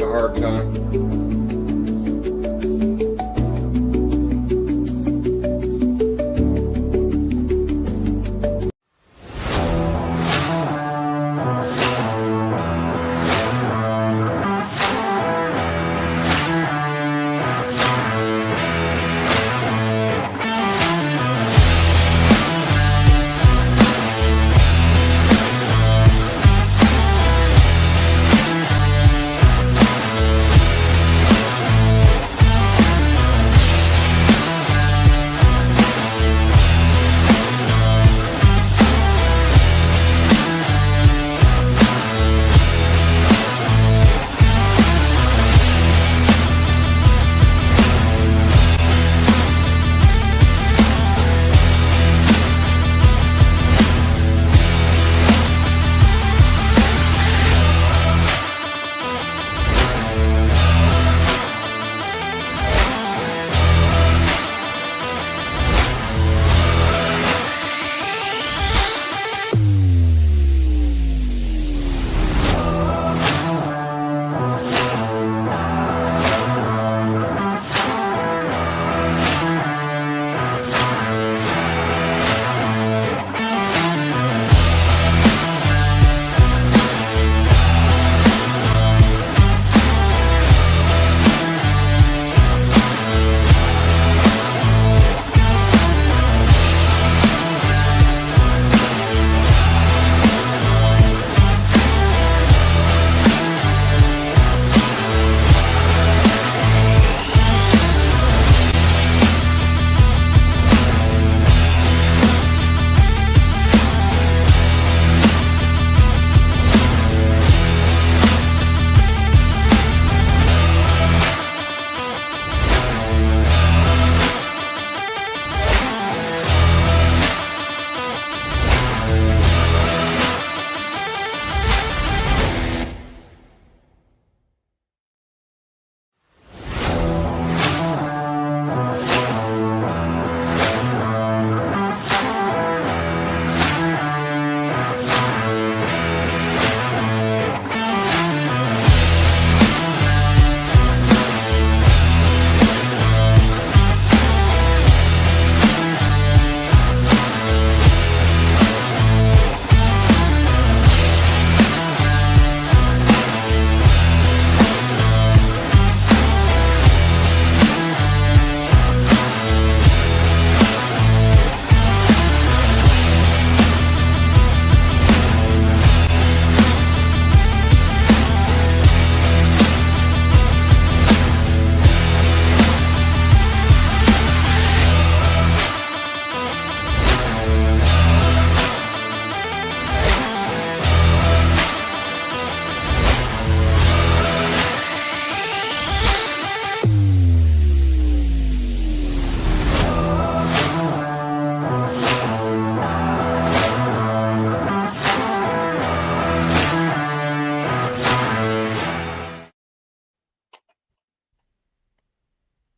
such a hard time.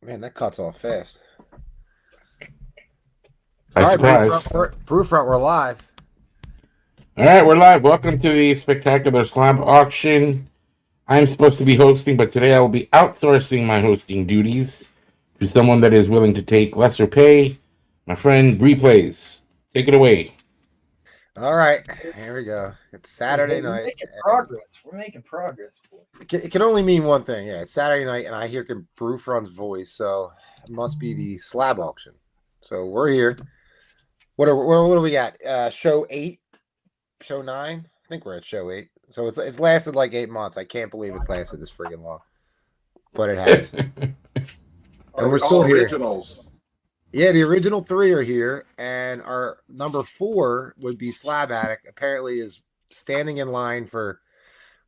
Man, that cuts off fast. All right, Brewfront, we're live. All right, we're live. Welcome to the spectacular Slab auction. I'm supposed to be hosting, but today I will be outsourcing my hosting duties to someone that is willing to take lesser pay. My friend Replays. Take it away. All right, here we go. It's Saturday night. We're making progress. It can only mean one thing. Yeah, it's Saturday night, and I hear Brewfront's voice, so it must be the Slab auction. So we're here. What do we got? Show 8, show 9. I think we're at show 8. So it's lasted like 8 months. I can't believe it's lasted this friggin' long, but it has. And we're still here. Originals. Yeah, the original 3 are here, and our number 4 would be Slab Attic. Apparently, is standing in line for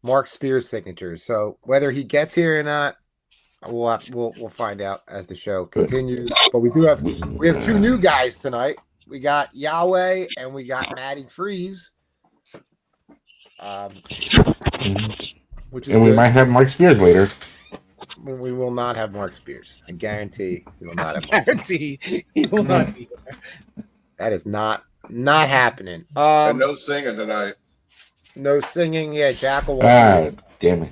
Mark Spears' signatures. So whether he gets here or not, we'll find out as the show continues. But we have 2 new guys tonight. We got Yahweh and we got Maddie Freeze. Which is and we might have Mark Spears later. We will not have Mark Spears. I guarantee we will not have Mark Guarantee he will not be there. That is not happening. And no singing tonight. No singing. Yeah, Jackal. Damn it.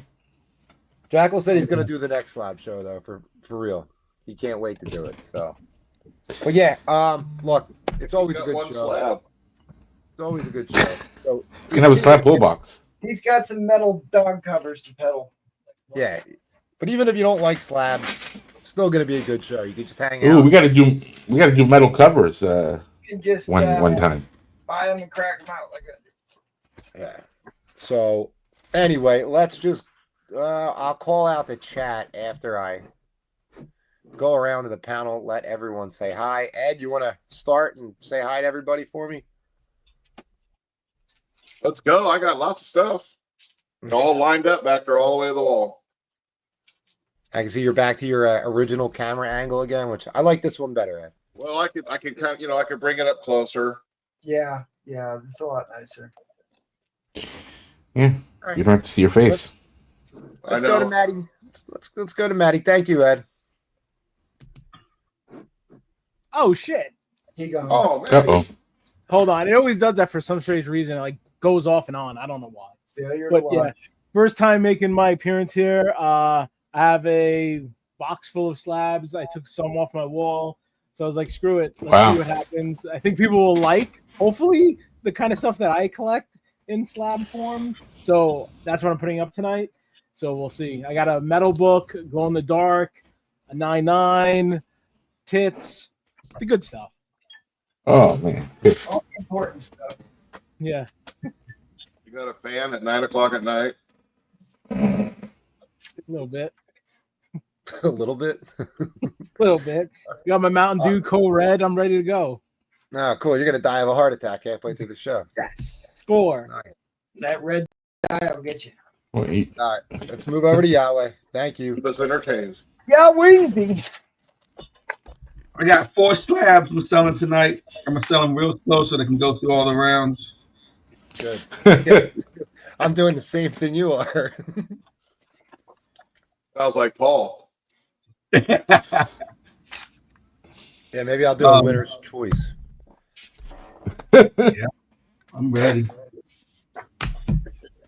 Jackal said he's gonna do the next Slab show though, for real. He can't wait to do it. So, but yeah, look, it's always a Got good one show. slab. It's always a good show. So It's gonna have a slab pull box. He's got some metal dog covers to pedal. yeah, but even if you don't like slabs, it's still gonna be a good show. You can just hang Ooh, out. we gotta do metal covers You can just one time. buy them and crack them out like that. Yeah. So anyway, let's just I'll call out the chat after I go around to the panel, let everyone say hi. Ed, you want to start and say hi to everybody for me? Let's go. I got lots of stuff. All lined up back there all the way to the wall. I can see you're back to your original camera angle again, which I like this one better, Ed. Well, I can kind of, I can bring it up closer. Yeah, it's a lot nicer. Yeah, you don't have to see your face. Let's go to Maddie. Let's go to Maddie. Thank you, Ed. Oh shit! He gone. Oh, man. Uh-oh. Hold on. It always does that for some strange reason. It like goes off and on. I don't know why. Failure But to yeah, launch. first time making my appearance here. I have a box full of slabs. I took some off my wall, so I was like, "Screw it. Let's Wow. see what happens." I think people will like, hopefully, the kind of stuff that I collect in slab form. So that's what I'm putting up tonight. So we'll see. I got a metal book, glow in the dark, a 9/9, tits, the good stuff. Oh man. All the important stuff. Yeah. You got a fan at 9 o'clock at night. A little bit. A little bit. Got my Mountain Dew Co-Red. I'm ready to go. Oh, cool. You're gonna die of a heart attack halfway through the show. Yes. Score. Nice. That red dye will get you. Wait. All right, let's move over to Yahweh. Thank you. Keep us entertained. Yeah, Weezy. I got 4 slabs I'm selling tonight. I'm gonna sell them real slow so they can go through all the rounds. Good. Yeah, I'm doing the same thing you are. Sounds like Paul. Yeah, maybe I'll do a winner's choice. I'm ready.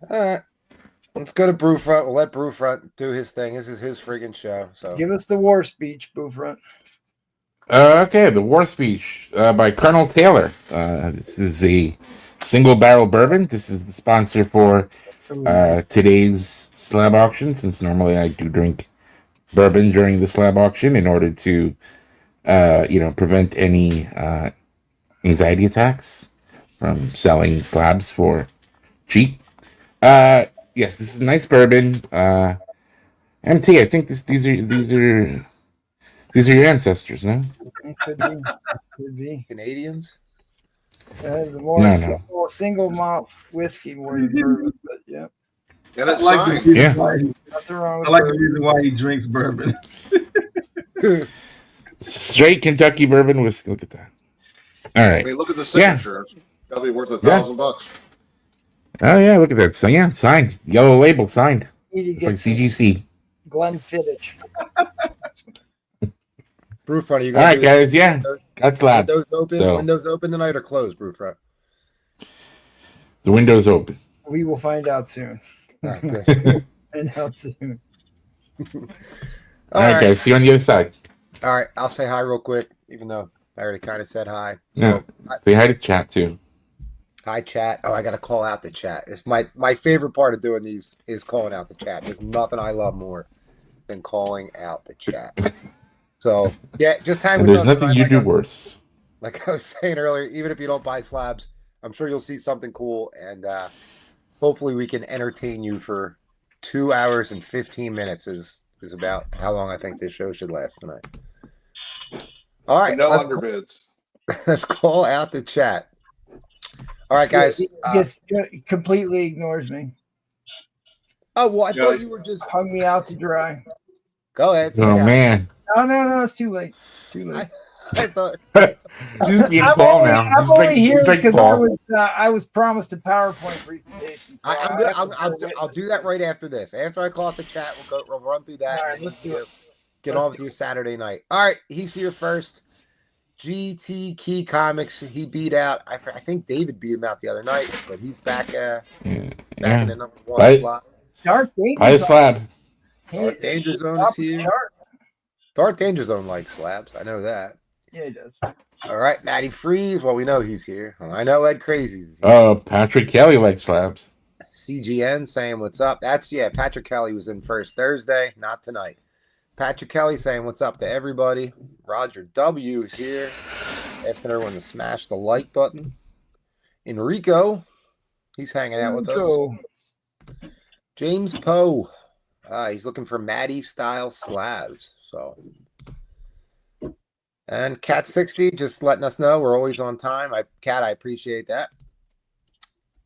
All right. Let's go to Brewfront. We'll let Brewfront do his thing. This is his friggin' show. So Give us the war speech, Boofront. Okay, the War Speech by Colonel Taylor. This is a single barrel bourbon. This is the sponsor for today's slab auction, since normally I do drink bourbon during the slab auction in order to, prevent any anxiety attacks from selling slabs for cheap. Yes, this is nice bourbon. MT, I think these are your ancestors, no? It could be. Could be. Canadians. The more No. single malt whiskey more than bourbon, but yeah. And I it's like, the signed. reason Yeah. why, Nothing wrong I with like the bourbon. reason why he drinks bourbon. Straight Kentucky bourbon whiskey. Look at that. All I right. mean, look at the signature. That'll be worth Yeah. $1,000. Oh yeah, look at that. So yeah, signed. Yellow label signed. Need to It's like get some CGC. Glenfiddich. Brewfront, are you All gonna right, do guys. Yeah, got slabs. Windows open? So- Windows open tonight or closed, Brewfront? The window's open. We will find out soon. All right, good. Find out soon. All right, guys. See you on the other side. All right, I'll say hi real quick, even though I already kind of said hi. Yeah. Say hi to chat too. Hi, chat. Oh, I got to call out the chat. It's my favorite part of doing these is calling out the chat. There's nothing I love more than calling out the chat. So, yeah, just hang And with there's us nothing tonight, you do worse. like I was saying earlier, even if you don't buy slabs, I'm sure you'll see something cool, and hopefully we can entertain you for 2 hours and 15 minutes is about how long I think this show should last tonight. All right, No let's, underbids. let's call out the chat. All right, guys. He just completely ignores me. Oh, well, I Yeah. thought you were just. Hung me out to dry. Go ahead. say Oh hi. man, No, it's too late. Too late. I thought. he's being I'm Paul only, now. I'm He's only like, here he's like because Paul. I was promised a PowerPoint presentation. So I'm I good. have to I'll do that right after this. After I call out the chat, we'll run through that. All right, and let's you do it. Get Let's on with your Saturday night. All right, he's here first. GT Key Comics. He beat out. I think David beat him out the other night, but he's back. Back in Yeah. the number one Right. slot. Dark David. Buy a slab. Dark Danger He's Zone top is of the here. chart. Dark Danger Zone likes slabs. I know that. Yeah, he does. All right, Matty Freeze. Well, we know he's here. I know Ed Crazy's here. Patrick Kelly likes slabs. CGN saying what's up. Patrick Kelly was in first Thursday, not tonight. Patrick Kelly saying what's up to everybody. Roger W is here, asking everyone to smash the like button. Enrico, he's hanging out with us. James Poe, he's looking for Matty style slabs. So, and Cat 60 just letting us know we're always on time. Cat, I appreciate that.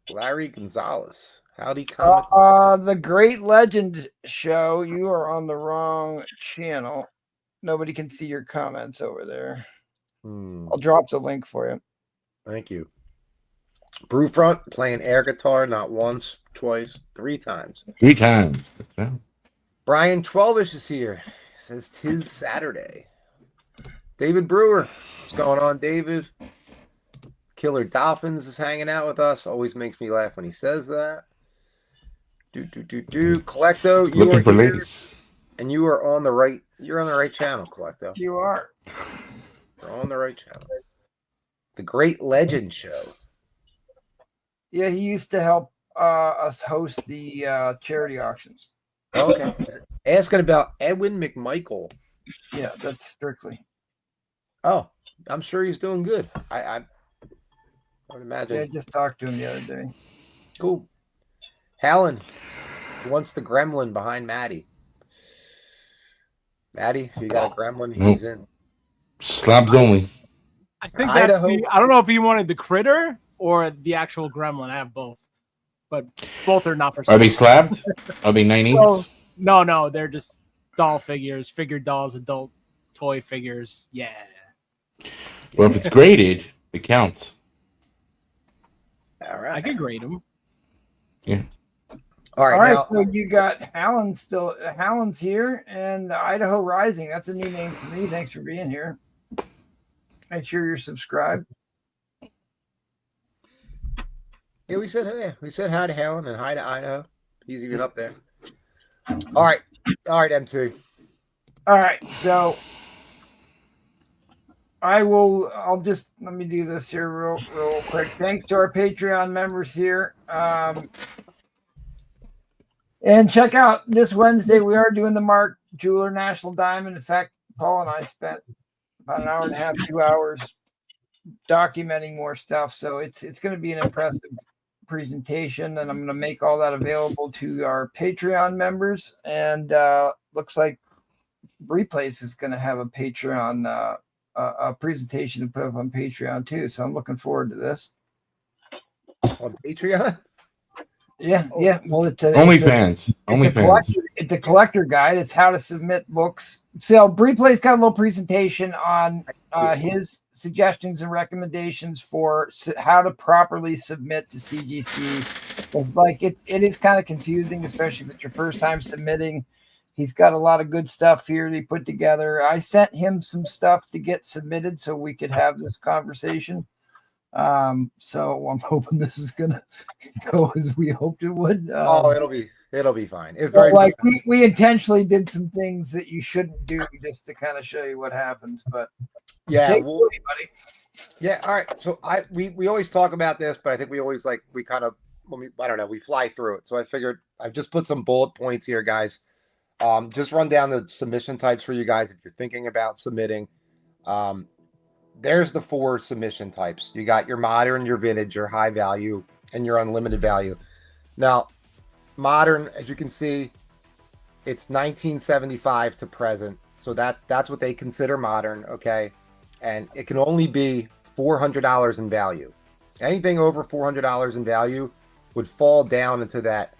Larry Gonzalez, howdy, comic. The Great Legend Show. You are on the wrong channel. Nobody can see your comments over there. I'll drop the link for you. Thank you. Brewfront playing air guitar not once, twice, 3 times. 3 times. That's right. Brian 12ish is here. He says tis Saturday. David Brewer, what's going on, David? Killer Dolphins is hanging out with us. Always makes me laugh when he says that. Collecto, you Looking are for here, ladies. and you are on the right. You're on the right channel, Collecto. You are. You're on the right channel. The Great Legend Show. Yeah, he used to help us host the charity auctions. Okay. Asking about Edwin McMichael. Yeah, that's strictly. Oh, I'm sure he's doing good. I would imagine. Yeah, I just talked to him the other day. Cool. Hallen wants the gremlin behind Maddie. Maddie, if you got a gremlin, he's in. Slabs only. I think that's Idaho. the. I don't know if you wanted the critter or the actual gremlin. I have both, but both are not for sale. Are they slabbed? Are they 9/8? No, they're just doll figures, figured dolls, adult toy figures. Yeah. Well, if it's graded, it counts. All right. I can grade them. Yeah. All All right. right, Now, so you got Hallen still. Hallen's here, and Idaho Rising. That's a new name for me. Thanks for being here. Make sure you're subscribed. yeah, we said hi to Hallen and hi to Idaho. He's even up there. All right, M2. All right, so I'll just let me do this here real quick. Thanks to our Patreon members here. And check out this Wednesday. We are doing the Mark Jeweler National Diamond. In fact, Paul and I spent about an hour and a half, 2 hours documenting more stuff. So it's going to be an impressive presentation, and I'm going to make all that available to our Patreon members. And looks like Replays is going to have a Patreon a presentation to put up on Patreon too. So I'm looking forward to this. On Patreon? Yeah. Well, it's OnlyFans. It's a collector guide. It's how to submit books. So Replay's got a little presentation on his suggestions and recommendations for how to properly submit to CGC. It's like it is kind of confusing, especially if it's your first time submitting. He's got a lot of good stuff here that he put together. I sent him some stuff to get submitted so we could have this conversation. So I'm hoping this is gonna go as we hoped it would. It'll be fine. It's very like we intentionally did some things that you shouldn't do just to kind of show you what happens. But yeah, buddy. Yeah, all right. So we always talk about this, but I think we always we fly through it. So I figured I've just put some bullet points here, guys. Just run down the submission types for you guys if you're thinking about submitting. There's the 4 submission types. You got your modern, your vintage, your high value, and your unlimited value. Now, modern, as you can see, it's 1975 to present. So that's what they consider modern, okay? And it can only be $400 in value. Anything over $400 in value would fall down into that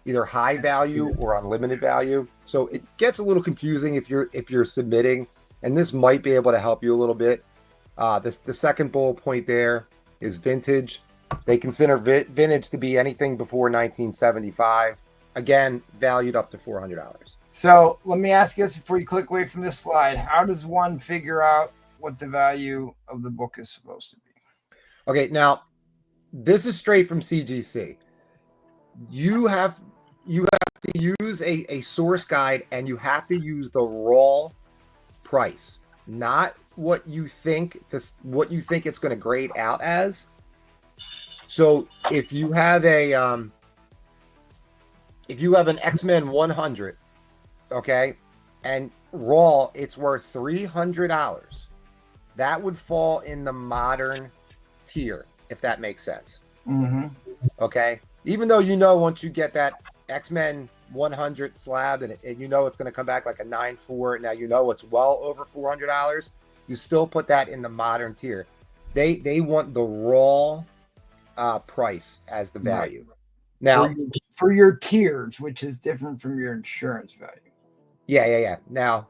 either high value or unlimited value. So it gets a little confusing if you're submitting, and this might be able to help you a little bit. The second bullet point there is vintage. They consider vintage to be anything before 1975. Again, valued up to $400. So let me ask you this before you click away from this slide. How does one figure out what the value of the book is supposed to be? Okay, now this is straight from CGC. You have you have to use a source guide, and you have to use the raw price, not what you think it's going to grade out as. So if you have an X-Men 100, okay, and raw it's worth $300, that would fall in the modern tier, if that makes sense. Mm-hmm. Okay, even though once you get that X-Men 100 slab and you know it's going to come back like a 9.4, now it's well over $400, you still put that in the modern tier. They want the raw price as the value. Right. Now for your tiers, which is different from your insurance value. Yeah. Now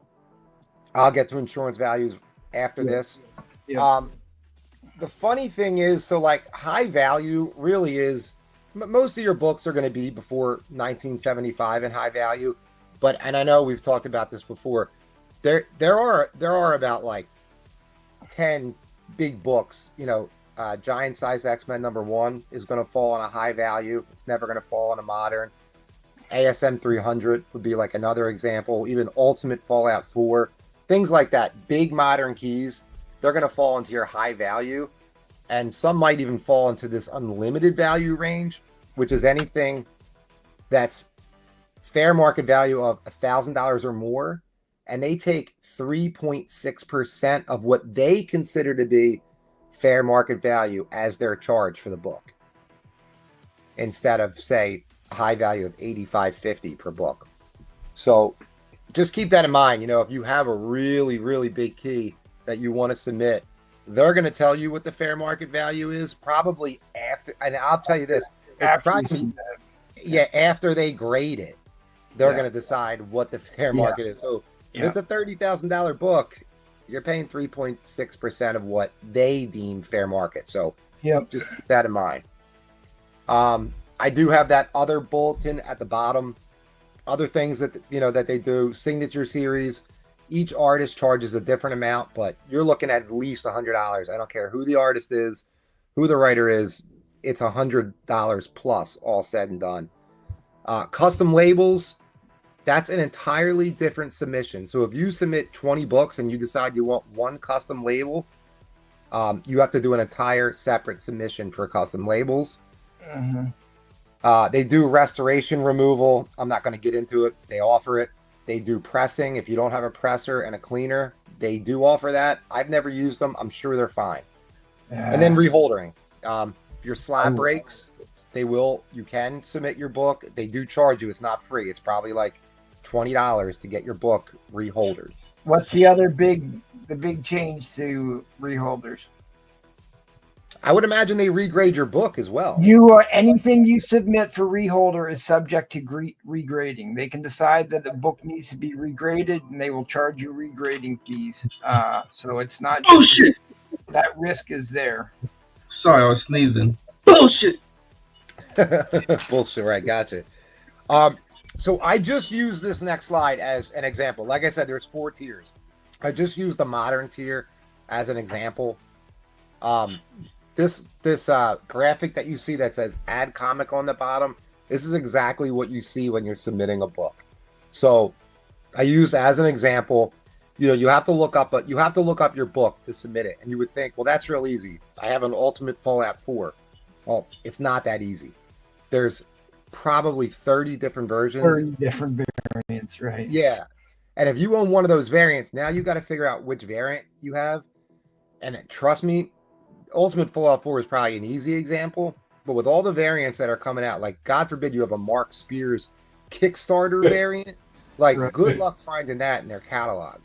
I'll get to insurance values after this. Yeah. The funny thing is, so like high value really is, most of your books are going to be before 1975 in high value, and I know we've talked about this before. There are about like 10 big books. Giant Size X-Men #1 is going to fall on a high value. It's never going to fall on a modern. ASM 300 would be like another example. Even Ultimate Fallout 4, things like that. Big modern keys, they're going to fall into your high value, and some might even fall into this unlimited value range, which is anything that's fair market value of $1,000 or more, and they take 3.6% of what they consider to be fair market value as their charge for the book, instead of, say, a high value of $85.50 per book. So just keep that in mind. If you have a really, really big key that you want to submit, they're going to tell you what the fair market value is probably after, and I'll tell you this, it's probably, after they grade it, they're going to decide what the fair market is. So if it's a $30,000 book, you're paying 3.6% of what they deem fair market. So just keep that in mind. I do have that other bulletin at the bottom. Other things that that they do: signature series. Each artist charges a different amount, but you're looking at least $100. I don't care who the artist is, who the writer is. It's $100 plus, all said and done. Custom labels. That's an entirely different submission. So if you submit 20 books and you decide you want one custom label, you have to do an entire separate submission for custom labels. Mm-hmm. They do restoration removal. I'm not going to get into it. They offer it. They do pressing. If you don't have a presser and a cleaner, they do offer that. I've never used them. I'm sure they're fine. And then reholdering. Your slab breaks, you can submit your book. They do charge you. It's not free. It's probably like $20 to get your book reholdered. What's the big change to reholders? I would imagine they regrade your book as well. Anything you submit for reholder is subject to regrading. They can decide that a book needs to be regraded, and they will charge you regrading fees. So it's not bullshit. That risk is there. Sorry, I was sneezing. Bullshit. Bullshit, right? Gotcha. So I just use this next slide as an example. Like I said, there's 4 tiers. I just use the modern tier as an example. This graphic that you see that says add comic on the bottom, this is exactly what you see when you're submitting a book. So I use as an example, you have to look up your book to submit it. And you would think, well, that's real easy. I have an Ultimate Fallout 4. Well, it's not that easy. There's probably 30 different versions. 30 different variants, right? Yeah. And if you own one of those variants, now you got to figure out which variant you have. And trust me, Ultimate Fallout 4 is probably an easy example. But with all the variants that are coming out, like God forbid you have a Mark Spears Kickstarter variant, like good luck finding that in their catalog.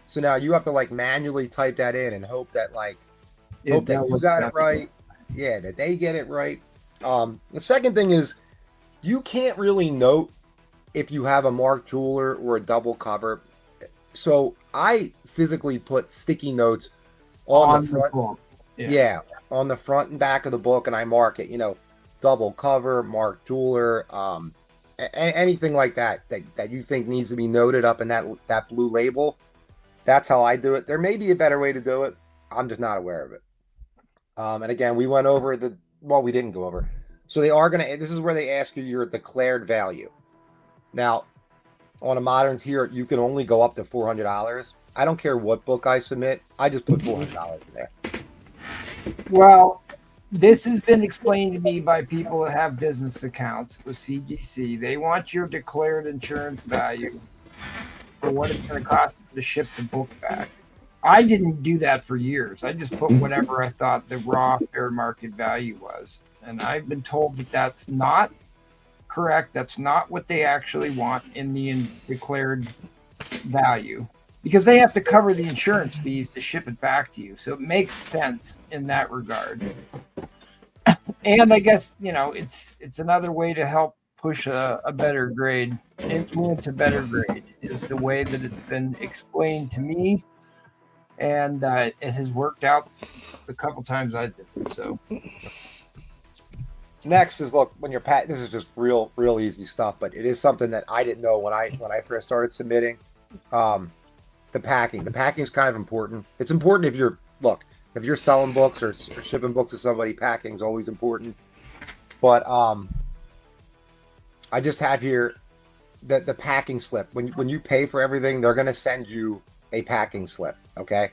So now you have to like manually type that in and hope that you got it right. Yeah, that they get it right. The second thing is you can't really note if you have a Mark Jeweler or a double cover. So I physically put sticky notes on the front. book. Yeah, on the front and back of the book, and I mark it, double cover, Mark Jeweler, anything like that you think needs to be noted up in that blue label. That's how I do it. There may be a better way to do it. I'm just not aware of it. And again, we went over we didn't go over. So this is where they ask you your declared value. Now, on a modern tier, you can only go up to $400. I don't care what book I submit. I just put $400 in there. Well, this has been explained to me by people that have business accounts with CGC. They want your declared insurance value for what it's going to cost to ship the book back. I didn't do that for years. I just put whatever I thought the raw fair market value was. And I've been told that that's not correct. That's not what they actually want in the declared value, because they have to cover the insurance fees to ship it back to you. So it makes sense in that regard. And I guess, it's another way to help push a better grade, influence a better grade is the way that it's been explained to me. And it has worked out a couple times I did it. So Next is, look, when you're this is just real easy stuff, but it is something that I didn't know when I first started submitting. The packing. The packing is kind of important. It's important if you're selling books or shipping books to somebody, packing is always important. But I just have here the packing slip. When you pay for everything, they're going to send you a packing slip. Okay.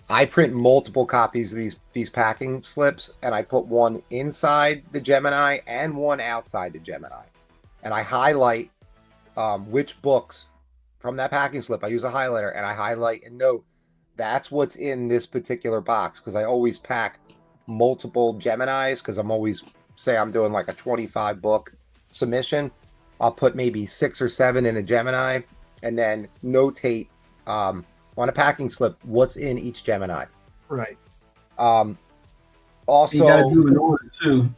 I print multiple copies of these packing slips, and I put one inside the Gemini and one outside the Gemini. And I highlight which books from that packing slip. I use a highlighter, and I highlight and note that's what's in this particular box, because I always pack multiple Geminis, because say I'm doing like a 25 book submission. I'll put maybe 6 or 7 in a Gemini, and then notate on a packing slip what's in each Gemini. right. You Also, gotta do an order too.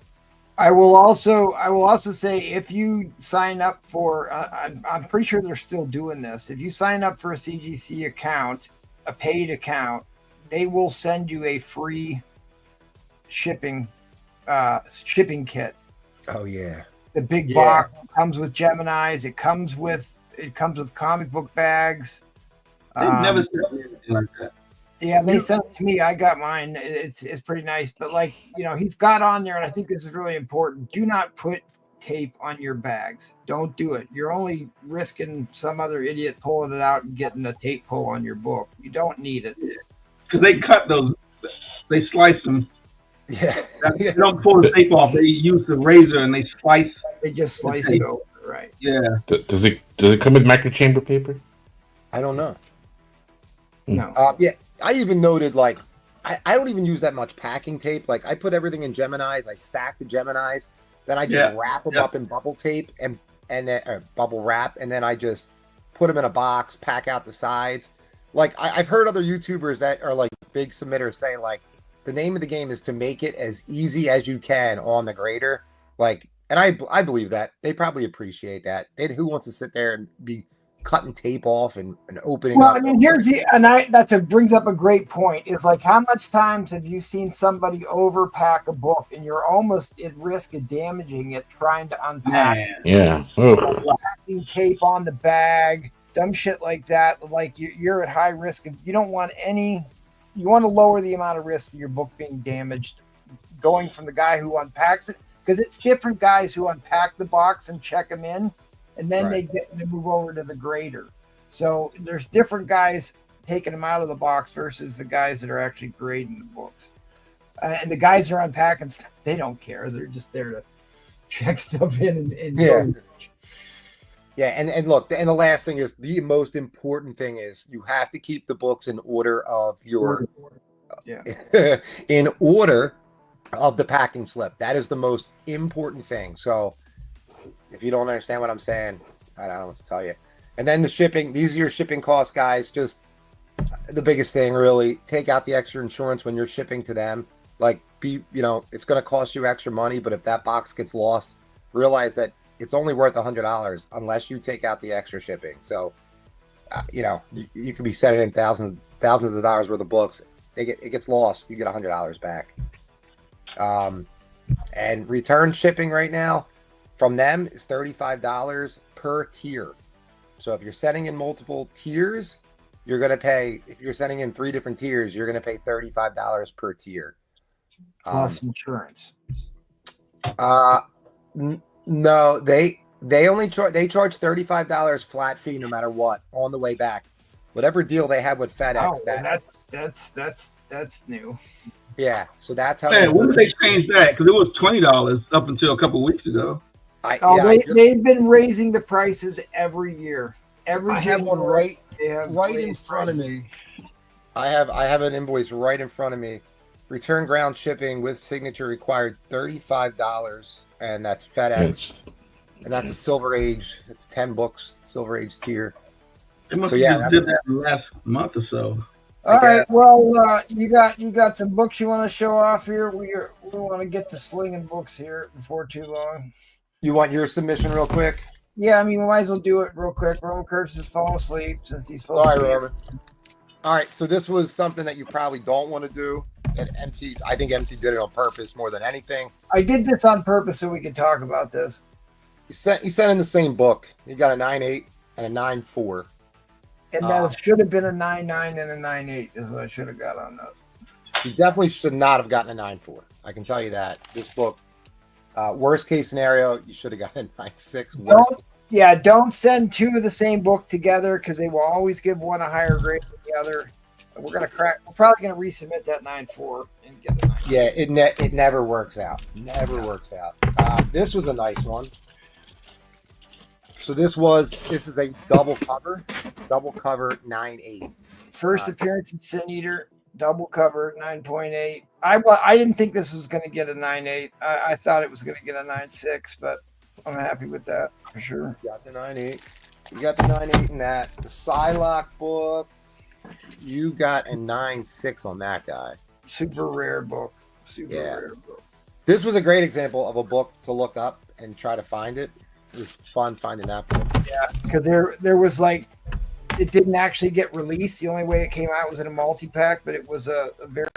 I will also say, if you sign up for, I'm pretty sure they're still doing this. If you sign up for a CGC account, a paid account, they will send you a free shipping kit. oh yeah, The big Yeah. box comes with Geminis. It comes with comic book bags. They've never sent me anything like that. Yeah, they sent it to me. I got mine. It's pretty nice. But he's got on there, and I think this is really important. Do not put tape on your bags. Don't do it. You're only risking some other idiot pulling it out and getting a tape pull on your book. You don't need it. Because they cut those, they slice them. yeah. They don't pull the tape off. They use the razor and they slice. They just slice it over, right? Yeah. Does it come with microchamber paper? I don't know. No. Yeah, I even noted I don't even use that much packing tape. Like, I put everything in Geminis. I stack the Geminis. Then I just wrap them up in bubble tape and then bubble wrap, and then I just put them in a box, pack out the sides. Like, I've heard other YouTubers that are like big submitters say the name of the game is to make it as easy as you can on the grader. And I believe that. They probably appreciate that. Who wants to sit there and be cutting tape off and opening Well, up? I mean, brings up a great point. It's like, how much times have you seen somebody overpack a book and you're almost at risk of damaging it trying to unpack? Man. Yeah. Oh. Packing tape on the bag, dumb shit like that. Like, you're at high risk of. You don't want any. You want to lower the amount of risk of your book being damaged, going from the guy who unpacks it, because it's different guys who unpack the box and check them in, and then they move over to the grader. So there's different guys taking them out of the box versus the guys that are actually grading the books. And the guys that are unpacking stuff, they don't care. They're just there to check stuff in and Yeah. Yeah, and look, and the last thing is, the most important thing is, you have to keep the books in order of your in order of the packing slip. That is the most important thing. So if you don't understand what I'm saying, I don't know what to tell you. And then the shipping, these are your shipping costs, guys. Just the biggest thing, really, take out the extra insurance when you're shipping to them. It's going to cost you extra money, but if that box gets lost, realize that it's only worth $100 unless you take out the extra shipping. So, you could be sending in thousands of dollars worth of books. It gets lost. You get $100 back. And return shipping right now from them is $35 per tier. So if you're sending in multiple tiers, you're going to pay, if you're sending in 3 different tiers, you're going to pay $35 per tier. Plus insurance. No, they They charge $35 flat fee no matter what on the way back. Whatever deal they had with FedEx. That's new. Yeah, so that's how. Man, when did they change that? Because it was $20 up until a couple of weeks ago. They've been raising the prices every year. I have one right in front of me. I have an invoice right in front of me. Return ground shipping with signature required $35, and that's FedEx, and that's a Silver Age. It's 10 books, Silver Age tier. They must have did that last month or so. All right. Well, you got some books you want to show off here. We want to get to slinging books here before too long. You want your submission real quick? Yeah, I mean, we might as well do it real quick. Roman Curtis is falling asleep since he's All right, Roman. All right, so this was something that you probably don't want to do. And I think MT did it on purpose more than anything. I did this on purpose so we could talk about this. He sent in the same book. He got a 9.8 and a 9.4. And that should have been a 9.9 and a 9.8 is what I should have got on that. He definitely should not have gotten a 9.4. I can tell you that. This book, worst case scenario, you should have gotten a 9.6. Don't send two of the same book together because they will always give one a higher grade than the other. And we're probably gonna resubmit that 9.4 and get a 9. Yeah, it never works out. Never works out. This was a nice one. So this is a double cover 9.8. First appearance in Sin Eater, double cover 9.8. I didn't think this was going to get a 9.8. I thought it was going to get a 9.6, but I'm happy with that for sure. You got the 9.8. You got the 9.8 in that. The Psylocke book, you got a 9.6 on that guy. Super rare book. Rare book. This was a great example of a book to look up and try to find it. It was fun finding that book. Yeah, because there was like, it didn't actually get released. The only way it came out was in a multi-pack, but it was a variant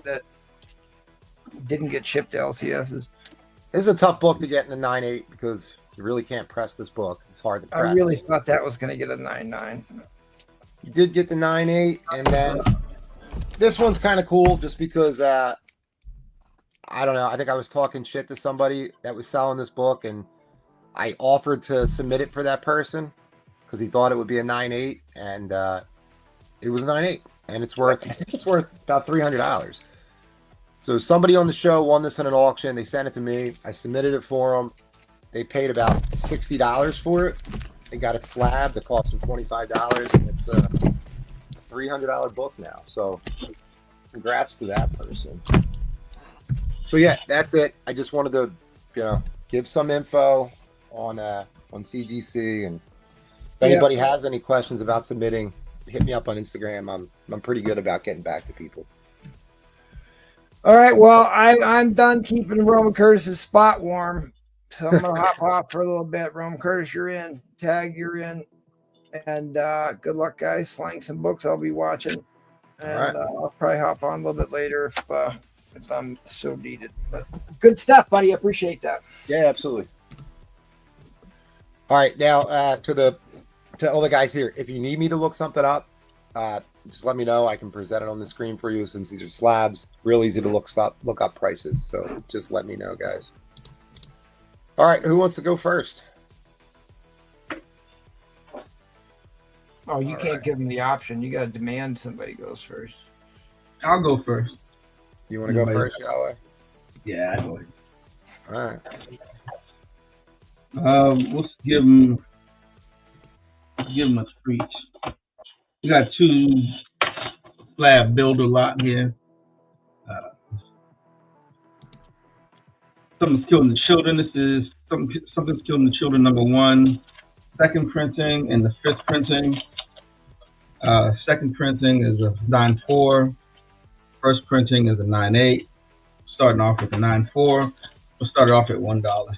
that didn't get shipped to LCSs. This is a tough book to get in the 9.8 because you really can't press this book. It's hard to press. I really thought that was going to get a 9.9. You did get the 9.8, and then this one's kind of cool just because I don't know. I think I was talking shit to somebody that was selling this book, and I offered to submit it for that person because he thought it would be a 9.8, and it was 9.8, and it's worth about $300. So somebody on the show won this in an auction. They sent it to me. I submitted it for them. They paid about $60 for it. They got it slabbed. It cost them $25, and it's a $300 book now. So congrats to that person. So yeah, that's it. I just wanted to, give some info on CGC, and if anybody has any questions about submitting, hit me up on Instagram. I'm pretty good about getting back to people. All right, well, I'm done keeping Roman Curtis's spot warm, so I'm gonna hop off for a little bit. Roman Curtis, you're in. Tag, you're in, and good luck, guys. Slang some books. I'll be watching, and I'll probably hop on a little bit later if I'm so needed. But good stuff, buddy. I appreciate that. Yeah, absolutely. All right, now to all the guys here, if you need me to look something up, just let me know. I can present it on the screen for you since these are slabs. Real easy to look up prices. So just let me know, guys. All right, who wants to go first? Oh, you can't give them the option. You got to demand somebody goes first. I'll go first. You want to go first, Yahweh? Yeah, I go ahead. All right. Let's give him a treat. We got two slab builder lot here. Something's Killing the Children. This is Something's Killing the Children #1. Second printing and the fifth printing. Second printing is a 9.4. First printing is a 9.8. Starting off with a 9.4. We'll start off at $1.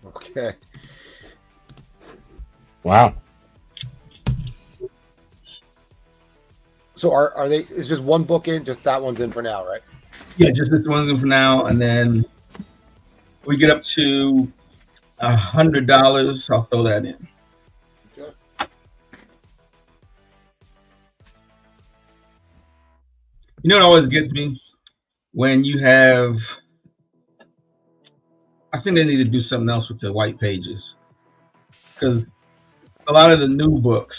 Okay. Wow. So are they? Is just one book in? Just that one's in for now, right? Yeah, just this one's in for now, and then we get up to $100. I'll throw that in. Okay. You know what always gets me? When you have, I think they need to do something else with the white pages, because a lot of the new books,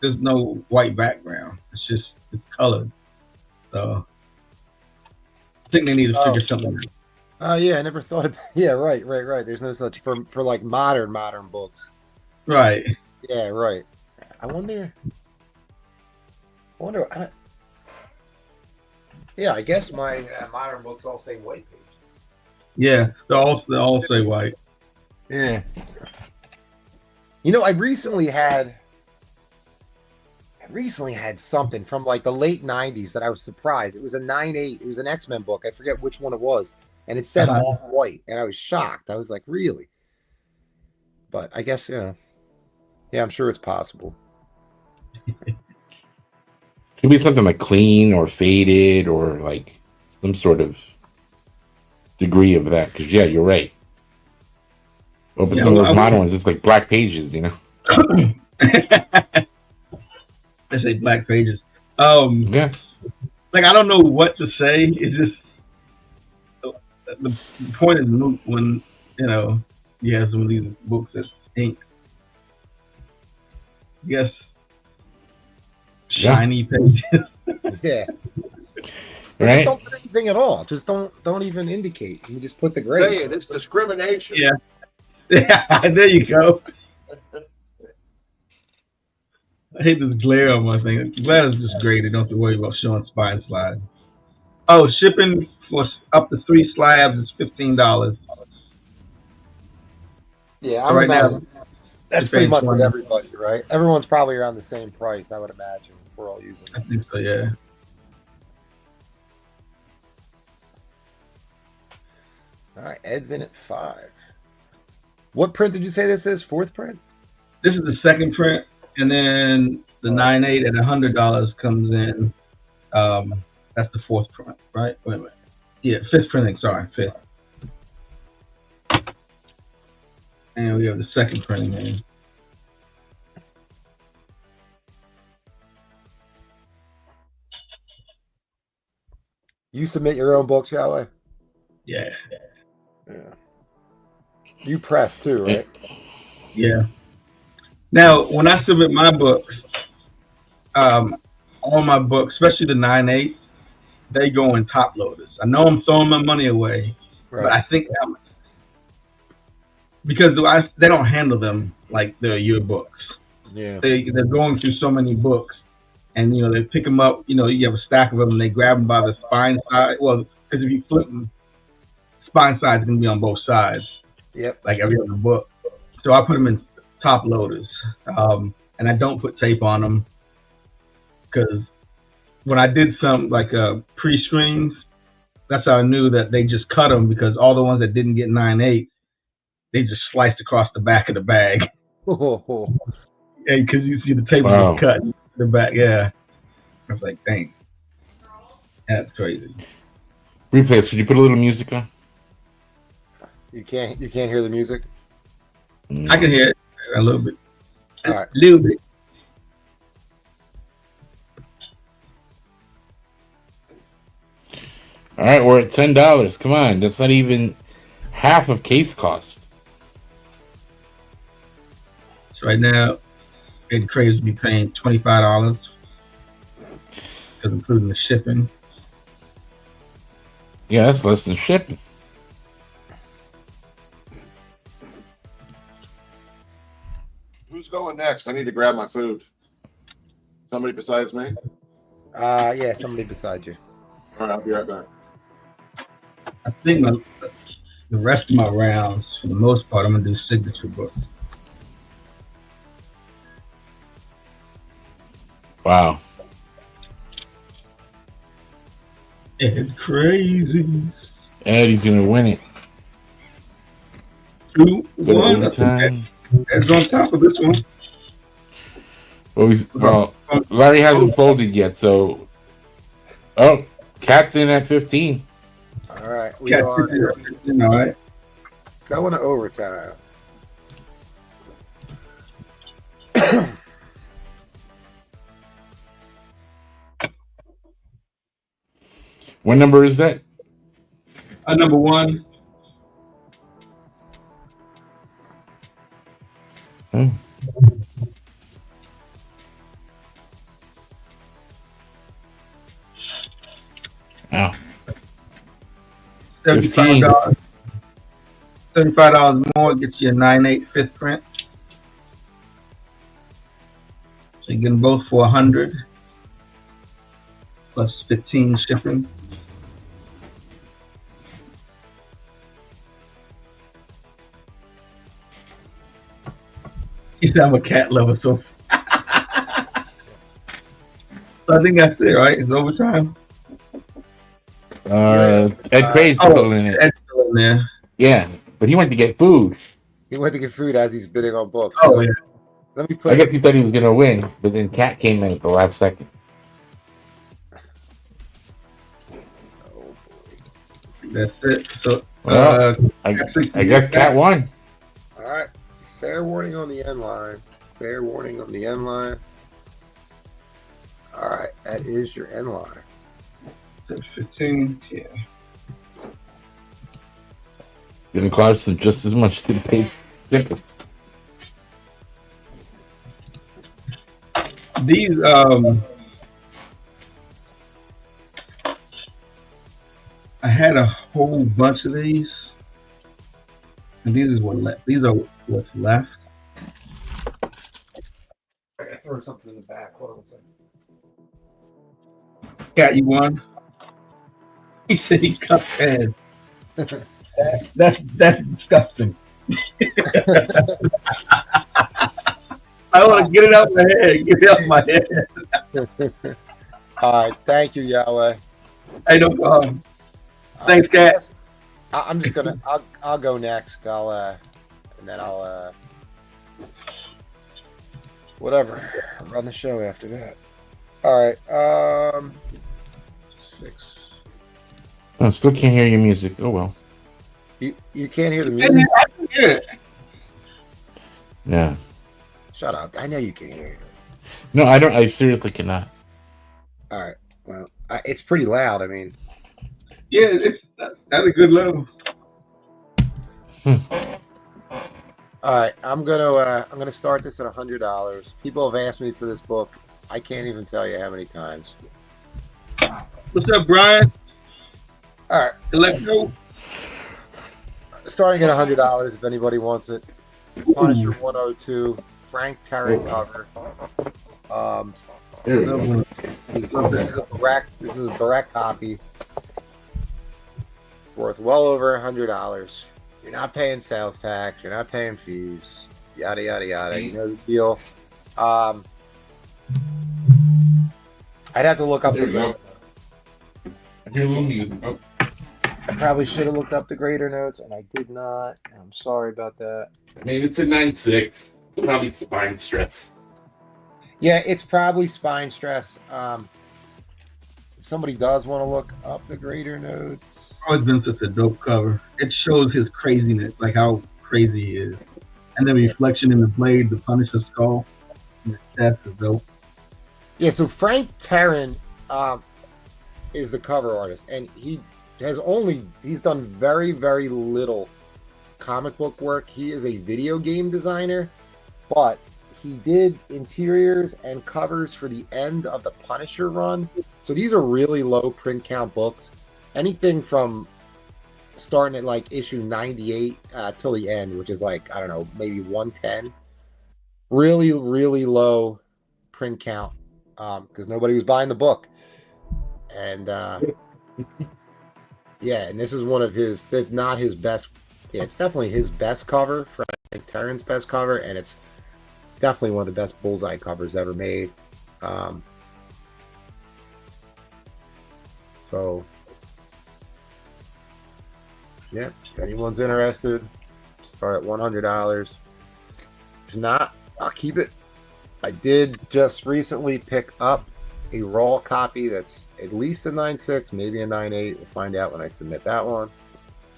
there's no white background. It's colored. So I think they need to figure something out. Oh yeah, I never thought of. Yeah, right. There's no such for like modern books. Right. Yeah, right. I wonder. Yeah, I guess my modern books all say white page. Yeah, they all say white. Yeah. You know, I recently had something from like the late '90s that I was surprised. It was a 9/8. It was an X-Men book. I forget which one it was, and it said off white, and I was shocked. I was like, really? But I guess yeah, I'm sure it's possible. Could be something like clean or faded or like some sort of degrey of that. Because yeah, you're right. Well, but some of those modern ones, it's like black pages, you know. I say black pages. Yeah. Like I don't know what to say. It's just the point is moot when you have some of these books that's ink. Yes. Shiny pages. Yeah. Right. Just don't put anything at all. Just don't even indicate. You just put the gray. Say it. It's discrimination. Yeah. Yeah. There you go. I hate this glare on my thing. Glare is just great. They don't have to worry about showing spine slides. Oh, shipping for up to 3 slabs is $15. Yeah, So I would right now, imagine that's pretty much with everybody, right? Everyone's probably around the same price, I would imagine, if we're all using I it. think so, yeah. All right, Ed's in at 5. What print did you say this is? 4th print? This is the second print, and then the 9/8 at $100 comes in. That's the 4th print, right? Wait a minute. Yeah, 5th printing. Sorry, 5th. And we have the second printing in. You submit your own books, Yahweh? Yeah. You press too, right? Yeah. Now, when I submit my books, all my books, especially the 9/8, they go in top loaders. I know I'm throwing my money away, but I think because they don't handle them like they're your books. Yeah. They're going through so many books, and they pick them up. You have a stack of them, and they grab them by the spine side. Well, because if you flip them, spine side is going to be on both sides. Yep. Like every other book. So I put them in top loaders, and I don't put tape on them because when I did some like pre-screens, that's how I knew that they just cut them, because all the ones that didn't get 9/8, they just sliced across the back of the bag. And because you see the tape was cut in the back. Yeah. I was like, dang. That's crazy. Replays, could you put a little music on? You can't hear the music? No. I can hear it a little bit. All right. A little bit. All right, we're at $10. Come on, that's not even half of case cost. So right now, Ed Craze will be paying $25 because including the shipping. Yeah, that's less than shipping. Who's going next? I need to grab my food. Somebody besides me? Yeah, somebody beside you. All right, I'll be right back. I think the rest of my rounds, for the most part, I'm going to do signature books. Wow. It's crazy. Eddie's going to win it. 2-1. Ed's on top of this one. Well, Larry hasn't folded yet, so. Oh, Cat's in at 15. All right, we are All right. going to overtime. What number is that? Number 1. $75. $75 more gets you a 9/8 fifth print. So you get them both for $100 plus 15 shipping. You said I'm a cat lover, so I think that's it, right? It's overtime. Ed Cray's still in it. Ed's still in there. Yeah, but he went to get food. He went to get food as he's bidding on books. Oh yeah. Let me put I guess he thought he was gonna win, but then Cat came in at the last second. Oh, That's it. So Well, I guess Cat won. all right. Fair warning on the end line. Fair warning on the end line. All right, that is your end line. 15. Yeah. Gonna cost them just as much to pay. These I had a whole bunch of these, and these is what left. These are what's left. I gotta throw something in the back. Hold on a second. Cat, you won. He said he cut head. That's disgusting. I want to get it out of my head. Get it out of my head. All right, thank you, Yahweh. Hey, no problem. Thanks, Cat. I'm just gonna. I'll go next. And then I'll whatever. Run the show after that. All right. Just fix. I still can't hear your music. Oh well. You can't hear the music. I can hear it. Yeah. Shut up. I know you can't hear it. No, I don't. I seriously cannot. All right. Well, it's pretty loud. I mean. Yeah, that's a good level. All right, I'm gonna start this at $100. People have asked me for this book. I can't even tell you how many times. What's up, Brian? All right, Electro. starting at $100 if anybody wants it. Punisher 102, Frank Terran cover. There we go. This is a direct copy. Worth well over $100. You're not paying sales tax. You're not paying fees. Yada yada yada. You know the deal. I'd have to look up There the we go. grader. I hear a little music. Oh. I probably should have looked up the grader notes, and I did not. I'm sorry about that. I mean, it's a 9.6. Probably spine stress. Yeah, it's probably spine stress. If somebody does want to look up the grader notes, Always been such a dope cover. It shows his craziness, like how crazy he is, and the reflection in the blade, the Punisher skull. That's dope. yeah. So Frank Terran is the cover artist, and he's done very very little comic book work. He is a video game designer, but he did interiors and covers for the end of the Punisher run. So these are really low print count books. Anything from starting at like issue 98 till the end, which is like, I don't know, maybe 110. Really, really low print count because nobody was buying the book. And yeah, and this is one of his, if not his best, yeah, it's definitely his best cover, Frank Terran's best cover, and it's definitely one of the best Bullseye covers ever made. So, yeah, if anyone's interested, start at $100. If not, I'll keep it. I did just recently pick up a raw copy that's at least a 9.6, maybe a 9.8. We'll find out when I submit that one.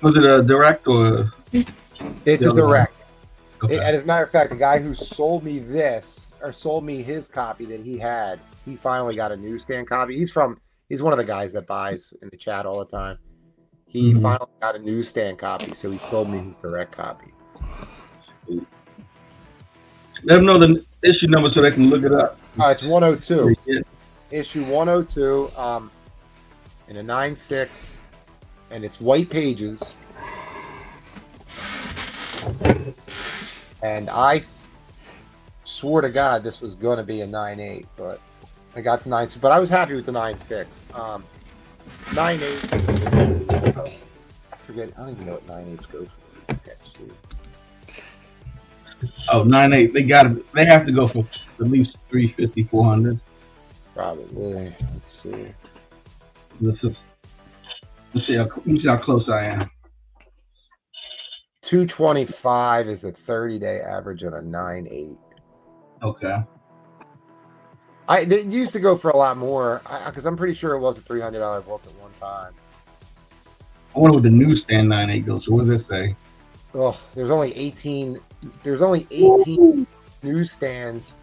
Was it a direct or? It's a direct. Okay. And as a matter of fact, the guy who sold me this, or sold me his copy that he had, he finally got a newsstand copy. He's one of the guys that buys in the chat all the time. He finally got a newsstand copy, so he sold me his direct copy. Let them know the issue number so they can look it up. It's 102. Yeah. Issue 102 in a 9.6. and it's white pages. And I swore to God this was going to be a 9.8, but I got the 9.6. But I was happy with the 9.6. 9.8. I forget. I don't even know what 9.8s go for. Okay, see. Oh, 9.8. They have to go for at least 350, 400. Probably. Let's see. Let's see how close I am. 225 is the 30-day average on a 9.8. Okay. They used to go for a lot more because I'm pretty sure it was a $300 book at one time. I wonder what the newsstand 9.8 goes. So what does it say? Oh, there's only 18. There's only 18 newsstands,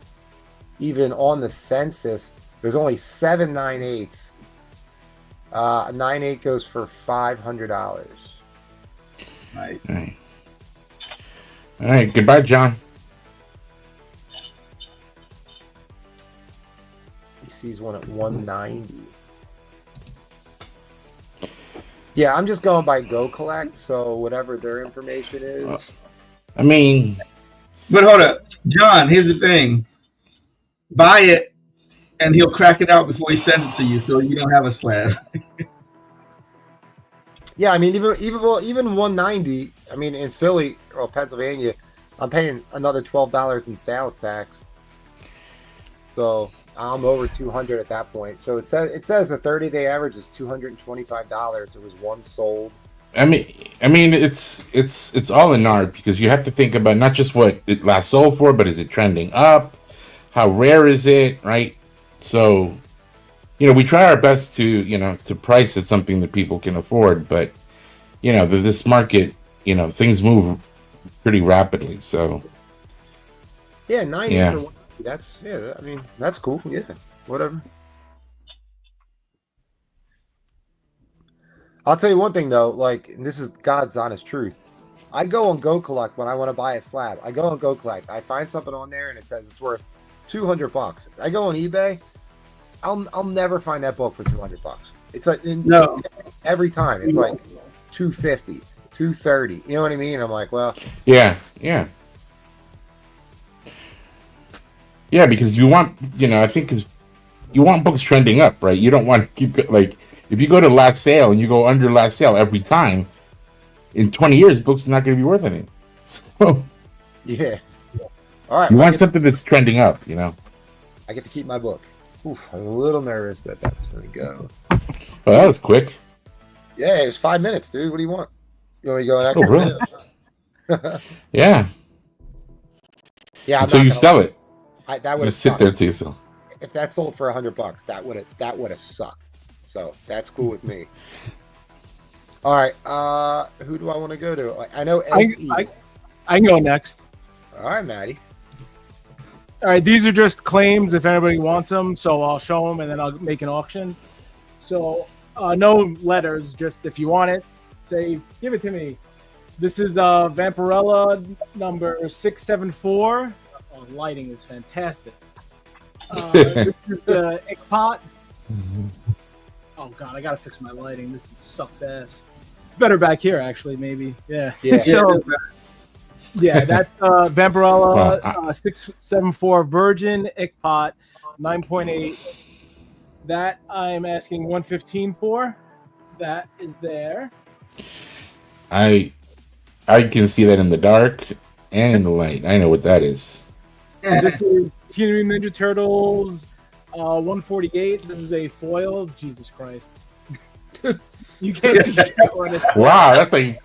even on the census. There's only 7 9.8s. A 9.8 goes for $500. Right. All right. Goodbye, John. He sees one at 190. Yeah, I'm just going by Go Collect, so whatever their information is. I mean, But hold up, John. Here's the thing: buy it, and he'll crack it out before he sends it to you, so you don't have a slab. Yeah, I mean, even 190. I mean, in Philly or Pennsylvania, I'm paying another $12 in sales tax, so I'm over 200 at that point. So it says the 30-day average is $225. There was one sold. I mean, it's all in art because you have to think about not just what it last sold for, but is it trending up? How rare is it, right? So, we try our best to price it something that people can afford, but this market, things move pretty rapidly. So, Yeah, 90 Yeah. for 190. I mean, that's cool. Yeah, whatever. I'll tell you one thing though, and this is God's honest truth. I go on Go Collect when I want to buy a slab. I go on Go Collect. I find something on there and it says it's worth $200. I go on eBay. I'll never find that book for $200. It's like No. every time it's like 250, 230. You know what I mean? I'm like, well, yeah, because you want, I think you want books trending up, right? You don't want to keep if you go to last sale and you go under last sale every time, in 20 years, books are not going to be worth anything. So yeah. All right. you well, want something that's trending up, I get to keep my book. Oof, I'm a little nervous that that's going to go. Well, that was quick. Yeah, it was 5 minutes, dude. What do you want? You want me to go an extra really? minute? Yeah. Yeah, I'm Until not you gonna sell lie. it. That would You have sit sucked. there till you sell. If that sold for $100, that would have sucked. So that's cool with me. All right, who do I want to go to? I know Ed's I can go next. All right, Maddie. All right, these are just claims if anybody wants them. So I'll show them and then I'll make an auction. So no letters, just if you want it, say, give it to me. This is Vampirella number 674. Oh, lighting is fantastic. This is the Ickpot. Oh god, I gotta fix my lighting. This sucks ass. Better back here, actually, maybe. Yeah. Yeah. So yeah, that's Vampirella 674 Virgin Ickpot 9.8. That I'm asking 115 for. That is there. I can see that in the dark and in the light. I know what that is. This is Teenage Mutant Ninja Turtles 148. This is a foil. Jesus Christ. You can't see that one. Wow, that's like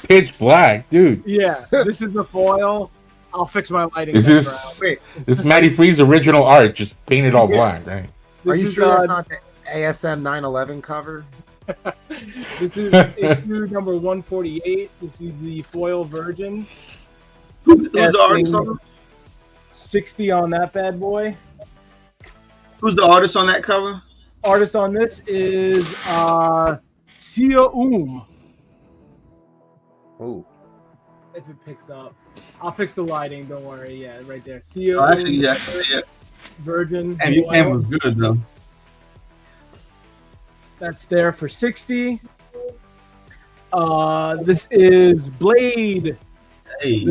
pitch black, dude. Yeah, this is the foil. I'll fix my lighting. Is this Wait, it's Matty Free's original art, just painted all black, right? are you This sure that's is, not the ASM 911 cover? This is issue number 148. This is the foil version. Who's the artist on it? 60 on that bad boy. Who's the artist on that cover? Artist on this is Sia Oh, If it picks up, I'll fix the lighting. Don't worry. Yeah, right there. Sia Oh, actually, yeah. Virgin. And your foil. camera's good though. That's there for 60. This is Blade Hey,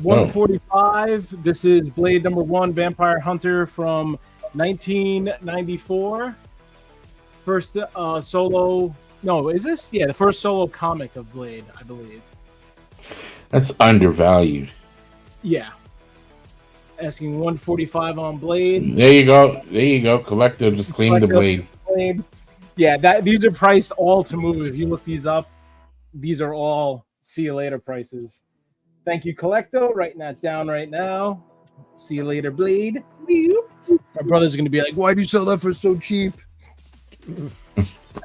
145. This is Blade number 1, Vampire Hunter from 1994. First solo. No, is this? Yeah, the first solo comic of Blade, I believe. That's undervalued. Yeah. Asking 145 on Blade. There you go. There you go. Collector just claimed the blade. Blade. Yeah, these are priced all to move. If you look these up, these are all see you later prices. Thank you, Collecto. Writing that down right now. See you later, Blade. My brother's going to be like, why do you sell that for so cheap?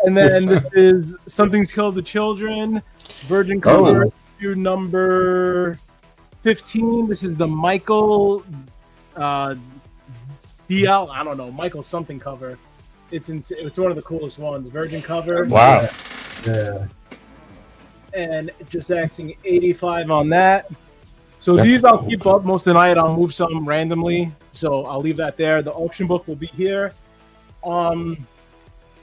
And then this is Something's Killed the Children. Virgin cover issue number 15. This is the Michael DL. I don't know. Michael something cover. It's one of the coolest ones. Virgin cover. Wow. yeah. And just asking 85 on that. So these I'll keep up most of the night. I'll move some randomly. So I'll leave that there. The auction book will be here. I'm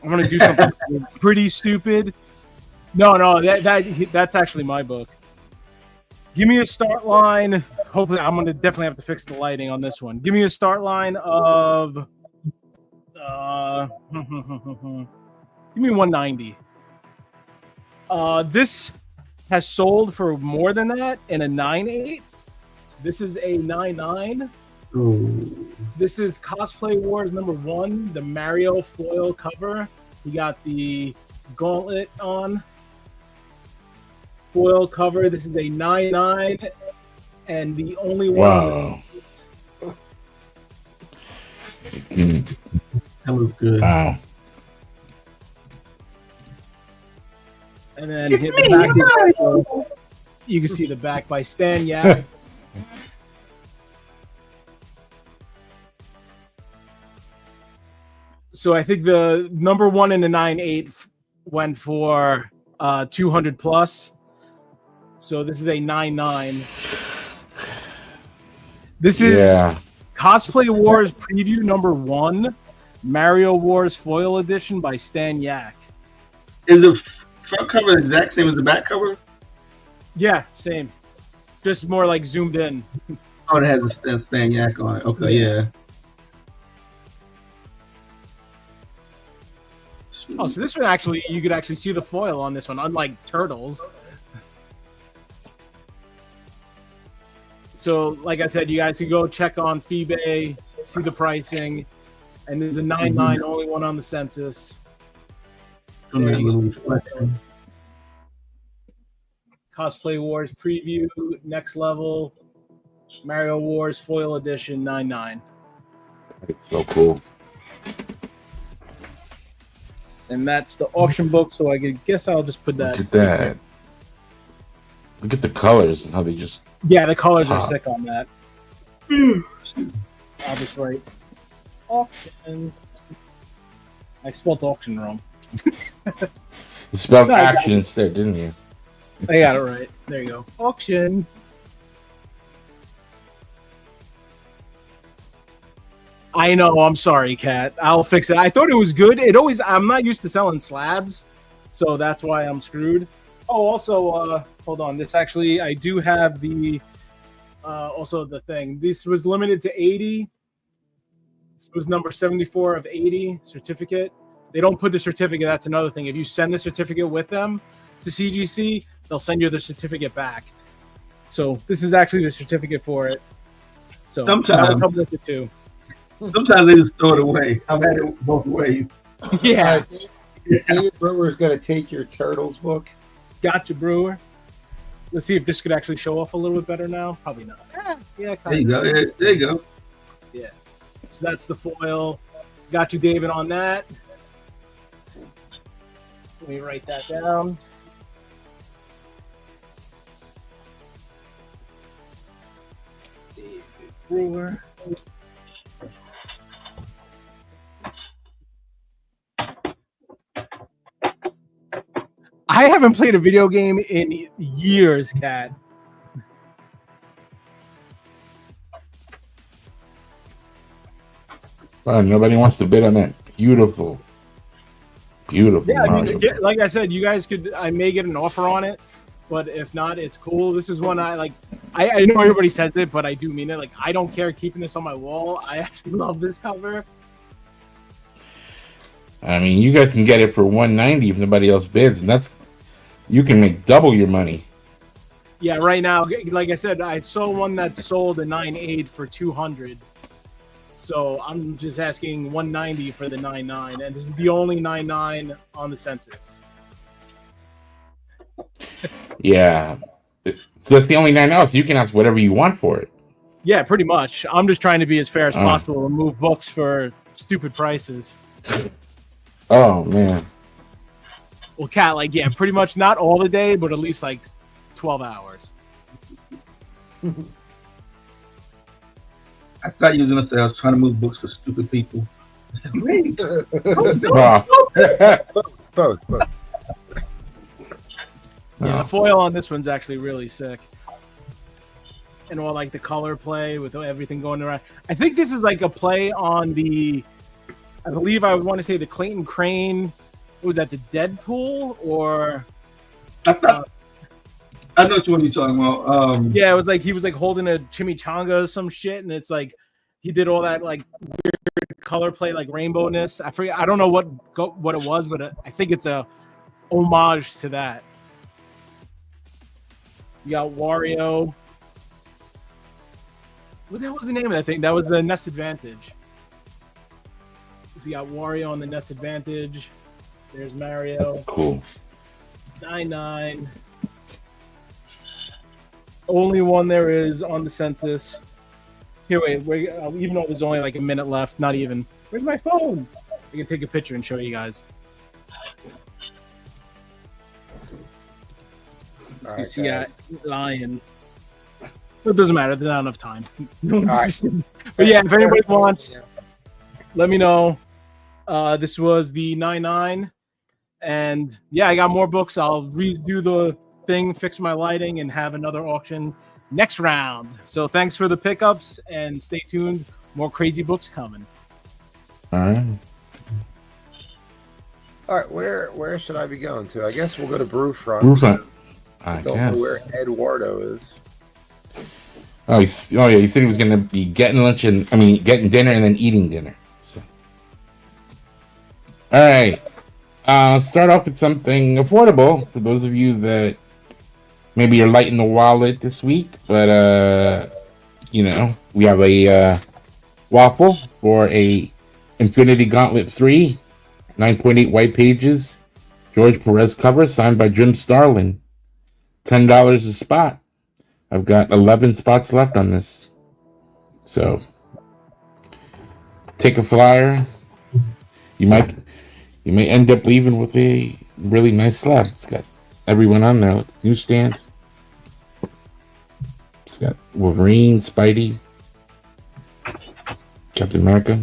gonna do something pretty stupid. No, that's actually my book. Give me a start line. Hopefully, I'm gonna definitely have to fix the lighting on this one. Give me a start line of give me 190. This has sold for more than that in a 9.8. This is a 9.9. Ooh. This is Cosplay Wars number 1, the Mario foil cover. You got the gauntlet on. Foil cover. This is a 9.9, and the only one. Wow. That was good. Wow. And then hit the back. You can see the back by Stan. Yeah. So I think the number 1 in the 9.8 went for 200 plus. So this is a 9.9. This is Cosplay Wars preview number 1, Mario Wars foil edition by Stan Yak. Is the front cover the exact same as the back cover? Yeah, same. Just more like zoomed in. Oh, it has a Stan Yak on it. Okay, yeah. Oh, so this one actually, you could actually see the foil on this one, unlike Turtles. So, like I said, you guys can go check on Feebay, see the pricing, and there's a 9.9, only one on the census. From that little reflection. Cosplay Wars preview, next level, Mario Wars foil edition, 9.9. It's so cool. And that's the auction book, so I guess I'll just put that. Look at that. Look at the colors and how they just. Yeah, the colors are sick on that. I'll just write auction. I spelled auction wrong. You spelled action instead, didn't you? I got it right. There you go. Auction. I know. I'm sorry, Kat. I'll fix it. I thought it was good. I'm not used to selling slabs, so that's why I'm screwed. Oh, also, hold on. This actually, I do have the, also the thing. This was limited to 80. This was number 74 of 80 certificate. They don't put the certificate. That's another thing. If you send the certificate with them to CGC, they'll send you the certificate back. So this is actually the certificate for it. So Sometimes come with it too. Sometimes they just throw it away. I've had it both ways. Yeah. David Brewer's going to take your Turtles book. Gotcha, Brewer. Let's see if this could actually show off a little bit better now. Probably not. Yeah, There you go. Yeah, there you go. Yeah. So that's the foil. Got you, David, on that. Let me write that down. David Brewer. I haven't played a video game in years, Kat. Nobody wants to bid on that beautiful Beautiful. Yeah, I Mario. mean, like I said, you guys could. I may get an offer on it, but if not, it's cool. This is one I like. I know everybody says it, but I do mean it. Like, I don't care keeping this on my wall. I actually love this cover. I mean, you guys can get it for $190 if nobody else bids, and that's you can make double your money. Yeah, right now, like I said, I saw one that sold a 9.8 for $200. So I'm just asking $190 for the 9.9, and this is the only 9.9 on the census. Yeah. So that's the only 9 so you can ask whatever you want for it. Yeah, pretty much. I'm just trying to be as fair as Oh. possible and move books for stupid prices. Oh man. Well, Cat, like, yeah, pretty much not all the day, but at least like 12 hours. I thought you were gonna say I was trying to move books for stupid people. Wait. Oh. Both. Yeah, the foil on this one's actually really sick. And all like the color play with everything going around. I think this is like a play on the, I believe I would want to say the Clayton Crane. What was that, the Deadpool? Or I thought I know what you're talking about. yeah, it was like he was like holding a chimichanga or some shit, and it's like he did all that like weird color play, like rainbowness. I forget. I don't know what it was, but I think it's a homage to that. You got Wario. What the hell was the name of that thing? That was the Nest Advantage. So you got Wario on the Nest Advantage. There's Mario. Cool. 9.9. Only one there is on the census. Here, wait. Even though there's only like a minute left, not even. Where's my phone? I can take a picture and show you guys. All You right, see guys. that lion. It doesn't matter. There's not enough time. No one's All right. interested. But yeah, if anybody wants, Yeah. let me know. This was the 9.9. And yeah, I got more books. I'll redo the thing, fix my lighting, and have another auction next round. So thanks for the pickups, and stay tuned. More crazy books coming. All right. All right, where should I be going to? I guess we'll go to Brewfront. Brewfront. I Don't guess. know where Eduardo is. Oh, yeah. He said he was gonna be getting lunch and getting dinner and then eating dinner. So. All right. Start off with something affordable for those of you that maybe you're light in the wallet this week, but we have a waffle for a Infinity Gauntlet 3, 9.8 white pages, George Perez cover, signed by Jim Starlin. $10 a spot. I've got 11 spots left on this. So take a flyer. You may end up leaving with a really nice slab. It's got everyone on there. Newsstand. It's got Wolverine, Spidey, Captain America.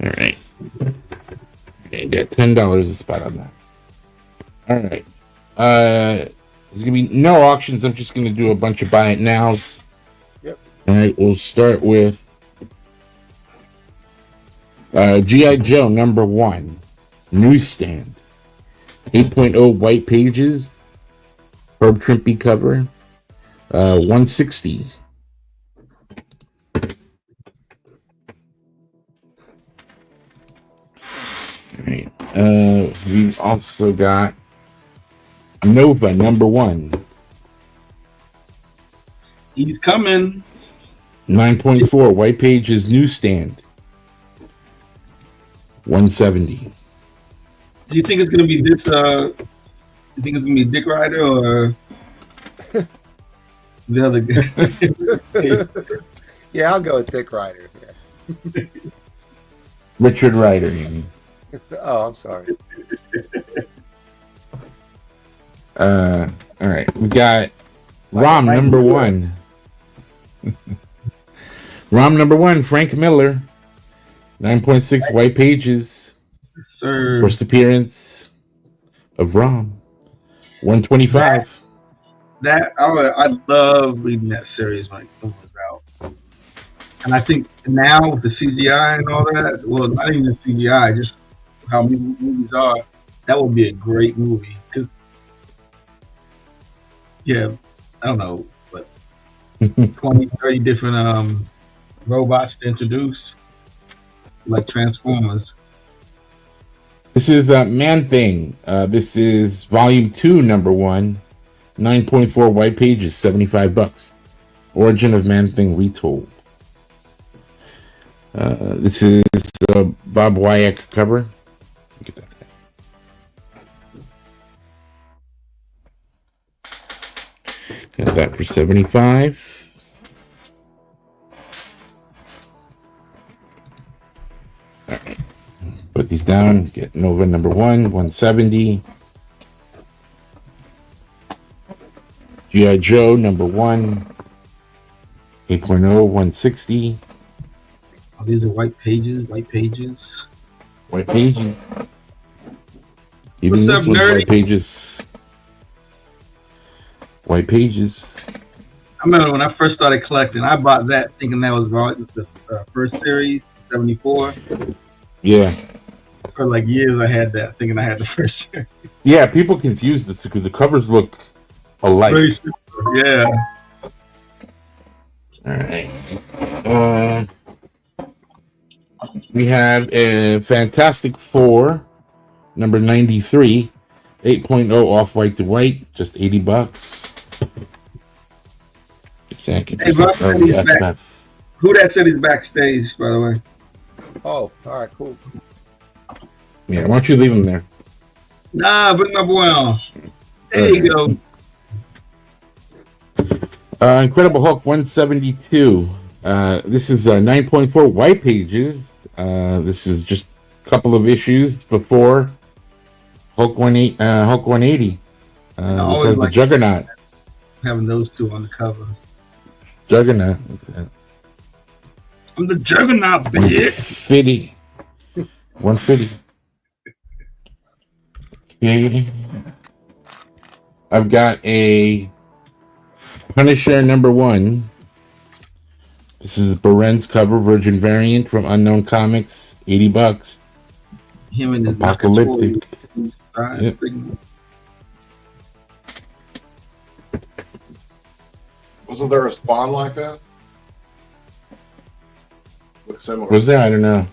All right. Okay, got $10 a spot on that. All right. There's gonna be no auctions. I'm just gonna do a bunch of buy it nows. Yep. All right. We'll start with G.I. Joe #1 newsstand, 8.0 white pages, Herb Trimpe cover, $160. All right. We've also got Nova #1, He's coming. 9.4 white pages newsstand, $170. Do you think it's gonna be this? You think it's gonna be Dick Rider or the other guy? Yeah, I'll go with Dick Ryder. Yeah. Richard Rider, you mean? Oh, I'm sorry. All right, we got ROM #1. ROM #1, Frank Miller, 9.6 white pages. Sir, First appearance of ROM, $125. that I love reading that series when it comes out, and I think now with the CGI and all that, well, not even the CGI, just how movies are, that would be a great movie. 'Cause, yeah, I don't know, but 20, 30 different robots to introduce, like Transformers. This is Man Thing. This is Volume 2, Number 1. 9.4 white pages, $75. Origin of Man Thing Retold. This is Bob Wyack cover. Get that. Got that for $75. All right. Put these down. Get Nova number 1, 170. G.I. Joe number 1, 8.0, 160. Oh, these are white pages. White pages. White pages. Even What's this up, one's nerdy? white pages. White pages. I remember when I first started collecting, I bought that thinking that was the first series, 74. Yeah. For like years, I had that thinking I had the first series. Yeah, people confuse this because the covers look alike. Very similar, yeah. Alright. We have a Fantastic Four, number 93, 8.0 off white to white, just $80. Exactly. Hey, bro, who that said he's backstage, by the way? Oh, all right, cool. Yeah, why don't you leave him there? Nah, bring my boy on. There you go. Incredible Hulk 172. This is 9.4 white pages. This is just a couple of issues before Hulk 180. This has the Juggernaut. Having those two on the cover. Juggernaut. I'm the Juggernaut, bitch. 150. Okay. I've got a Punisher number 1. This is Beren's cover, Virgin variant from Unknown Comics, $80. Him and his Apocalyptic. Yep. Wasn't there a Spawn like that? Look similar. Was there? I don't know.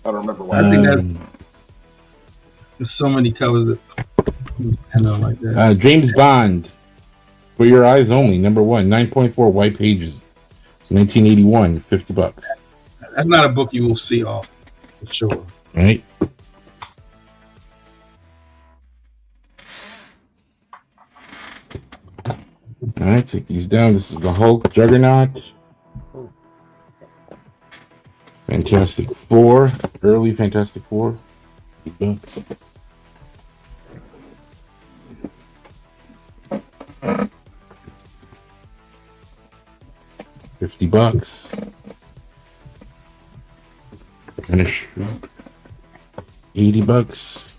I don't remember why. I think there's so many covers that I know like that. James Bond, For Your Eyes Only, number 1, 9.4 white pages, 1981, $50. That's not a book you will see off, for sure. Right? All right, take these down. This is the Hulk Juggernaut. Fantastic Four, early Fantastic Four. $8. $50. Finish. $80.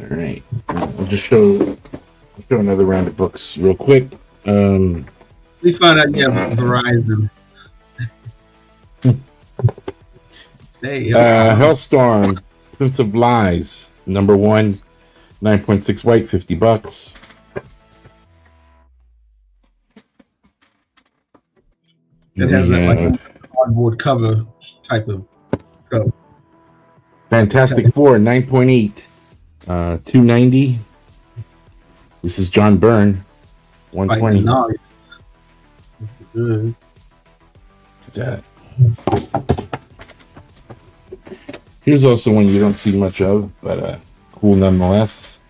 All right. I'll just show another round of books real quick. We found out you have Verizon. Hey, Hellstorm, Prince of Lies, number 1, 9.6 white, $50. It has like a cardboard cover type of cover. Fantastic Four, 9.8, $290. This is John Byrne, $120. Nice. Good. Look at that. Here's also one you don't see much of, but cool nonetheless.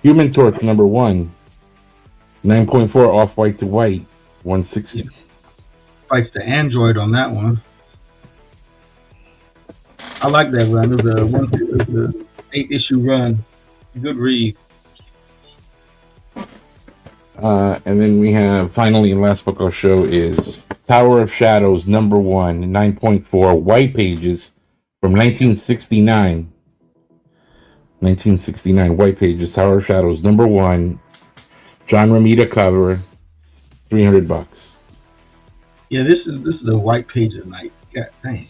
Human Torch, number 1, 9.4 off white to white, $160. Fights the Android on that one. I like that run. It was the 8-issue run. Good read. And then we have, finally, the last book I'll show is Tower of Shadows, number 1, 9.4 white pages from 1969. 1969 white pages, Tower of Shadows, number 1, John Romita cover, $300. Yeah, this is a white page at night. God dang.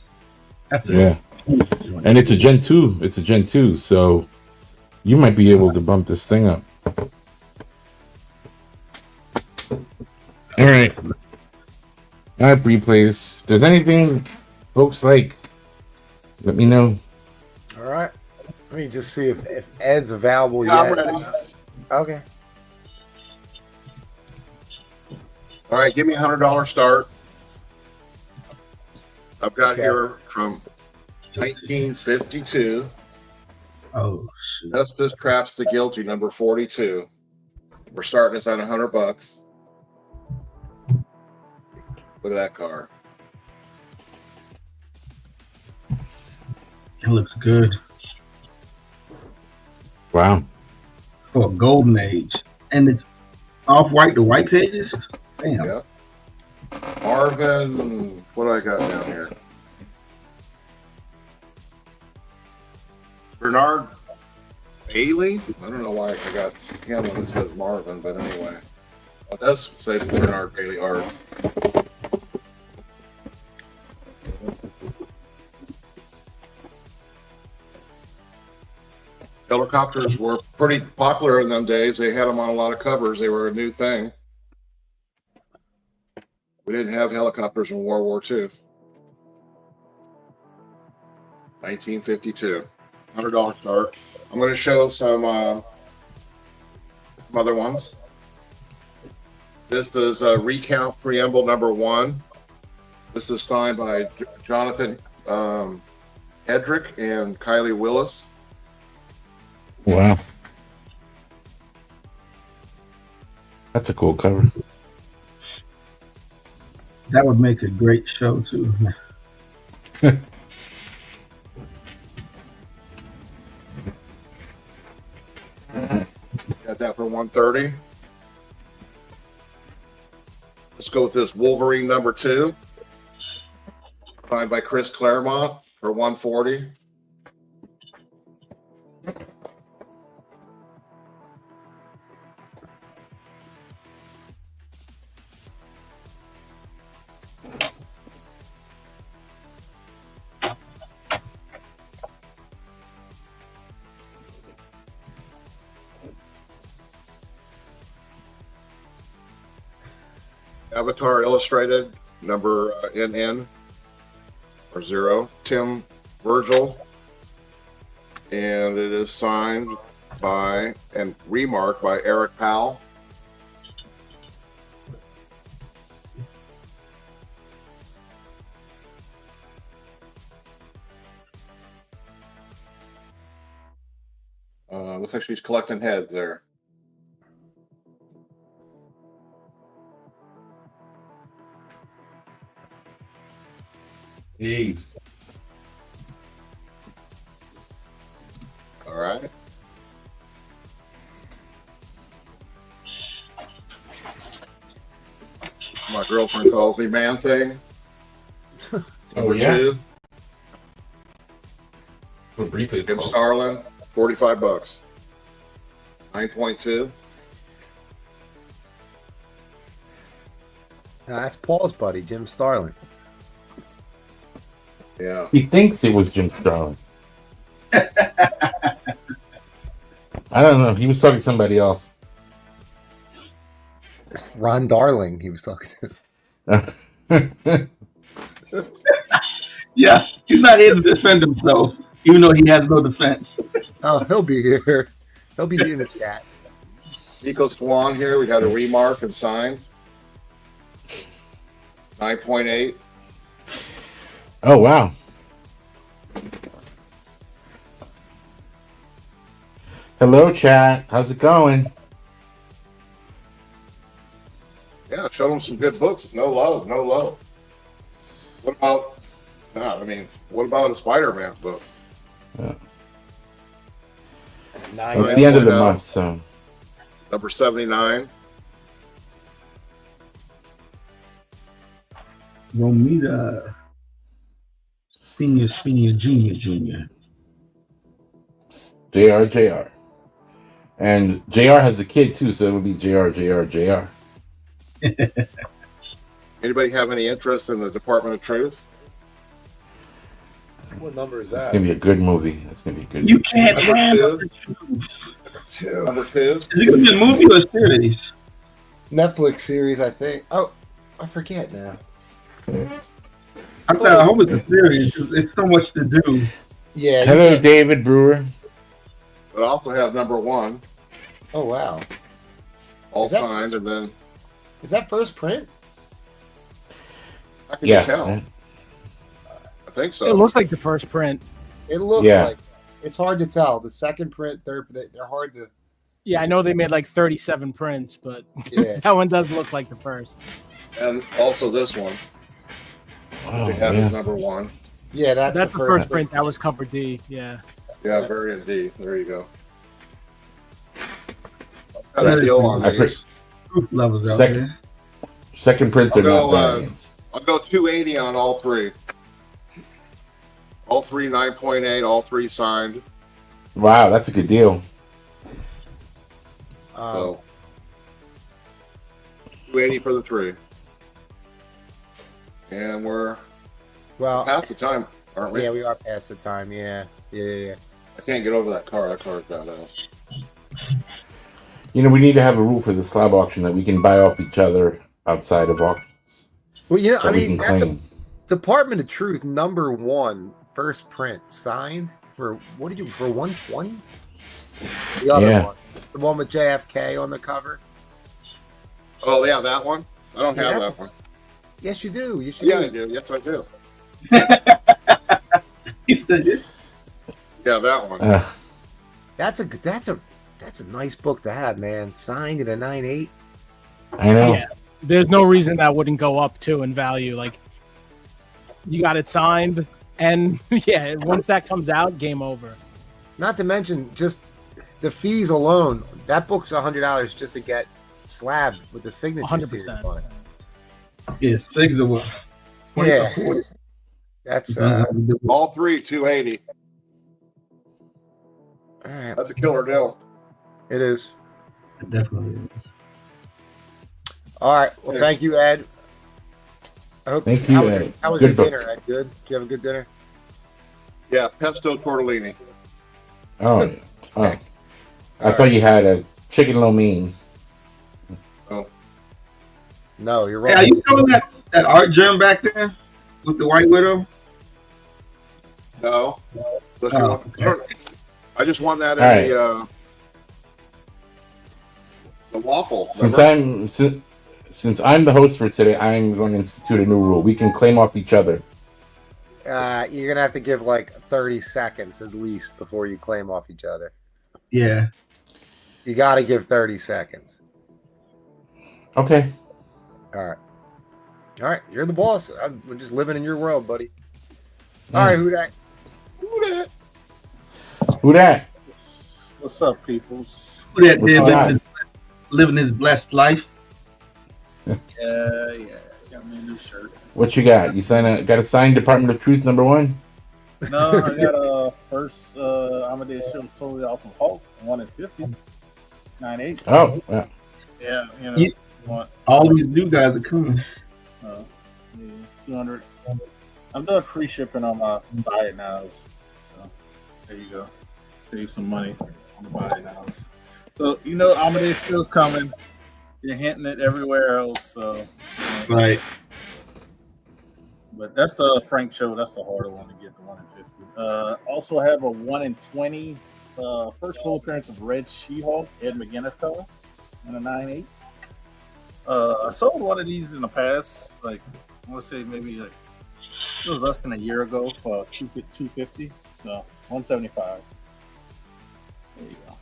That's Yeah. And it's a Gen 2. It's a Gen 2, so you might be able to bump this thing up. All right. All right, replays. If there's anything folks like, let me know. All right. Let me just see if Ed's available Yeah, I'm yet. ready. Okay. All right, give me $100 start. I've got Okay. here from 1952. Oh, Justice Traps the Guilty, number 42. We're starting this at $100. Look at that car. it looks good Wow. for a golden age, and it's off-white. The white pages. Damn. Yep. Marvin, what do I got down here? Bernard Bailey? I don't know why I got him when it says Marvin, but anyway. It does say Bernard Bailey art. Helicopters were pretty popular in them days. They had them on a lot of covers. They were a new thing. We didn't have helicopters in World War II. 1952. $100 start. I'm going to show some other ones. This is Recount Preamble number 1. This is signed by Jonathan Edrick and Kylie Willis. Wow. That's a cool cover. That would make a great show too. Got that for 130. Let's go with this Wolverine number 2. Signed by Chris Claremont for 140. Avatar Illustrated, number NN or 0, Tim Virgil, and it is signed by and remarked by Eric Powell. Looks like she's collecting heads there. Jeez. All right. My girlfriend calls me Man Thing. Number yeah? 2, What briefly it's Jim called. Starlin, $45. 9.2. Now, that's Paul's buddy, Jim Starlin. Yeah. He thinks it was Jim Starlin. I don't know. He was talking to somebody else. Ron Darling, he was talking to. Yes, he's not here to defend himself, even though he has no defense. Oh, he'll be here. He'll be in the chat. Nico Swan here. We got a remark and sign. 9.8. Oh, wow. Hello, chat. How's it going? Yeah, show them some good books. No low, no low. What about, what about a Spider-Man book? Nine. Well, it's the end of the 9.0. month, so. Number 79. Romita, senior, junior. JR. And JR has a kid, too, so it would be JR. Anybody have any interest in the Department of Truth? What number is It's that? gonna be a good movie. It's gonna be a good You movie. can't Number have two. Two. Number 2. Is it gonna be a movie or a series? Netflix series, I think. Oh, I forget now. I hope it's a series. It's so much to do. Yeah. you Hello, get- David Brewer. But I also have number 1, Oh wow. all Is that signed, first- and then Is that first print? how can you Yeah. tell? I think so. It looks like the first print. It looks Yeah. like it's hard to tell. The second print, they're hard to. Yeah, I know they made like 37 prints, but Yeah. that one does look like the first. And also this one. Oh, They have is yeah. number 1. Yeah, that's That's the first print. That was cover D. Yeah. Yeah, variant D. There you go. Got a deal on I these. Proof levels out Second- there. Second prints are I'll not go, variants. I'll go 280 on all 3. All 3 9.8, all 3 signed. Wow, that's a good deal. So 280 for the 3. And we're well, past the time, aren't we? yeah, we are past the time. Yeah. I can't get over that car. That car's badass. You know, we need to have a rule for the slab auction that we can buy off each other outside of auctions. Well, you know, That I we mean, can at the claim. Department of Truth, number 1, first print, signed for what did you for 120? The other Yeah. one, the one with JFK on the cover. Oh, yeah, that one? I don't have Yeah. that one. Yes, you do. You should. Yeah, I do. Yes, I do. He said it. Yeah, that one. That's a nice book to have, man. Signed in a 9.8. I know. Yeah. There's no reason that wouldn't go up too in value. Like, you got it signed, and yeah, once that comes out, game over. Not to mention just the fees alone. That book's $100 just to get slabbed with the signature 100%. series on it. Yeah, six of what? Yeah, that's All 3 280. all right. That's a killer deal. It is. Definitely. All right. Well, thank you, Ed. I hope. Thank you, Ed. How was Good your dinner, books. Ed? Good. Did you have a good dinner? Yeah, pesto tortellini. Oh, oh. I thought you had a chicken lo mein. No, you're Hey, wrong. are you showing that art germ back there with the White Widow? No. Unless you Oh, want- I just won that in All the waffle. Since I'm the host for today, I'm going to institute a new rule. We can claim off each other. You're gonna have to give like 30 seconds at least before you claim off each other. Yeah. You got to give 30 seconds. Okay. All right. You're the boss. We're just living in your world, buddy. All right, who that? Who that? What's up, peoples? Who that What's did that? living his blessed life? Yeah, got me a new shirt. What you got? You got a signed Department of Truth #1? No, I got a first Amadeus Shields totally awesome Hulk, 1 in 50, 9.8. Oh, yeah. Yeah, you know, You- want All these new guys are coming. yeah, 200. I'm doing free shipping on my buy it nows. So there you go. Save some money on the buy it nows. So you know Amadeus Shields coming. You're hinting it everywhere else. So Right. but that's the Frank show. That's the harder one to get, the 1 in 50. Also have a 1 in 20. First full appearance of Red She-Hulk, Ed McGuinness color, and a 9.8. I sold one of these in the past, like I want to say maybe like it was less than a year ago for $250. So 175. There you go.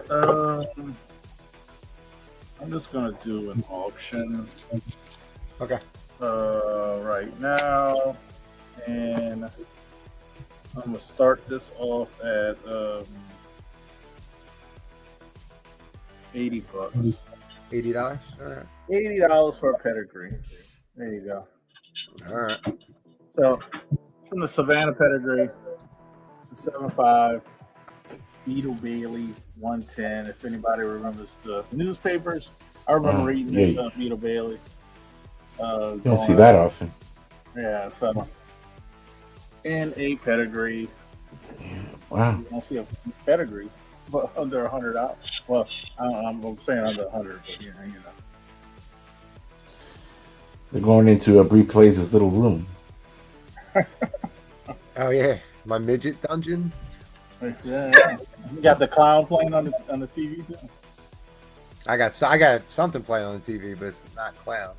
So, I'm just gonna do an auction. Okay. Right now, and I'm gonna start this off at $80. $80. All right. $80 for a pedigree. There you go. All right. So from the Savannah pedigree, it's a 7.5. Beetle Bailey 110. If anybody remembers the newspapers, I remember reading yeah. Beetle Bailey. You don't see that often. Yeah, so in a pedigree. Wow. You don't see a pedigree, but under $100. Well, I'm saying under 100, but you know. They're going into a Bree Plays' little room. Oh yeah, my midget dungeon. Yeah. You got the clown playing on the TV too. I got something playing on the TV, but it's not clown.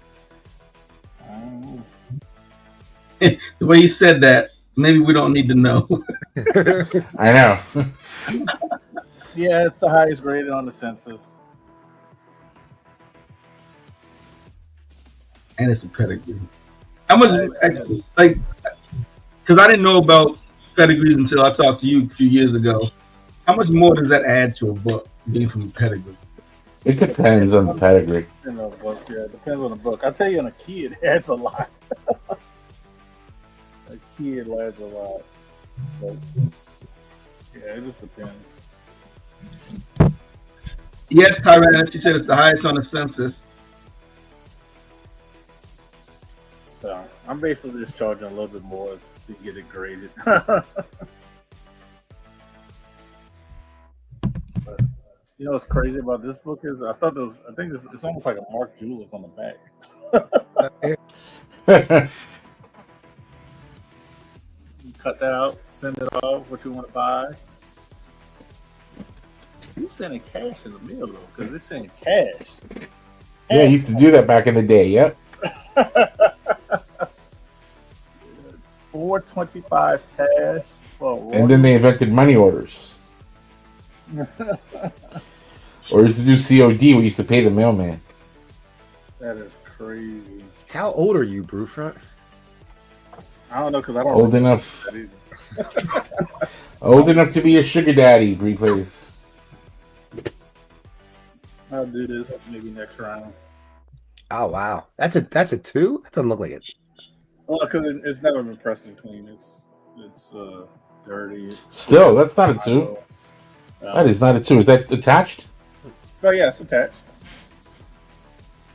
The way you said that, maybe we don't need to know. I know. Yeah, it's the highest graded on the census. And it's a pedigree. How much, like, because I didn't know about pedigrees until I talked to you a few years ago. How much more does that add to a book being from a pedigree? It depends on the pedigree. In the book, yeah, it depends on the book. I tell you, in a key, it adds a lot. A key, it adds a lot. But, yeah, it just depends. Yes, Tyrannus, you said it's the highest on the census. So I'm basically just charging a little bit more to get it graded. But, you know what's crazy about this book is I think it's almost like a Mark Julius on the back. You cut that out, send it off, what you want to buy. You sending cash in the mail though, because they're sending cash. Yeah, he used to do that back in the day. Yep. $4.25 cash. And then they invented money orders. Or used to do COD. We used to pay the mailman. That is crazy. How old are you, Brewfront? I don't know because I don't. Old enough. Old enough to be a sugar daddy, Bree Plays. I'll do this maybe next round. Oh wow, that's a 2. That doesn't look like it. Well, because it's never been pressed and clean. It's dirty. Still, that's not a 2. That is not a 2. Is that attached? Oh yeah, it's attached.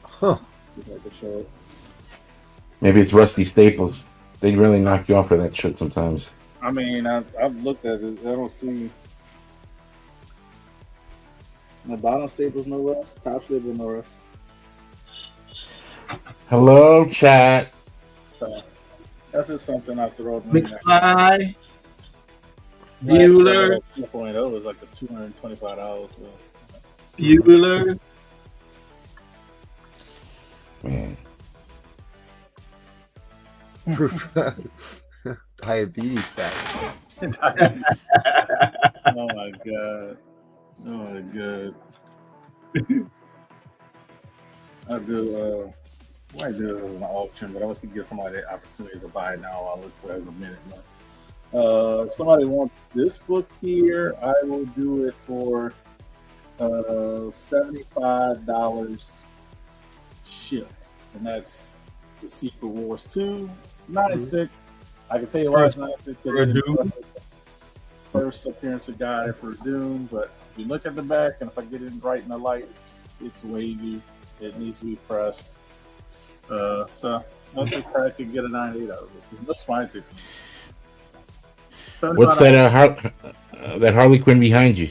Huh. Maybe it's rusty staples. They really knock you off for that shit sometimes. I mean, I've looked at it. I don't see the bottom staples no rust, top staples no rust. Hello, chat. So that's just something I throw. McFly, Bueller, 2.0 is like a $225. So. Bueller. Man. Diabetes status. Oh my god. Oh my god. I might do it as an auction, but I want to give somebody the opportunity to buy it now while it's has a minute left. If somebody wants this book here, I will do it for $75 shipped. And that's the Secret Wars 2. It's 96. I can tell you why it's 96. First appearance of Guy for Doom, but if you look at the back, and if I get it right in the light, it's wavy. It needs to be pressed. So once it's cracked, you can get a 98 out of it. That's fine too. What's that? That Harley Quinn behind you?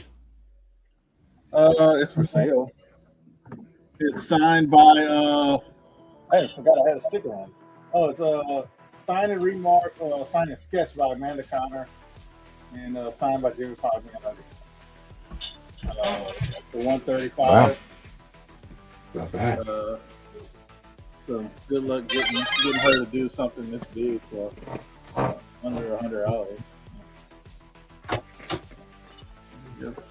It's for sale. It's signed by I forgot I had a sticker on. Oh, it's signed and remark, signed and sketched by Amanda Connor, and signed by Jimmy Fogg. For $135. Wow. Not bad. So good luck getting her to do something this big for under $100. Yep.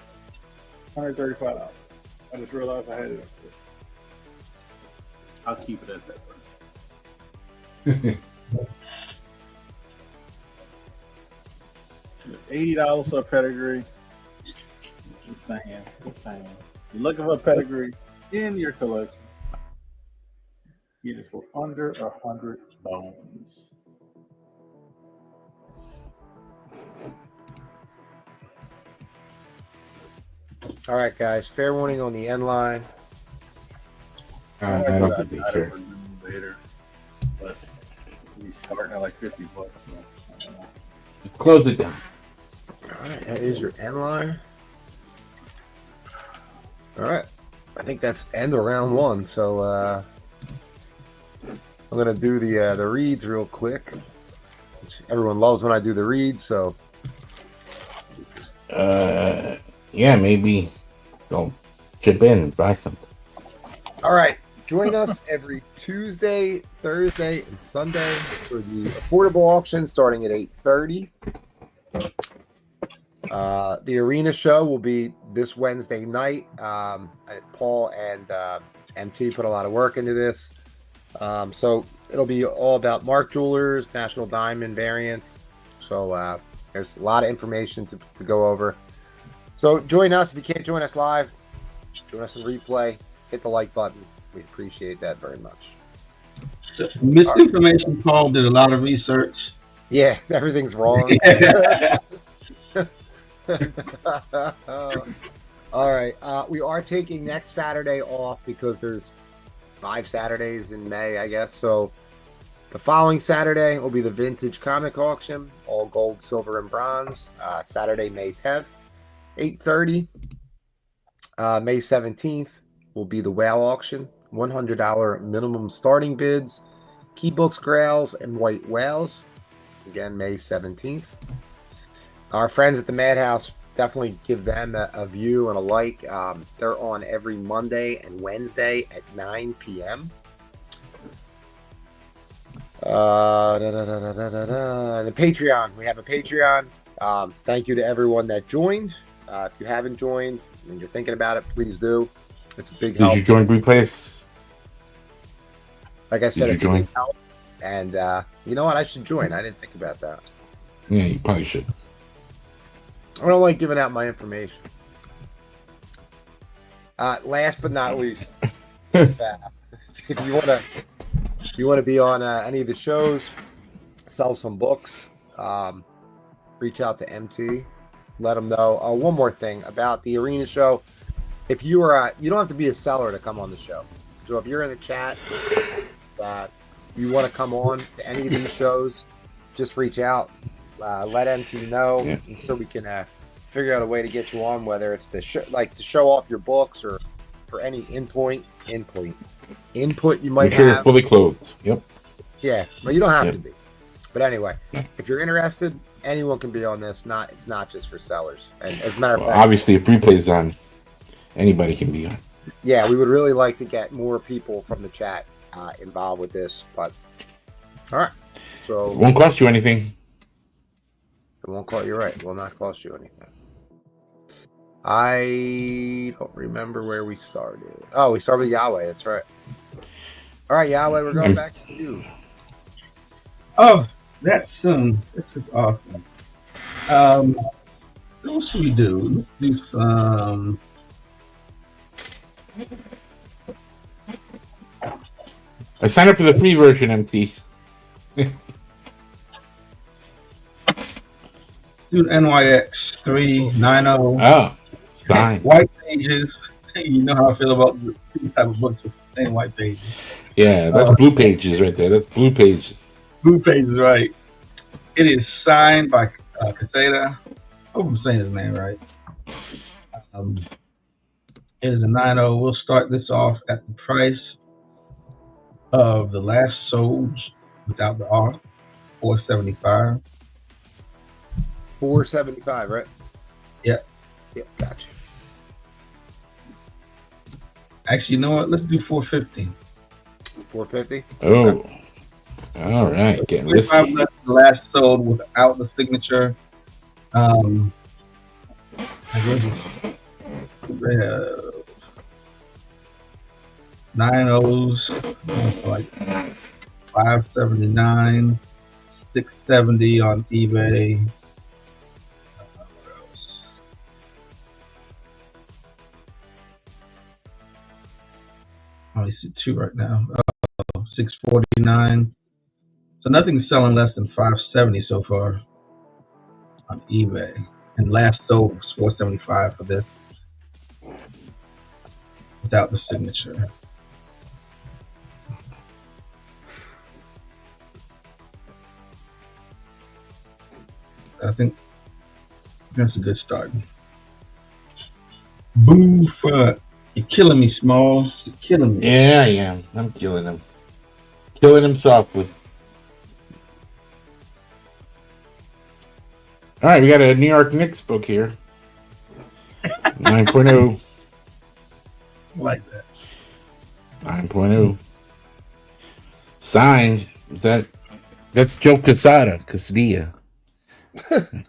$135. I just realized I had it. I'll keep it at that price. $80 for a pedigree. Just saying. You're looking for a pedigree in your collection. Get it for under 100 bones. All right, guys. Fair warning on the end line. I don't think they care. Later. but he's starting at like $50. So, I don't know. Just close it down. All right, that is your end line. All right, I think that's end of round one. So I'm gonna do the reads real quick. Which everyone loves when I do the reads. So Yeah, maybe don't chip in and buy something. all right, join us every Tuesday, Thursday, and Sunday for the affordable auction starting at 8:30. The arena show will be this Wednesday night. Paul and MT put a lot of work into this. So it'll be all about Mark Jewelers, National Diamond variants. So there's a lot of information to go over. So join us. If you can't join us live, join us in replay. Hit the like button. We appreciate that very much. Misinformation. Paul did a lot of research. Yeah, everything's wrong. All right. We are taking next Saturday off because there's 5 Saturdays in May, I guess. So the following Saturday will be the vintage comic auction, all gold, silver, and bronze. Saturday, May 10th, 8:30. May 17th will be the whale auction, $100 minimum starting bids, key books, grails, and white whales. Again, May 17th. Our friends at the Madhouse, definitely give them a view and a like. They're on every Monday and Wednesday at 9 p.m. The Patreon. We have a Patreon. Thank you to everyone that joined. If you haven't joined and you're thinking about it, please do. It's a big help. Did you join Replace? Like I said, Did you it's a join? big help. And you know what? I should join. I didn't think about that. Yeah, you probably should. I don't like giving out my information. Last but not least, if you want to be on any of the shows, sell some books, reach out to MT, let them know. One more thing about the arena show: if you are, you don't have to be a seller to come on the show. So if you're in the chat, you want to come on to any of these shows, just reach out. Let MT know, so we can figure out a way to get you on, whether it's to show off your books or for any input you might have. Fully clothed. Yep. Yeah, but you don't have to be. But anyway, if you're interested, anyone can be on this. It's not just for sellers. And as a matter of fact, obviously, if replay's on, anybody can be on. Yeah, we would really like to get more people from the chat involved with this. But all right, so It won't cost you anything. It won't cost. You're right. It will not cost you anything. I don't remember where we started. Oh, we started with Yahweh. That's right. All right, Yahweh, we're going back to you. Oh, that's soon. This is awesome. What should we do? Let's do some. I signed up for the free version, MT. Do NYX 390. Oh, fine. White pages. You know how I feel about these type of books with plain white pages. Yeah, that's blue pages right there. That's blue pages. Blue pages, right. It is signed by Caseta. I hope I'm saying his name right. It is a 9.0. We'll start this off at the price of the last sold without the R, $475. $475, right? Yeah. Yeah, gotcha. Actually, you know what? Let's do $450. $450. Oh, Okay. All right. Getting $45 risky. left, the last sold without the signature. I guess they have 9.0s, like $579, $670 on eBay. What else? I only see 2 right now. $649. So nothing's selling less than $570 so far on eBay. And last sold was $475 for this without the signature. I think that's a good start. Boo fuck. You're killing me, Smalls. You're killing me. Yeah, I am. I'm killing him. Killing him softly. All right, we got a New York Knicks book here. 9.0. I like that. 9.0. Signed. That's Joe Quesada.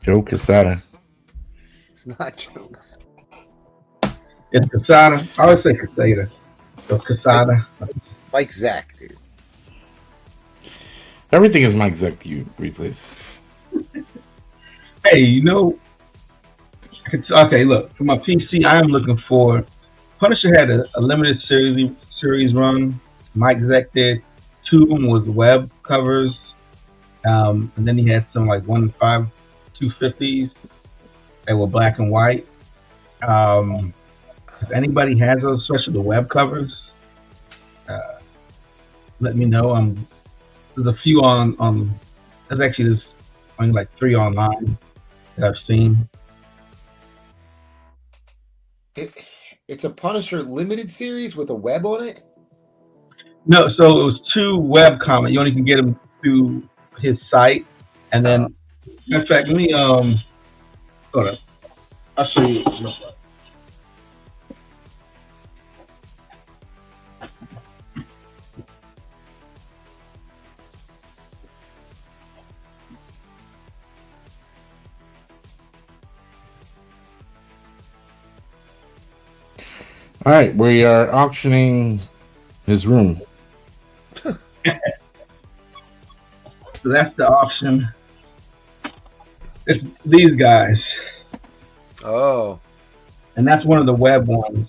Joe Quesada. It's not jokes. It's Casada. I always say Casada. So Casada. Like Zach, dude. Everything is Mike Zeck to you, Replays. Hey, you know, okay, look, for my PC, I am looking for, Punisher had a limited series run. Mike Zeck did. 2 of them was web covers. And then he had some like 1.5 250s that were black and white. If anybody has those, especially the web covers, let me know. There's a few there's only like 3 online that I've seen. It's a Punisher limited series with a web on it? No, so it was 2 web comics. You only can get them through his site. And then, in fact, let me, hold on. I'll show you what it looks like. All right, we are auctioning his room. So that's the auction. It's these guys. Oh. And that's one of the web ones.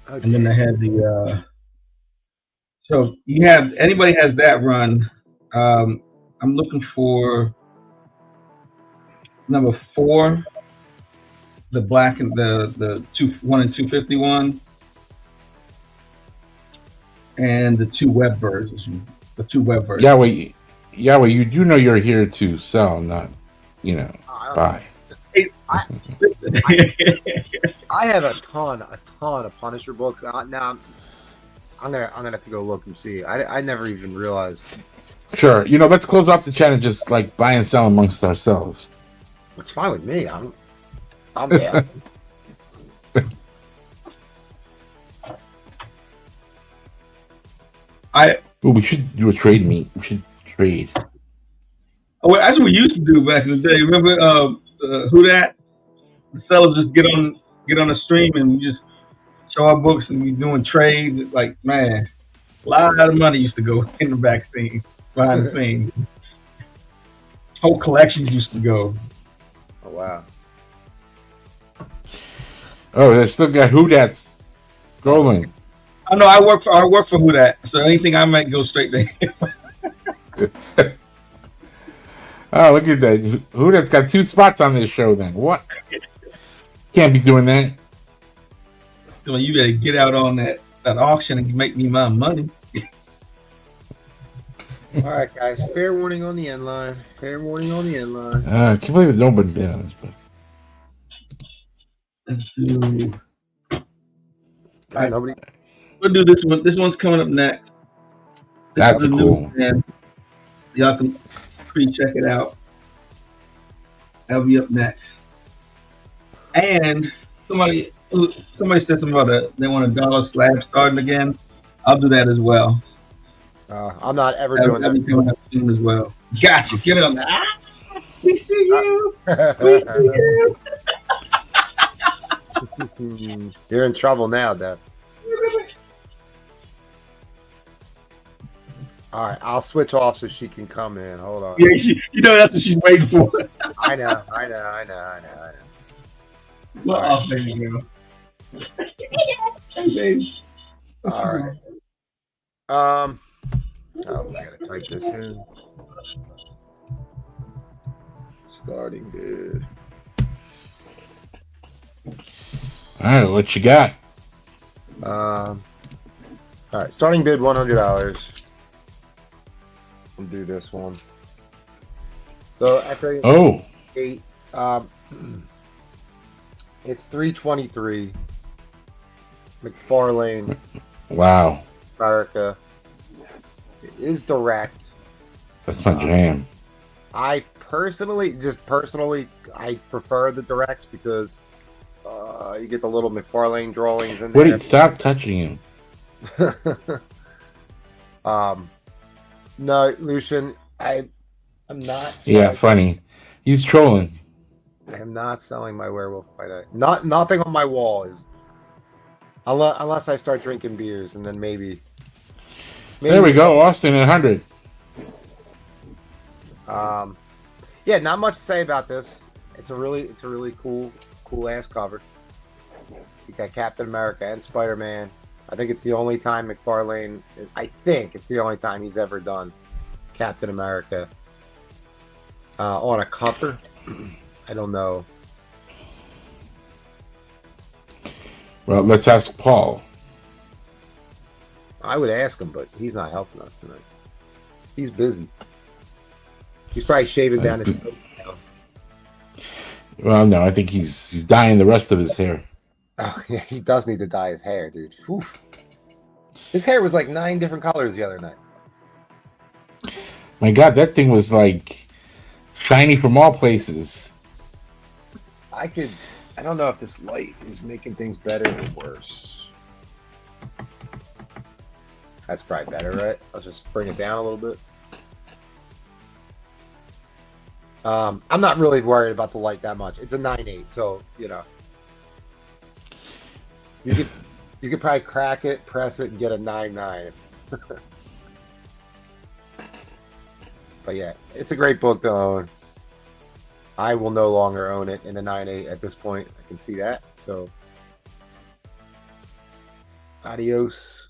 Okay. And then they had the so you have anybody has that run. I'm looking for number 4, the black and the 1 and 251, and the 2 web versions. The 2 web versions. Yahweh, you do know you're here to sell, not buy. I have a ton of Punisher books. Now I'm gonna have to go look and see. I never even realized. Sure, let's close off the chat and just like buy and sell amongst ourselves. It's fine with me. I'm We should do a trade meet. We should trade. Oh, well, that's what we used to do back in the day. Remember who that? The sellers just get on the stream and we just show our books and we doing trades. It's like, man, a lot of money used to go in the back scene, behind the scenes. Whole collections used to go. Oh wow. Oh, they still got Who That's Goblin. I know I work for Who That, so anything I might go straight to him. Oh, look at that. Who That's got 2 spots on this show then. What? Can't be doing that. So you better get out on that auction and make me my money. All right, guys. Fair warning on the end line. Fair warning on the end line. I can't believe that nobody bid on this book. Let's do. Nobody. We'll do this one. This one's coming up next. That's cool. Y'all can pre-check it out. That'll be up next. And somebody said something about they want $1 slab starting again. I'll do that as well. I'm not ever doing That'll be that. coming up soon as well. Gotcha. Get on that. We see you. We see you. You're in trouble now, Deb. All right, I'll switch off so she can come in. Hold on. Yeah, that's what she's waiting for. I know. Well, there you go. All right. I gotta type this in. Starting bid. All right, what you got? All right, starting bid $100. We'll do this one. So that's a Oh, 8. It's 323. McFarlane, wow. America. It is direct. That's my jam. I personally, I prefer the directs because you get the little McFarlane drawings in there. Wait, stop touching him. No, Lucian, I'm not. Yeah, funny. He's trolling. I am not selling my werewolf by night. Nothing on my wall is, unless I start drinking beers, and then maybe. There we go, Austin at 100. Yeah, not much to say about this. It's a really cool ass cover. You got Captain America and Spider-Man. I think it's the only time McFarlane. I think it's the only time he's ever done Captain America on a cover. I don't know. Well, let's ask Paul. I would ask him, but he's not helping us tonight. He's busy. He's probably shaving down his coat now. Well, no, I think he's dyeing the rest of his hair. Oh, yeah, he does need to dye his hair, dude. Oof. His hair was like 9 different colors the other night. My God, that thing was like shiny from all places. I don't know if this light is making things better or worse. That's probably better, right? I'll just bring it down a little bit. I'm not really worried about the light that much. It's a 9.8, so you could probably crack it, press it, and get a 9.9. But yeah, it's a great book to own. I will no longer own it in a 9.8 at this point. I can see that. So, adios.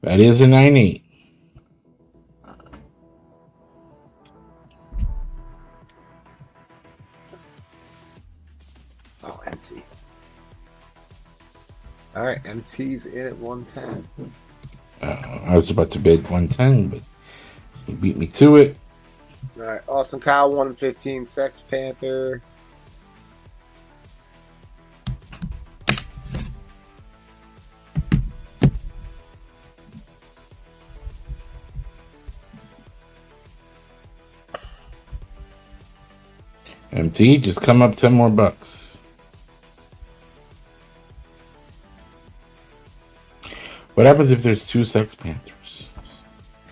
That is a 9.8. Oh, MT. All right, MT's in at 110. I was about to bid 110, but he beat me to it. All right, Austin Kyle 115, Sex Panther. MT, just come up 10 more bucks. What happens if there's 2 Sex Panthers?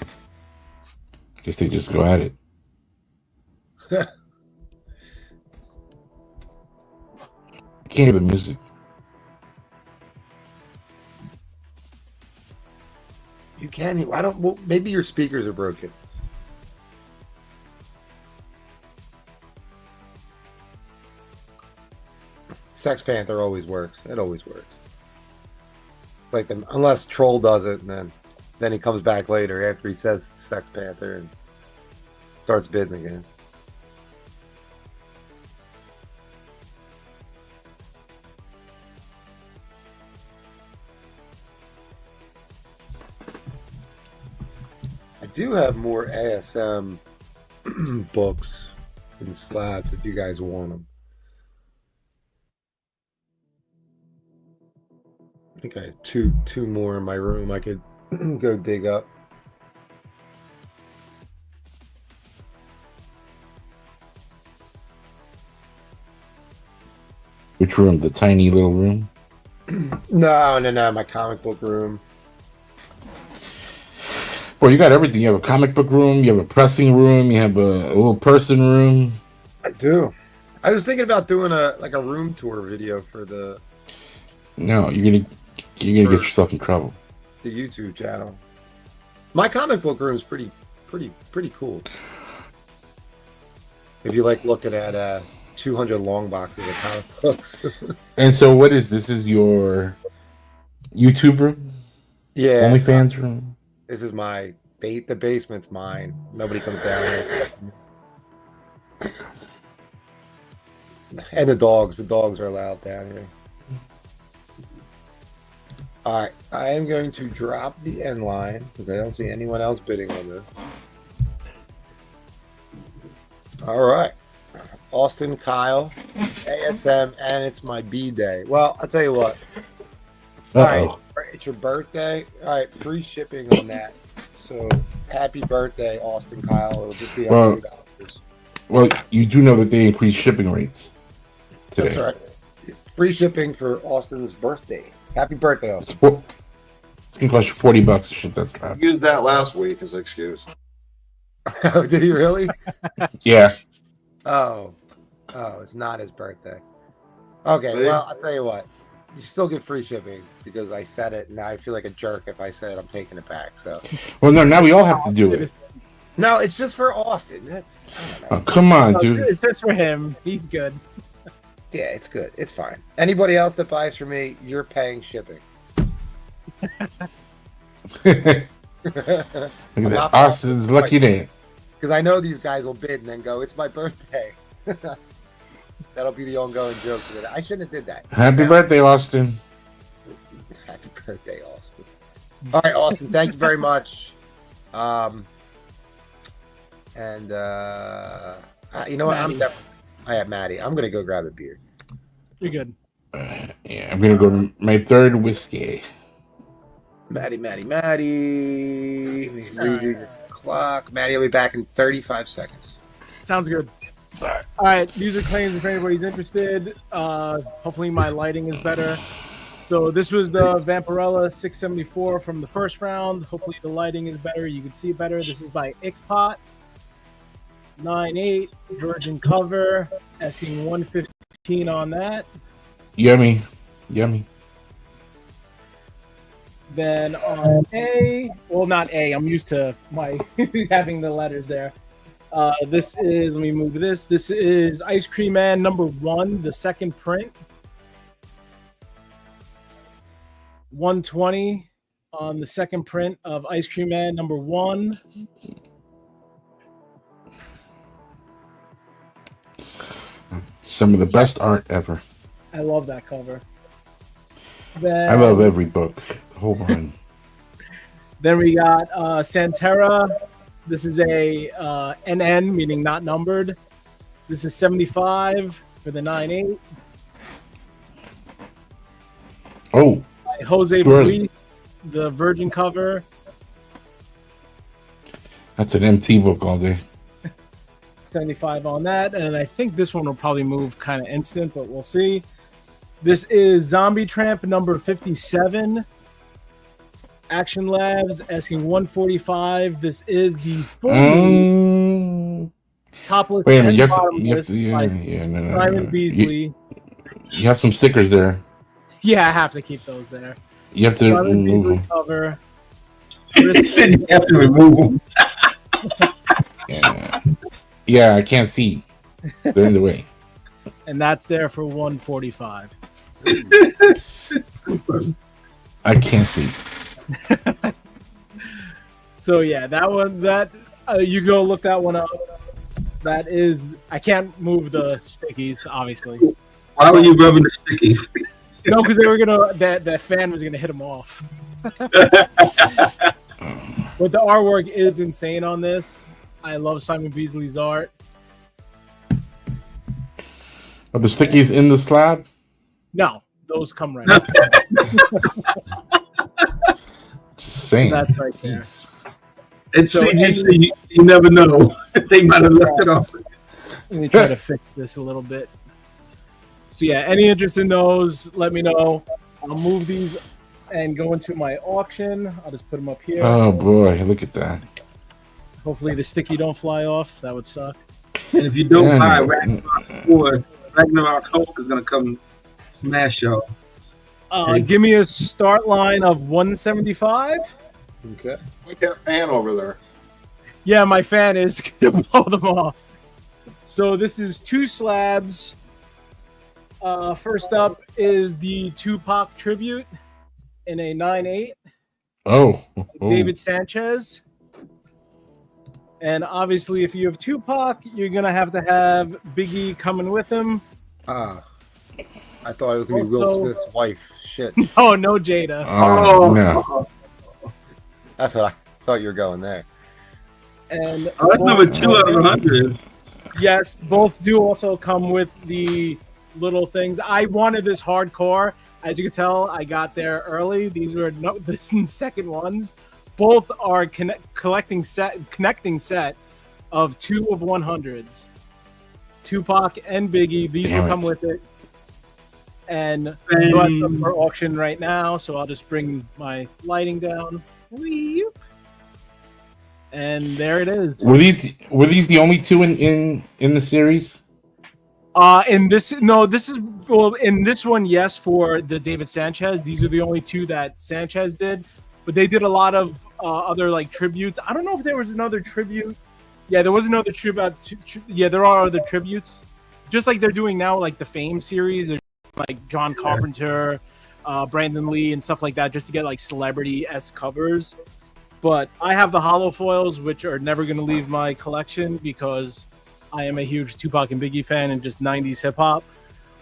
I guess they just go at it. Can't hear the music. You can. I don't. Well, maybe your speakers are broken. Sex Panther always works. It always works. Like unless Troll does it, and then he comes back later after he says Sex Panther and starts bidding again. I do have more ASM books in slabs if you guys want them. I think I had two more in my room I could go dig up. Which room? The tiny little room? No, my comic book room. Well, you got everything. You have a comic book room, you have a pressing room, you have a little person room. I do. I was thinking about doing a room tour video for the No, you're gonna get yourself in trouble. The YouTube channel. My comic book room is pretty cool. If you like looking at 200 long boxes of comic books. And so, what is this? Is your YouTube room? Yeah. OnlyFans room? This is my the basement's mine. Nobody comes down here. And the dogs are allowed down here. All right, I am going to drop the end line because I don't see anyone else bidding on this. All right. Austin, Kyle, it's ASM, and it's my B day. Well, I'll tell you what. All right, it's your birthday. All right, free shipping on that. So happy birthday, Austin, Kyle. It'll just be Well, $100. Well, you do know that they increased shipping rates today. That's right. Free shipping for Austin's birthday. Happy birthday, Austin. It's gonna cost you $40 to ship that slab. Used that last week as an excuse. Did he really? Yeah. Oh, it's not his birthday. Okay, See? well, I'll tell you what. You still get free shipping because I said it, and now I feel like a jerk if I said I'm taking it back. So, Well, no, now we all have to do it. no, it's just for Austin. I don't know. Oh, come on, dude. It's just for him. He's good. Yeah, it's good. It's fine. Anybody else that buys from me, you're paying shipping. Look at that. Austin's lucky day. Because I know these guys will bid and then go, "It's my birthday." That'll be the ongoing joke. I shouldn't have did that. Happy birthday, Austin. Happy birthday, Austin. All right, Austin, thank you very much. You know what? Maddie. I have Maddie. I'm gonna go grab a beer. You're good. Yeah, I'm gonna go to my third whiskey. Maddie. Read your clock. Maddie, I'll be back in 35 seconds. Sounds good. All right, user claims if anybody's interested. Hopefully my lighting is better. So this was the Vampirella 674 from the first round. Hopefully the lighting is better. You can see it better. This is by Ickpot. 9.8 virgin cover. Asking 115 on that. Yummy. Then on A, well, not A. I'm used to my having the letters there. This is, let me move this. This is Ice Cream Man #1, the second print. 120 on the second print of Ice Cream Man #1. Some of the best art ever. I love that cover. Then, I love every book. Hold on. Then we got Santera. This is a NN, meaning not numbered. This is 75 for the 9.8. Oh, Jose Ruiz, the virgin cover. that's an MT book all day. 75 on that. And I think this one will probably move kind of instant, but we'll see. This is Zombie Tramp #57. Action Labs asking 145. This is the full topless Wait a minute, and bottomless by no. Simon Beasley. You have some stickers there. Yeah, I have to keep those there. You have to Simon remove Beasley them. cover. You have to remove them. Yeah, I can't see. They're in the way. And that's there for 145. I can't see. So yeah, that one, you go look that one up. That is, I can't move the stickies, obviously. Why were you rubbing the stickies? No, because they were gonna, that fan was gonna hit them off. But the artwork is insane on this. I love Simon Beasley's art. Are the stickies in the slab? No, those come right off. Just saying. That's right there. Jeez. And So, so you never know. They might have left it off. Let me try to fix this a little bit. So yeah, any interest in those, let me know. I'll move these and go into my auction. I'll just put them up here. Oh boy, look at that. Hopefully the sticky don't fly off. That would suck. And if you don't Yeah, buy no. Ragnarok 4, Ragnarok Hulk is going to come smash y'all. Give me a start line of 175. Okay. Like that fan over there. Yeah, my fan is gonna blow them off. So this is 2 slabs. First up is the Tupac tribute in a 9.8. Oh. David Sanchez. And obviously, if you have Tupac, you're gonna have Biggie coming with him. I thought it was gonna be Will Also- Smith's wife. Shit. Oh, no Jada. Oh, no. That's what I thought you were going there. And Oh, that's number 2 out of 100. Yes, both do also come with the little things. I wanted this hardcore. As you can tell, I got there early. These were the second ones. Both are connecting set of 2 of 100s. Tupac and Biggie. These will come with it. And I have them for auction right now, so I'll just bring my lighting down. Weep. And there it is. Were these the only two in the series? In this is in this one, yes, for the David Sanchez. These are the only two that Sanchez did, but they did a lot of other like tributes. I don't know if there was another tribute. Yeah, there was another tribute. Yeah, there are other tributes, just like they're doing now, like the Fame series, like John Carpenter, Brandon Lee, and stuff like that, just to get like celebrity-esque covers. But I have the hollow foils, which are never going to leave my collection because I am a huge Tupac and Biggie fan and just 90s hip hop.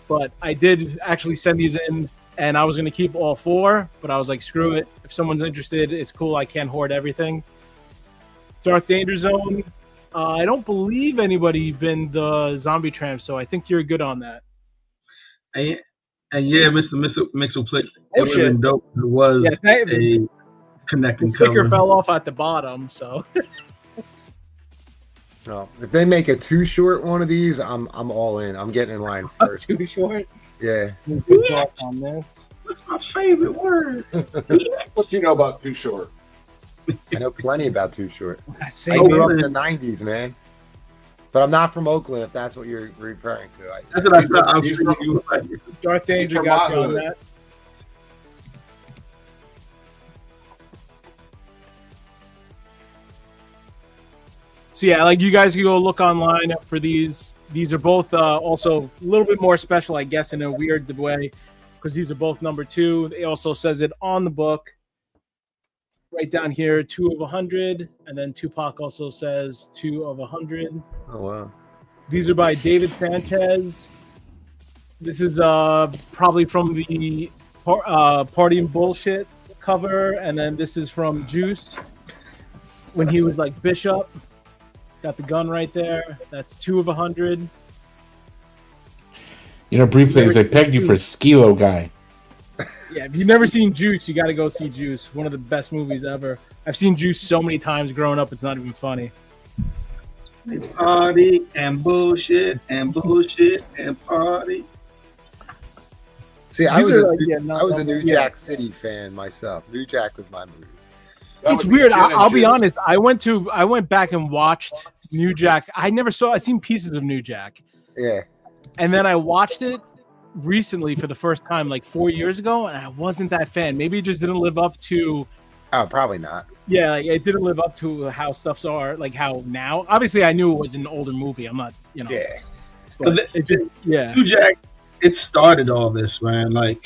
But I did actually send these in, and I was going to keep all 4, but I was like, screw it. If someone's interested, it's cool. I can't hoard everything. Dark Danger Zone. I don't believe anybody been the Zombie Tramp, so I think you're good on that. And yeah, Mr. Mixel Plix. Oh, it would have been dope. It was a connecting the sticker cover. fell off at the bottom, so. No, if they make a too short one of these, I'm all in. I'm getting in line first. Too short? Yeah. Good job on this. That's my favorite word. What you know about Too Short? I know plenty about too short. I Same grew up here. in the 90s, man. But I'm not from Oakland, if that's what you're referring to. That's what I thought. I was thinking you were like, Dark Danger got you on that. So yeah, like you guys can go look online for these. These are both also a little bit more special, I guess, in a weird way, because these are both number 2. It also says it on the book, right down here, 2 of 100, and then Tupac also says 2 of 100. Oh wow! These are by David Sanchez. This is probably from the Party and Bullshit cover, and then this is from Juice when he was like Bishop. Got the gun right there. That's 2 of 100. You know, briefly, I pegged you for Skilo Guy. Yeah, if you've never seen Juice, you got to go see Juice. One of the best movies ever. I've seen Juice so many times growing up, it's not even funny. party and bullshit and bullshit and party. See, I was a New yeah. Jack City fan myself. New Jack was my movie. It's weird. I'll be honest. I went back and watched New Jack. I've seen pieces of New Jack. Yeah. And then I watched it recently for the first time, like 4 years ago, and I wasn't that fan. Maybe it just didn't live up to. Oh, probably not. Yeah, like, it didn't live up to how stuffs are, like how now. Obviously, I knew it was an older movie. I'm not, Yeah. But it just, yeah. New Jack, it started all this, man. Like,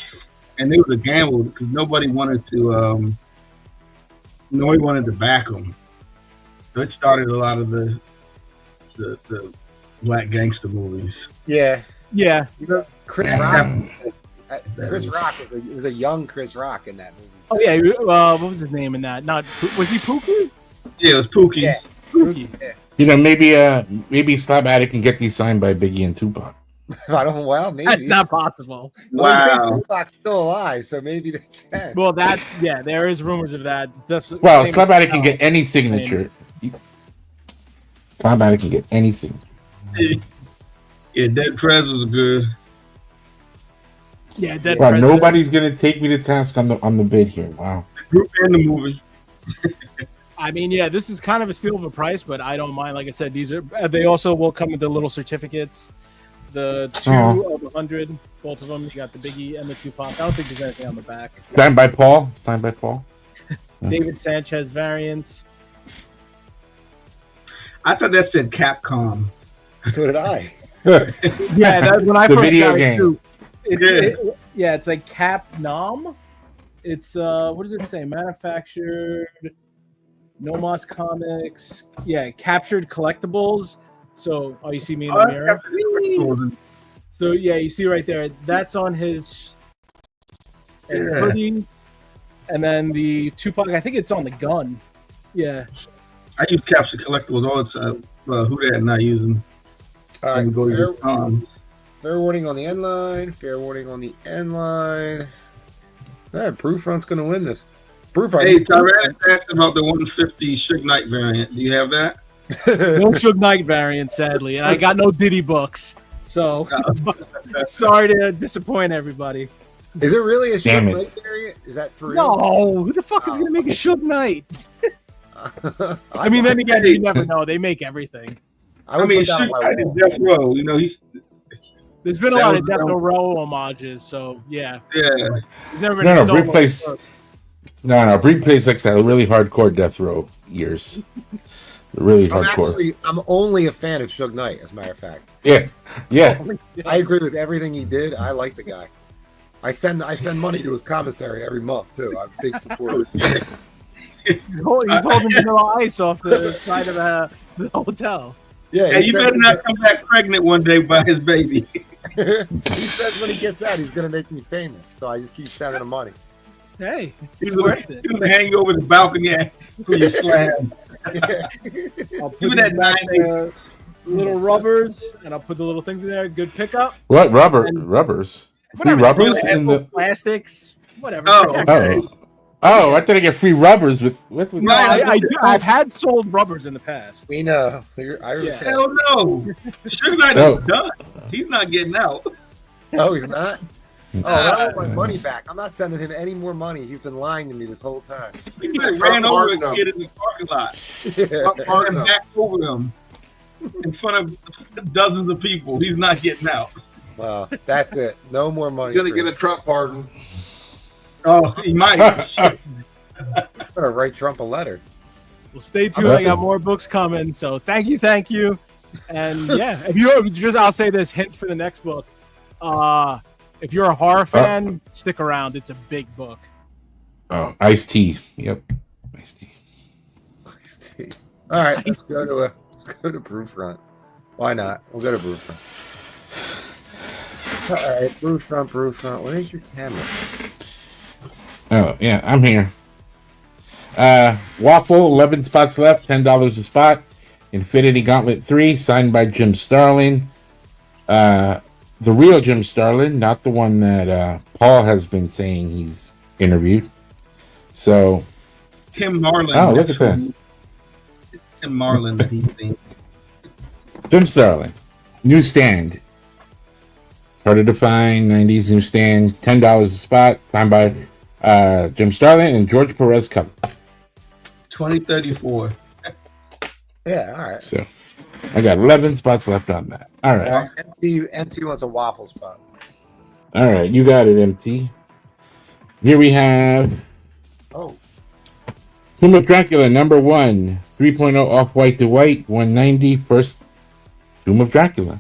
and it was a gamble because nobody wanted to. Nobody wanted to back them. So it started a lot of the black gangster movies. Yeah. Yeah. You know, Chris Rock. Chris Rock was a young Chris Rock in that movie. Oh yeah. What was his name in that? Was he Pookie? Yeah, it was Pookie. Yeah. Pookie. Yeah. You know, maybe Slab Attic can get these signed by Biggie and Tupac. I don't. Well, maybe That's not possible. Well, they say Tupac's still alive, so maybe they can. Well, there is rumors of that. Well, Slab Attic can get any signature. Slab Attic can get any signature. Yeah, Dead Prez was good. Yeah, Dead Wow, Prez. nobody's gonna take me to task on the bid here. Wow. Group and the movie. I mean, yeah, this is kind of a steal of a price, but I don't mind. Like I said, they also will come with the little certificates. The 2 of 100, both of them. You got the Biggie and the Tupac. I don't think there's anything on the back. Signed by Paul. David Sanchez variants. I thought that said Capcom. So did I. Yeah, that's when I The first video got it game. too. It's like Capcom. It's what does it say? Manufactured, Nomos Comics. Yeah, captured collectibles. So, you see me in the mirror. So yeah, you see right there. That's on his hoodie, and then the Tupac. I think it's on the gun. Yeah. I use captured collectibles all the time. Who that not using? All And we go right. to Fair warning on the end line. Fair warning on the end line. Proof Front's going to win this. Proof Front. Hey, Tyrannus asked about the 150 Suge Knight variant. Do you have that? No Suge Knight variant, sadly, and I got no Diddy books. So sorry to disappoint everybody. Is it really a Damn Suge it. Knight variant? Is that for real? No, who the fuck is gonna make a Suge Knight? I mean, then again, you never know. They make everything. I would put that on Suge my Knight is wall. Death Row. You know, There's been a That lot was- of Death Row homages, so yeah. yeah. There's never been No, a no, solo replace. book. No, replace like that really hardcore death row years. Really hardcore. I'm only a fan of Suge Knight, as a matter of fact. Yeah. I agree with everything he did. I like the guy. I send money to his commissary every month too. I'm a big supporter. He's holding Vanilla Ice off the side of the hotel. Yeah, Hey, he you said better when he not gets- come back pregnant one day by his baby. He says when he gets out, he's gonna make me famous. So I just keep sending him money. Hey, He's it's gonna, worth it. he's gonna hang you over the balcony for your slab. I'll put Give me these that back 90. there, little rubbers, and I'll put the little things in there. Good pickup. What rubbers? Free Whatever. rubbers in the. Plastics. Whatever. Oh, Protect- Oh, I thought I get free rubbers with. No, I've had sold rubbers in the past. We know. I Yeah. understand. Hell no. Suge Knight No. is done. He's not getting out. Oh, he's not. Oh, I want my money back. I'm not sending him any more money. He's been lying to me this whole time. He Man, ran Trump over a pardoned kid in the parking lot Yeah. Pardon and him. backed over him in front of dozens of people. He's not getting out. Wow, that's it. No more money. He's gonna for get him. a Trump pardon. Oh, he might. I'm gonna write Trump a letter. Well, stay tuned. I got more books coming. So thank you. And yeah, if you just, I'll say this hint for the next book. If you're a horror fan, stick around. It's a big book. Oh, iced tea. Yep. Iced tea. All right, let's go to Proof Front. Why not? We'll go to Proof Front. All right, Proof Front. Where's your camera? Oh, yeah, I'm here. Waffle, 11 spots left, $10 a spot. Infinity Gauntlet 3, signed by Jim Starlin. The real Jim Starlin, not the one that Paul has been saying he's interviewed. So, Tim Marlin. oh, look at that. Tim Marlin that he's seen. Jim Starlin, newsstand. Harder to find, 90s newsstand, $10 a spot, signed by Jim Starlin and George Perez cover. 2034. Yeah, all right. So, I got 11 spots left on that. All right. MT wants a waffle spot. All right, you got it, MT. Here we have Oh, Tomb of Dracula, number 1, 3.0 off white to white, 190, first Tomb of Dracula.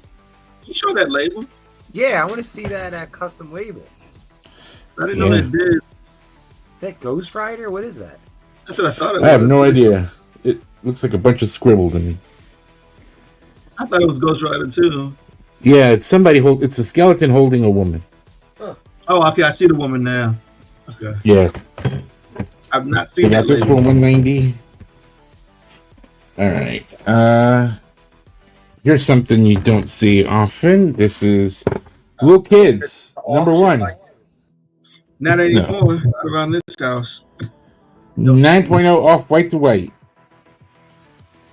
You show that label? yeah, I want to see that custom label. I didn't know Yeah. that did. That Ghost Rider? What is that? That's what I thought it I have was. no idea. It looks like a bunch of scribble to me. I thought it was Ghost Rider too. Yeah, it's somebody it's a skeleton holding a woman. Oh, okay, I see the woman now. Okay. Yeah. I've not They seen got that this label. for 190. All right. Here's something you don't see often. This is Little Kids, number 1. Not anymore. Not around this house. 9.0 off white to white.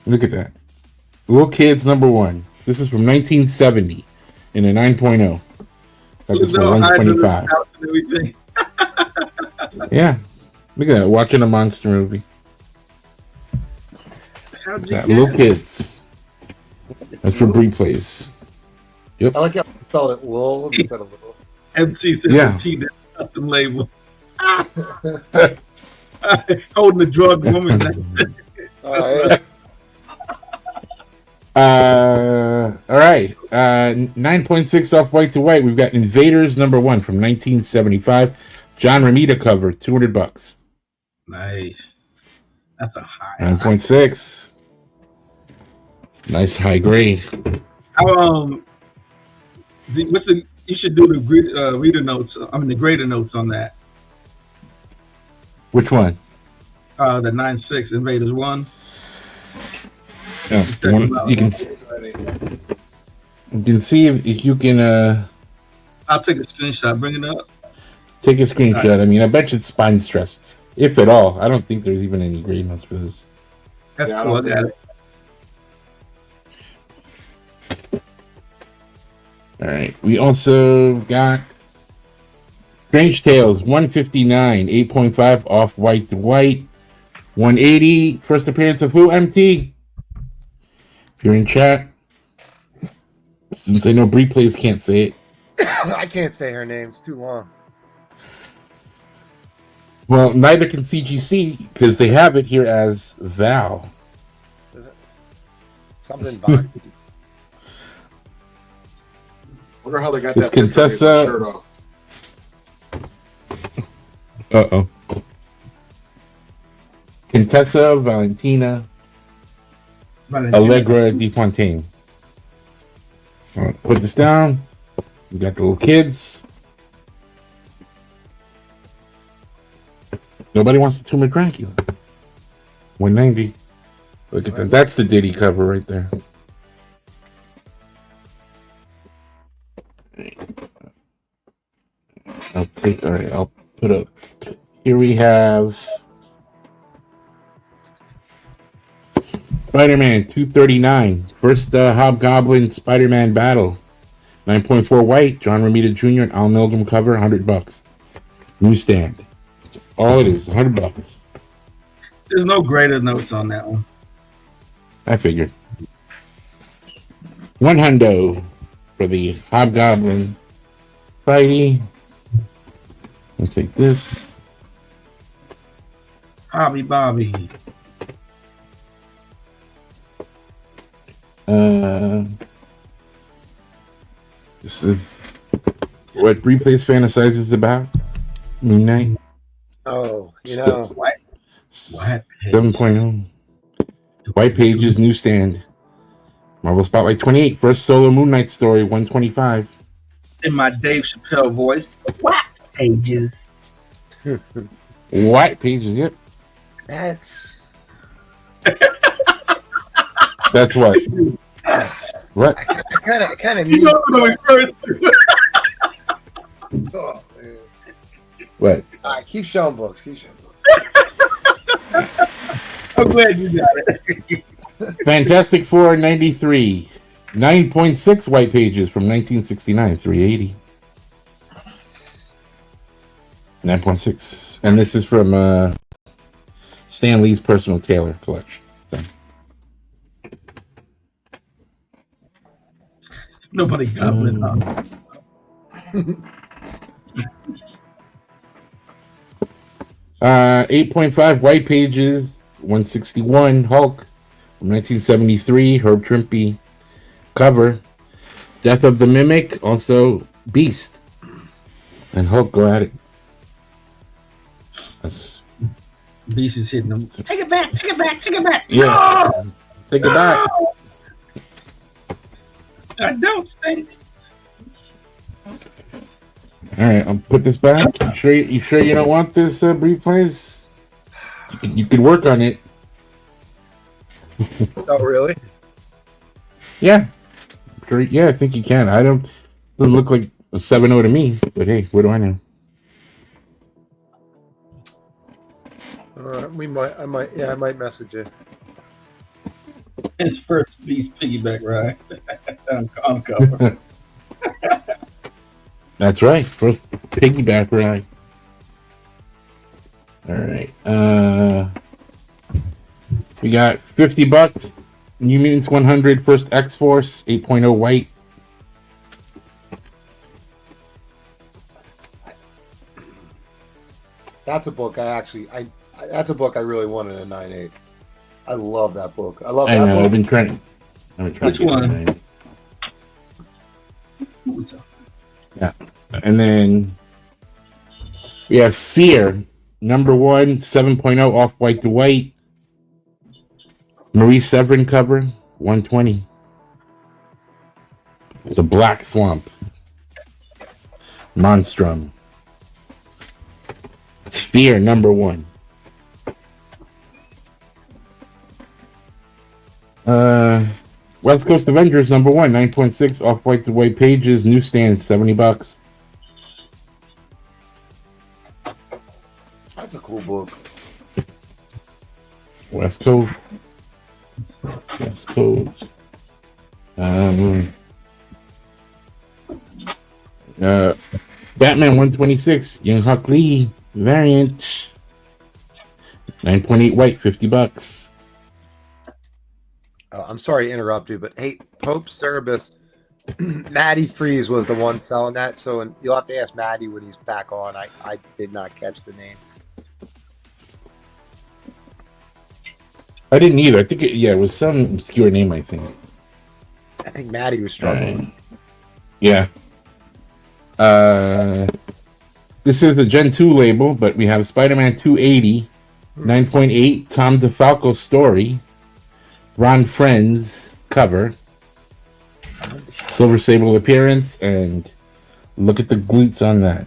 Look at that. Little Kids, number 1. This is from 1970 in a 9.0. Got this for 125. Everything. Yeah. Look at that. Watching a monster movie. How'd you That get Little it? Kids. That's from Bree Plays. I like how you spelled it Lil instead of Little. MC said Yeah. T that custom label. Holding the drug woman. Yeah. All right. 9.6 off white to white. We've got Invaders number 1 from 1975. John Romita cover, $200. Nice. That's a high. 9.6. Nice high grade. You should do the reader notes. I mean the grader notes on that. Which one? The 9.6 Invaders 1. Oh, the one you can. You can see if you can I'll take a screenshot. Bring it up. take a screenshot. I mean, I bet you it's spine stress, if at all. I don't think there's even any grade notes for this. That's Yeah, I cool. don't I got think it. All right. We also got Strange Tales 159, 8.5 off white to white. 180, first appearance of who? MT. If you're in chat, since I know Bree Plays can't say it. I can't say her name. It's too long. Well, neither can CGC because they have it here as Val. Is it? Something Bhakti. Wonder how they got It's that picture of Contessa. his shirt off. Uh-oh. Contessa Valentina Allegra Di Fontaine. All right, put this down. We got the little kids. Nobody wants the Tomb of Dracula. 190. Look at that. That's the Diddy cover right there. I'll take. All right. I'll put up. Here we have Spider-Man 239. First Hobgoblin Spider-Man battle. 9.4 white. John Romita Jr. and Al Milgrom cover. $100. Newsstand. That's all it is. $100. There's no greater notes on that one. I figured. $100 for the Hobgoblin Spidey. I'll take this. Hobby Bobby. This is what Replays fantasizes about. Moon Knight Oh, you know. What? 7.0. White Pages newsstand. Marvel Spotlight 28. First solo Moon Knight story 125. In my Dave Chappelle voice. What pages? White Pages, yep. That's. That's what. What? I kind of You need. know what I'm referring to. Oh, man. What? All right, keep showing books. Keep showing books. I'm glad you got it. Fantastic Four 93. 9.6 White Pages from 1969. 380. 9.6. And this is from Stan Lee's personal Taylor collection. So. Nobody goblin up. 8.5 White Pages, 161 Hulk from 1973, Herb Trimpe cover. Death of the Mimic, also Beast. And Hulk go at it. That's, Beast is hitting them. Take it back, take it back, take it back. yeah. Take it back. I don't think. All right, I'll put this back. You sure you don't want this briefcase? You could work on it. Oh, really? Yeah. Sure, yeah, I think you can. I don't. Doesn't look like a 7-0 to me, but hey, what do I know? I might message you. His first Beast piggyback ride on cover. That's right. First piggyback ride. All right. We got $50. New Mutants 100. First X Force 8.0 white. That's a book that's a book I really wanted a 9.8. I love that book. I love I that know. book. I've been trying. Which one? Yeah, and then we have Fear number 1, 7.0 off white to white. Marie Severin cover 120. The Black Swamp. Monstrum. It's Fear number 1. West Coast Avengers number 1, 9.6 off-white to white pages, newsstands, $70. That's a cool book. West Coast. West Coast. Batman 126, Young Huck Lee variant, 9.8 white, $50. I'm sorry to interrupt you, but hey, Pope Cerebus, Maddie Freeze was the one selling that. So you'll have to ask Maddie when he's back on. I did not catch the name. I didn't either. I think it was some obscure name, I think. I think Maddie was struggling. Yeah. This is the Gen 2 label, but we have Spider-Man 280, 9.8, Tom DeFalco story, Ron Friends cover, Silver Sable appearance, and look at the glutes on that.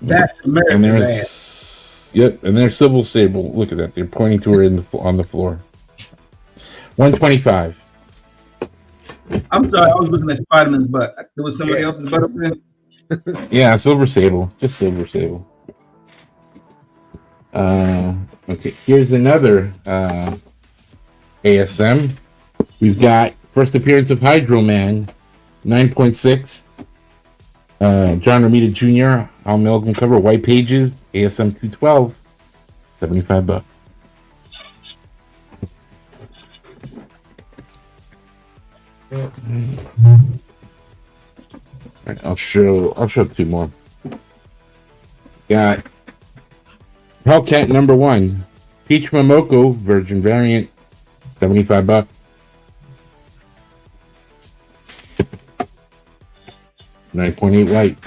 That's American. And there's and there's Silver Sable. Look at that. They're pointing to her on the floor. 125. I'm sorry, I was looking at Spider-Man's butt. There was somebody else's butt up there? Yeah, Silver Sable. Just Silver Sable. Okay, here's another ASM. We've got first appearance of Hydro Man, 9.6. John Romita Jr., Al Milgrom cover, white pages, ASM 212, $75. I'll show 2 more. Got Hellcat number 1, Peach Momoko Virgin variant, $75. $9.8 white.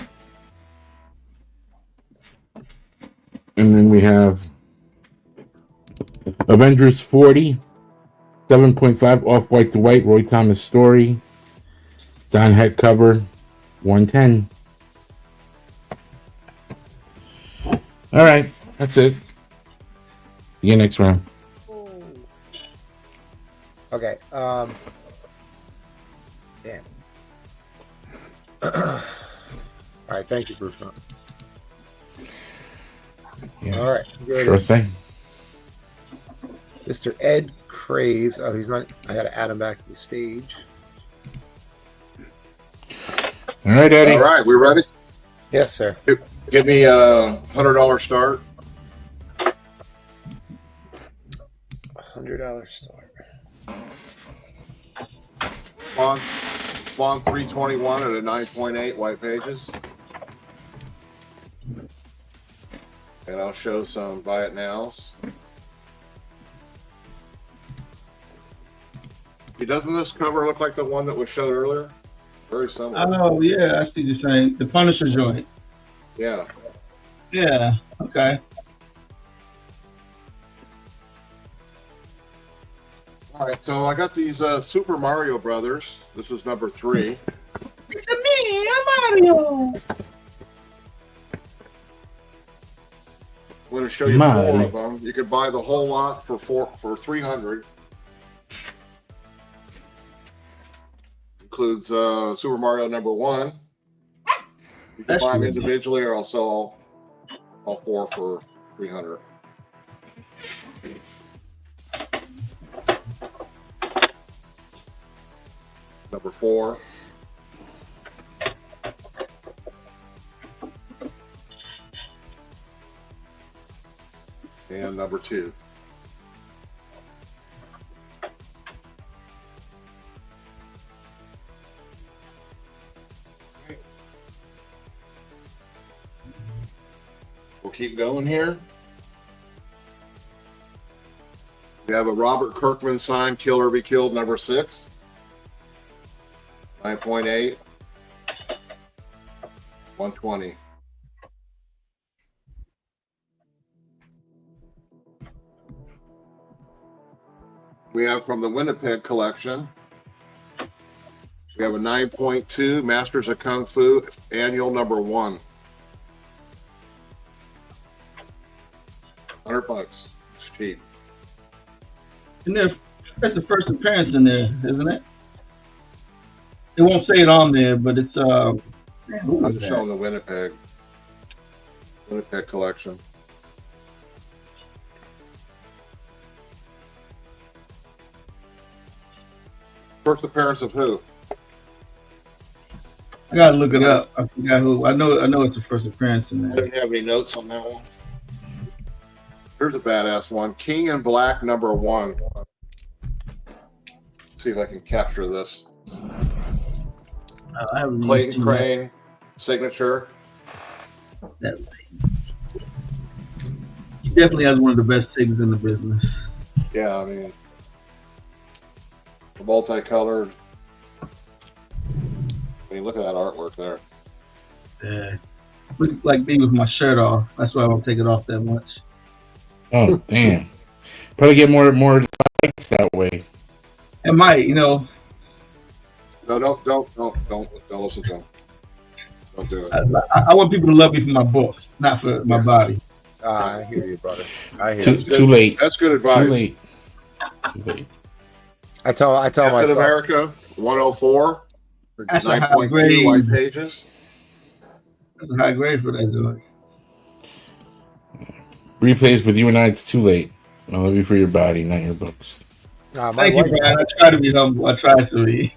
And then we have Avengers 40, 7.5 off white to white, Roy Thomas story, Don Heck cover, 110. All right, that's it. See you next round. Okay. Damn. All right. Thank you, Bruce. Yeah. All right. Good. Sure thing. Mr. Ed Craze. Oh, he's not. I got to add him back to the stage. All right, Eddie. All right, we ready? Yes, sir. Give me a $100 start. $100 start. Spawn 321 at a 9.8 white pages. And I'll show some buy it nows. Doesn't this cover look like the one that was showed earlier? Very similar. Oh, yeah, I see the same. The Punisher joint. Yeah. Yeah, okay. All right, so I got these Super Mario Brothers. This is number 3. It's me, I'm Mario. I'm going to show you Mario. 4 of them. You could buy the whole lot for $300. Includes Super Mario number 1. You can buy them individually, or I'll sell all 4 for $300. Number 4. And number 2. We'll keep going here. We have a Robert Kirkman signed Kill or Be Killed number 6. 9.8. 120. We have from the Winnipeg collection. We have a 9.2 Masters of Kung Fu annual number 1. $100. It's cheap. Isn't there That's the first appearance in there, isn't it? It won't say it on there, but it's man, who I'm was just that? showing the Winnipeg collection. First appearance of who? I gotta look it up. I forgot who. I know it's the first appearance in I there. didn't have any notes on that one. Here's a badass one. King in Black #1. See if I can capture this. I haven't Clayton seen Crane signature. that. He definitely has one of the best things in the business. Yeah, I mean, the multicolored. I mean, look at that artwork there. Yeah. Look like me with my shirt off. That's why I don't take it off that much. Oh, damn. Probably get more likes that way. It might, No, don't listen to him. Don't do it. I want people to love me for my book, not for my body. I hear you, brother. I hear you. Too late. That's good advice. Too late. Too late. I tell Captain myself. America 104, That's a high 9.2 grade. white pages. That's a high grade for that joint. Replays with you and I, it's too late. I love you for your body, not your books. My Thank you, wife- Brian. I try to be humble. I try to be.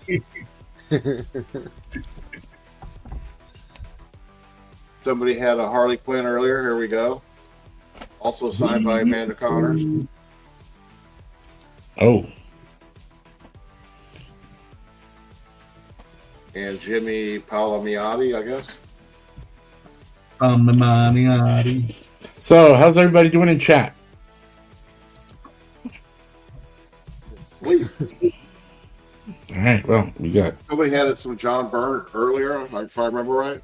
Somebody had a Harley Quinn earlier. Here we go. Also signed by Amanda Connors. Oh, And Jimmy Palmiotti, I guess. Mamani. so how's everybody doing in chat? Wait, All right, well, we got somebody had some John Byrne earlier, if I remember right.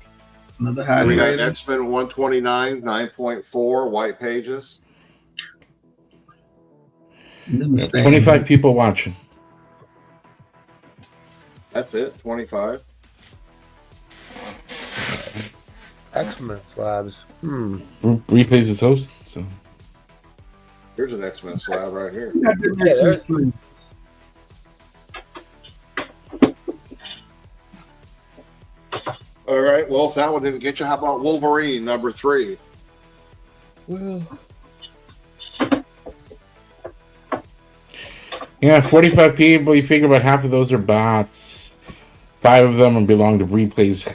Another high And we got grade. X-Men 129, 9.4 white pages. 25 people watching. That's it, 25. X-Men slabs. Replays is host. So Here's an X-Men slab right here. All right, well, if that one didn't get you, how about Wolverine #3? Well, yeah, 45 people. You figure about half of those are bots. 5 of them belong to replays,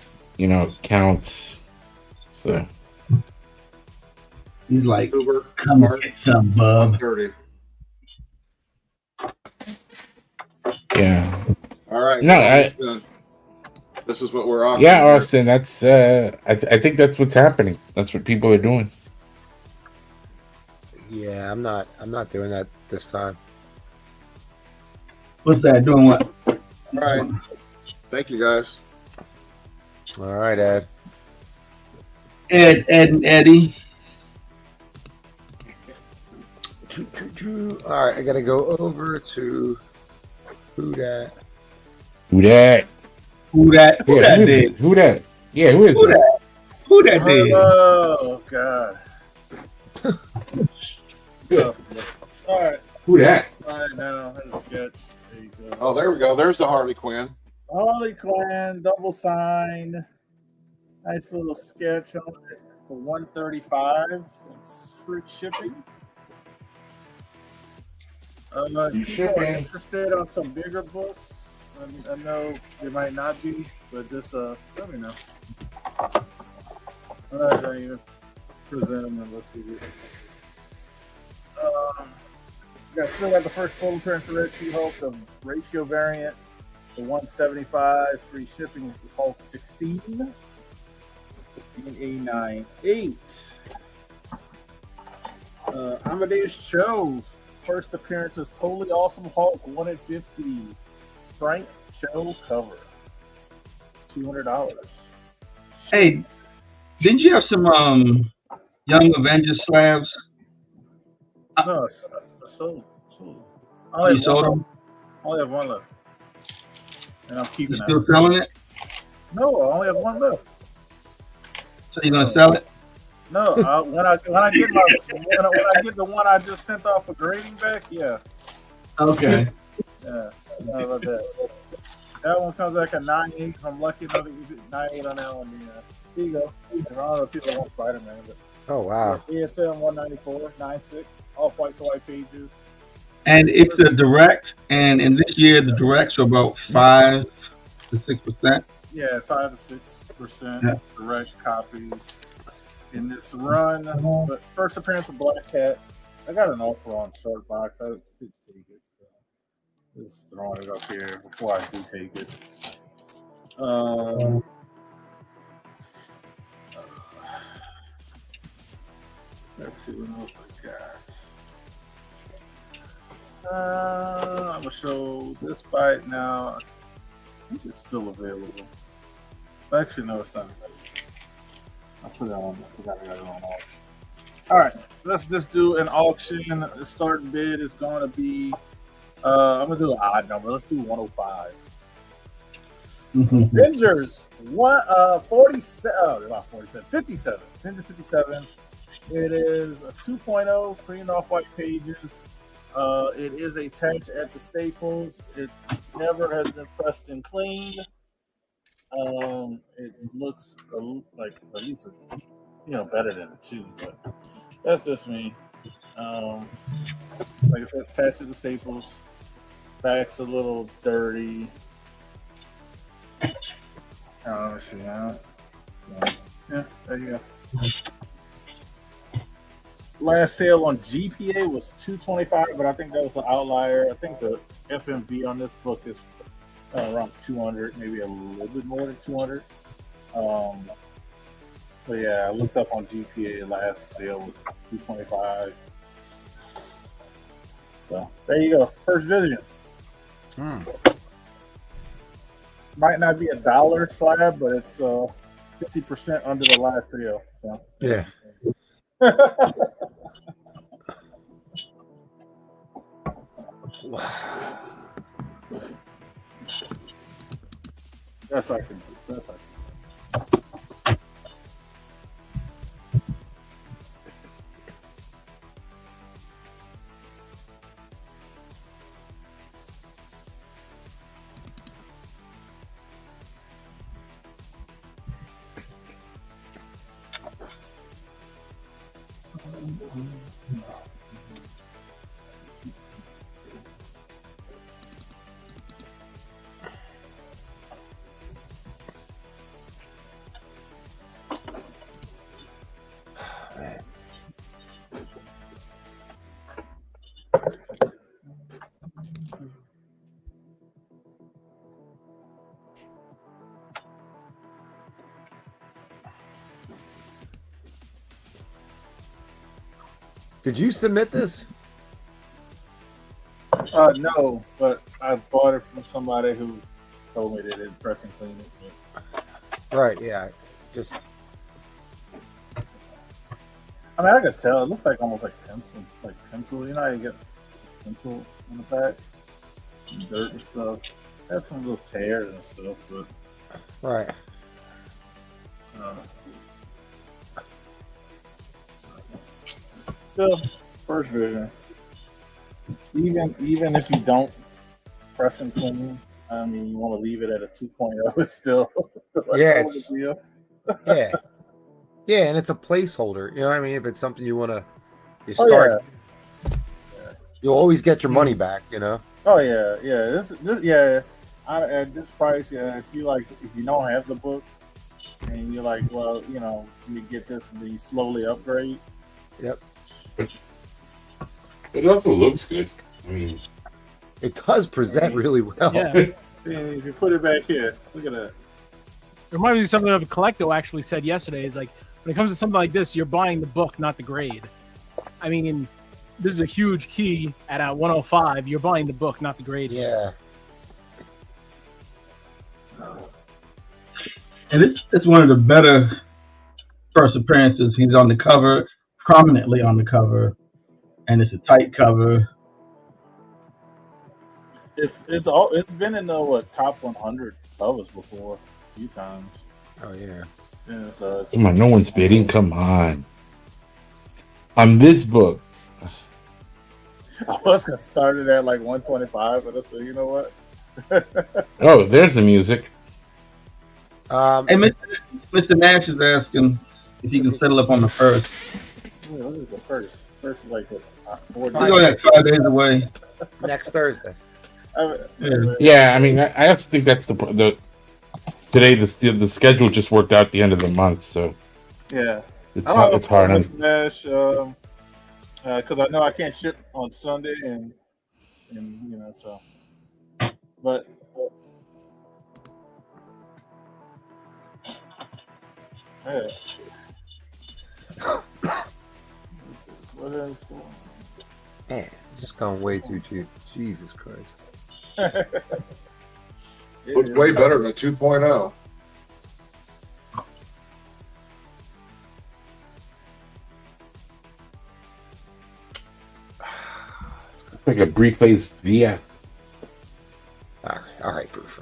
counts. So He's like, Uber, come Mark, get some, bub. 130. yeah. All right. No, this is what we're on. Yeah, Austin, that's I think that's what's happening. That's what people are doing. yeah, I'm not doing that this time. What's that? Doing what? All right. Thank you, guys. All right, Ed. Ed, and Eddie. All right, I gotta go over to who that. Who that? Who that? Who Yeah, that who is did? it? Who that? Yeah, who is Who that? that? Who that did? Oh God. So, all right. Who that? All right, now here's a sketch. There you go. Oh, there we go. There's the Harley Quinn. Harley Quinn, double signed. Nice little sketch on it for $135. It's free shipping. If people are interested on some bigger books, I know they might not be, but just let me know. I'm not going to even present them and let's see. Still got the first full appearance of Red She-Hulk, the ratio variant, the 175 free shipping with this Hulk 16. A98. Amadeus Cho's first appearance is Totally Awesome Hulk 1 in 50. Frank Cho cover. $200. Hey, didn't you have some Young Avengers slabs? No, it's sold. I You sold them? only have one left. And I'm You keeping still that. selling it? No, I only have one left. So you're gonna sell it? No, when I get the one I just sent off for grading back, yeah. Okay. Yeah, how about that? That one comes like a 9.8. If I'm lucky enough to get 9.8 on that one, yeah. Here you go. I don't know if people want Spider-Man, but Oh wow. yeah, ESM 194, 9.6, all white to white pages. And it's a direct, and in this year the directs are about 5 to 6%. Yeah, 5 to 6% Yeah. direct copies in this run. But first appearance of Black Cat. I got an offer on Short Box. I did take it. So just throwing it up here before I do take it. Let's see what else I got. I'm gonna show this bite now. I think it's still available. Actually, no, it's not available. I'll put it on. I forgot I got it on auction. All right, let's just do an auction. The starting bid is going to be. I'm gonna do an odd number. Let's do 105. Avengers 47. Oh, not 47. 57. Avengers 57. It is a 2.0 green off white pages. It is attached at the staples. It never has been pressed and cleaned. It looks like at least better than a 2, but that's just me. Like I said, attached to the staples. Back's a little dirty. Let me see. Yeah, there you go. Last sale on GPA was $225, but I think that was an outlier. I think the FMV on this book is around 200, maybe a little bit more than 200. But yeah, I looked up on GPA. Last sale was $225. So there you go. First Vision. Might not be $1 slab, but it's 50% under the last sale. So Yeah. That's I can do. That's I can do. Did you submit this? No, but I bought it from somebody who told me they didn't press and clean it. Right. Yeah. Just. I mean, I could tell. It looks like almost like pencil. You know how you get pencil in the back, and dirt and stuff. Has some little tears and stuff, but Right. Still, First Vision. Even if you don't press and clean, I mean, you want to leave it at a 2.0. It's still Yeah, a it's- deal. Yeah. Yeah, and it's a placeholder. You know what I mean? If it's something you want to, you Oh, start. yeah. You'll always get your money back. You know. Oh yeah. This yeah. At this price, yeah. If you don't have the book, and you're like, well, let me get this, and then you slowly upgrade. Yep. It also looks good. I mean, It does present really well. Yeah. And if you put it back here, look at that. It reminds me of something of a Collecto actually said yesterday. Is like when it comes to something like this, you're buying the book, not the grade. I mean, this is a huge key at 105. You're buying the book, not the grade. Yeah. And it's one of the better first appearances. He's on the cover, prominently on the cover, and it's a tight cover. It's been in the top 100 covers before a few times. Oh yeah. Yeah, so come on, no one's bidding. Come on. On this book, I was gonna start it at like 125, but I said, you know what? Oh, there's the music. Hey, Mr. Nash is asking if he can settle up on the first. What is the first? First is like what, 4 We're going at 5 days away. Next Thursday. Yeah, I mean, I also think that's the today the schedule just worked out the end of the month, so Yeah. it's hard on. Nash, because I know I can't ship on Sunday, and you know, so. But yeah. What is Man, this is going way too cheap. Jesus Christ. Looks way better than 2.0. It's like a replays VF. All right, proof.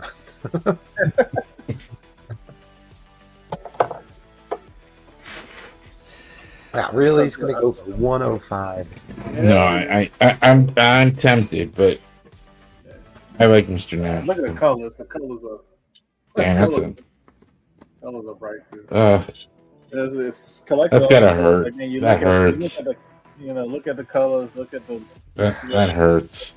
Wow, really? He's gonna go for 105. No, I'm tempted, but I like Mr. Nash. Look at the colors. The colors are. Damn, that's a. Colors are bright too. It's collectible. That's gotta hurt. Again, you That look at- hurts. look at the colors. Look at the. That hurts.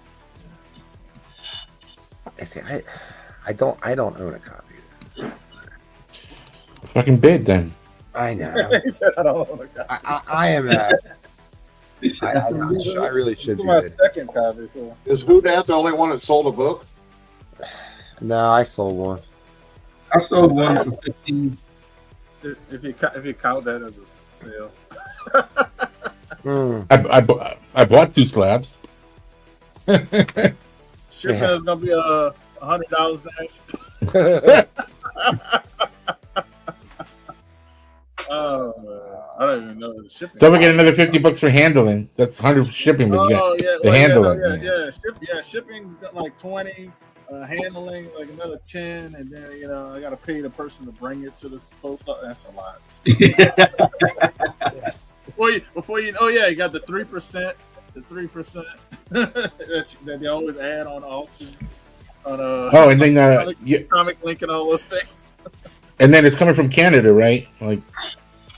I don't own a copy. Fucking bid then. I know. He said, I don't know. I am. I really should This be. is my bid. second copy. So Is Who Dat the only one that sold a book? No, I sold one. I sold one for 15. if you count that as a sale, Hmm. I bought 2 slabs. shipping Yeah. is gonna be $100 Nash. Oh, I don't even know the shipping. Don't forget another $50 for handling. That's 100 for shipping, but you Oh get yeah, the handling. yeah. Shipping's got like 20. Handling like another 10, and then I gotta pay the person to bring it to the post office. That's a lot. Before you, you got the 3%, that they always add on auctions. On And then comic link and all those things. and then it's coming from Canada, right? Like,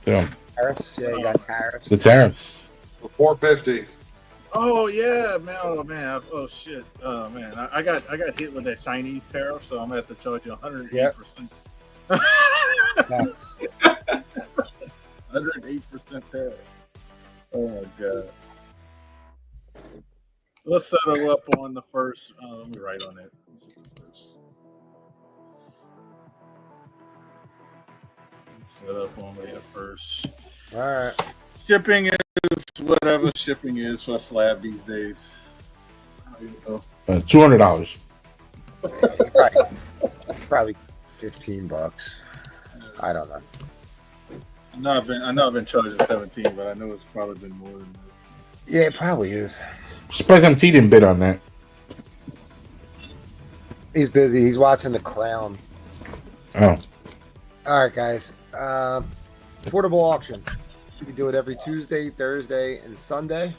so Tariffs? Yeah, you got tariffs. the tariffs. For $450. Oh yeah, man! Oh shit! Oh man! I got hit with that Chinese tariff, so I'm gonna have to charge you 108%. 108% tariff. Oh my god! Let's settle up on the first. Let me write on it. Let's see the first. Set up on the first. All right. Shipping is whatever shipping is for a slab these days. $200. Probably $15. I don't know. I know I've been charging 17, but I know it's probably been more than that. Yeah, it probably is. Surprised MT didn't bid on that. He's busy. He's watching The Crown. Oh, All right, guys. Affordable auction. We do it every Tuesday, Thursday, and Sunday.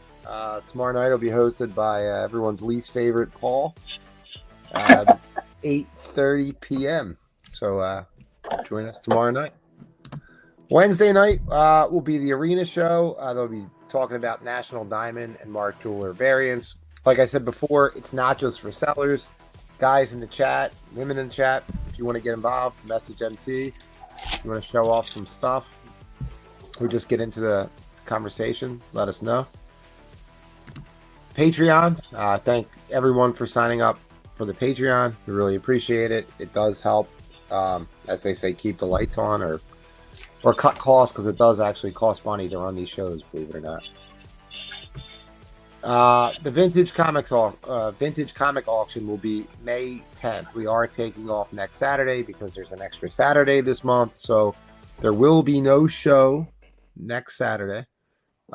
Tomorrow night will be hosted by everyone's least favorite Paul. 8:30 p.m. So join us tomorrow night. Wednesday night will be the arena show. They'll be talking about National Diamond and Mark Jeweler variants. Like I said before, it's not just for sellers. Guys in the chat, women in the chat, if you want to get involved, message MT. If you want to show off some stuff or just get into the conversation, let us know. Patreon, thank everyone for signing up for the Patreon. We really appreciate it. It does help, as they say, keep the lights on or cut costs, because it does actually cost money to run these shows, believe it or not. The vintage comic auction will be May 10th. We are taking off next Saturday because there's an extra Saturday this month, so there will be no show next Saturday.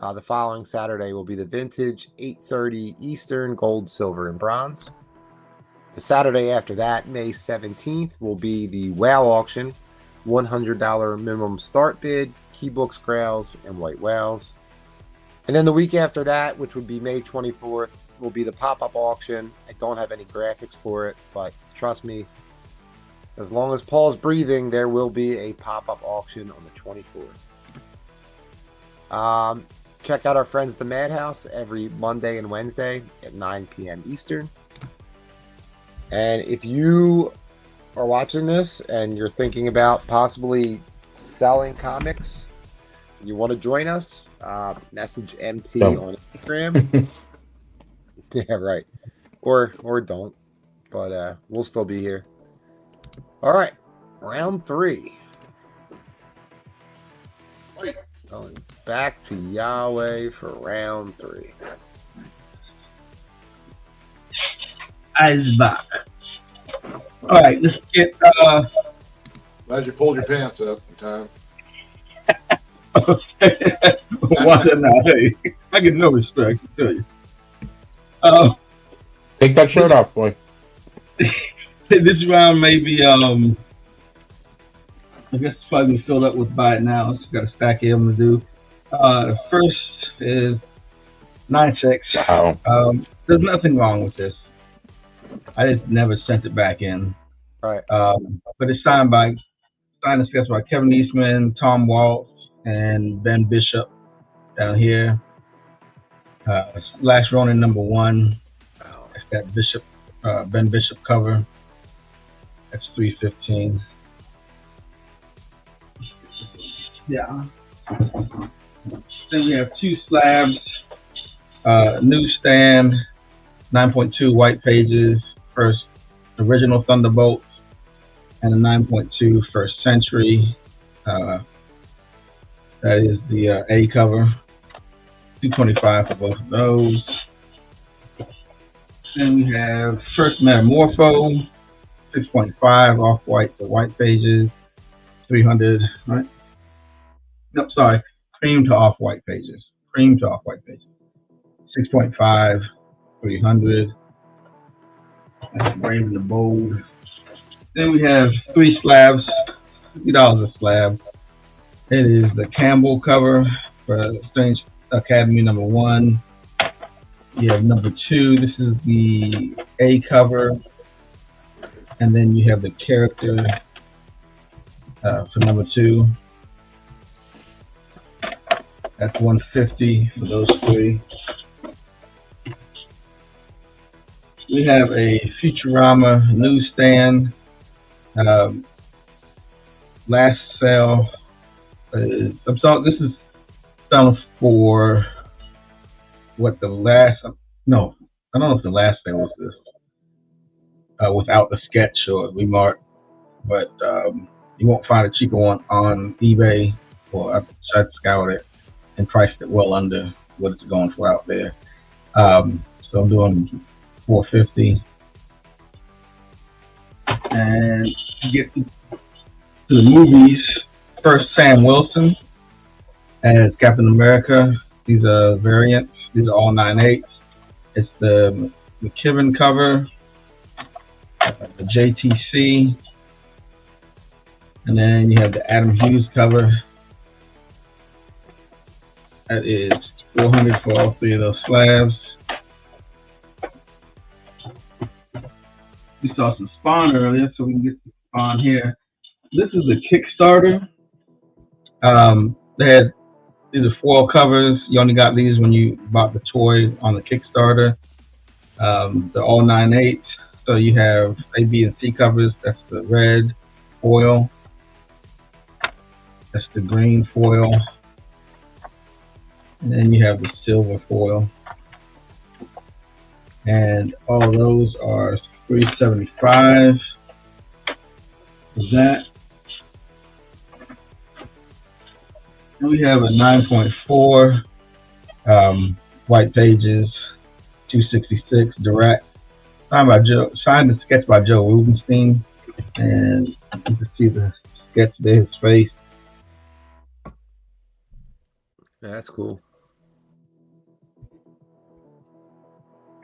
The following Saturday will be the vintage 8:30 Eastern gold, silver, and bronze. The Saturday after that, May 17th, will be the whale auction. $100 minimum start bid, key books, grails, and white whales. And then the week after that, which would be May 24th, will be the pop-up auction. I don't have any graphics for it, but trust me, as long as Paul's breathing, there will be a pop-up auction on the 24th. Check out our friends at the Madhouse every Monday and Wednesday at 9 p.m. Eastern. And if you are watching this and you're thinking about possibly selling comics, you want to join us, message MT on Instagram. Yeah, right. Or don't. But we'll still be here. All right. Round 3. Wait. Going back to Yahweh for round 3. Eyes back. All right, let's get. Glad you pulled your pants up in time. Watch it now. Hey, I get no respect, I tell you. Take that shirt off, boy. This round may be, I guess it's probably filled up with buy it now. It's got a stack of them to do. First is 9-6. Wow. There's nothing wrong with this. I just never sent it back in. Right. But it's signed and sketched by Kevin Eastman, Tom Waltz, and Ben Bishop down here. Last Ronin #1. That's that Bishop, Ben Bishop cover. That's 315. Yeah. Then we have 2 slabs. Newsstand, 9.2 white pages, first original Thunderbolts, and a 9.2 first century. That is the A cover. 225 for both of those. Then we have first Metamorpho, 6.5 off white for white pages, 300, right? No, sorry, cream to off white pages. Cream to off white pages. 6.5, 300. That's brave and the bold. Then we have 3 slabs, $50 a slab. It is the Campbell cover for Strange Academy #1. You have #2. This is the A cover. And then you have the character for #2. That's $150 for those 3. We have a Futurama newsstand. Last sale. I'm sorry, this is selling for what the last. No, I don't know if the last sale was this. Without the sketch or remark, but you won't find a cheaper one on eBay, or I tried to scout it and priced it well under what it's going for out there. So I'm doing $450. And to get to the movies, first Sam Wilson as Captain America. These are variants. These are all 9/8. It's the McKibben cover, the JTC, and then you have the Adam Hughes cover. That is $400 for all 3 of those slabs. We saw some Spawn earlier, so we can get the Spawn here. This is a Kickstarter. They had these are foil covers. You only got these when you bought the toy on the Kickstarter. They're all 9/8. So you have A, B, and C covers. That's the red foil. That's the green foil. And then you have the silver foil. And all of those are $375. Is that? And we have a 9.4 white pages, 266 direct. Signed and sketched by Joe Rubenstein, and you can see the sketch there, his face. That's cool.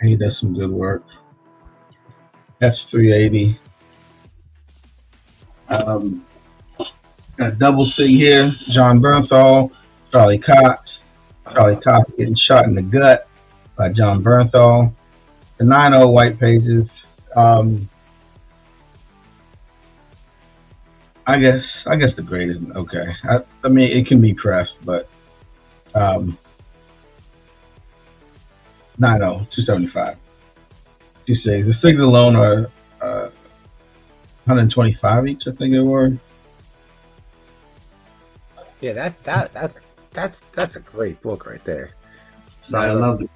He does some good work. That's $380. Got a double C here. John Bernthal, Charlie Cox, Charlie Cox getting shot in the gut by John Bernthal. The 9-0 White Pages. I guess the grade isn't okay. I mean, it can be pressed, but 9-0, 275. 2.6. The SIGs alone are 125 each, I think they were. Yeah, that's a great book right there. I love it.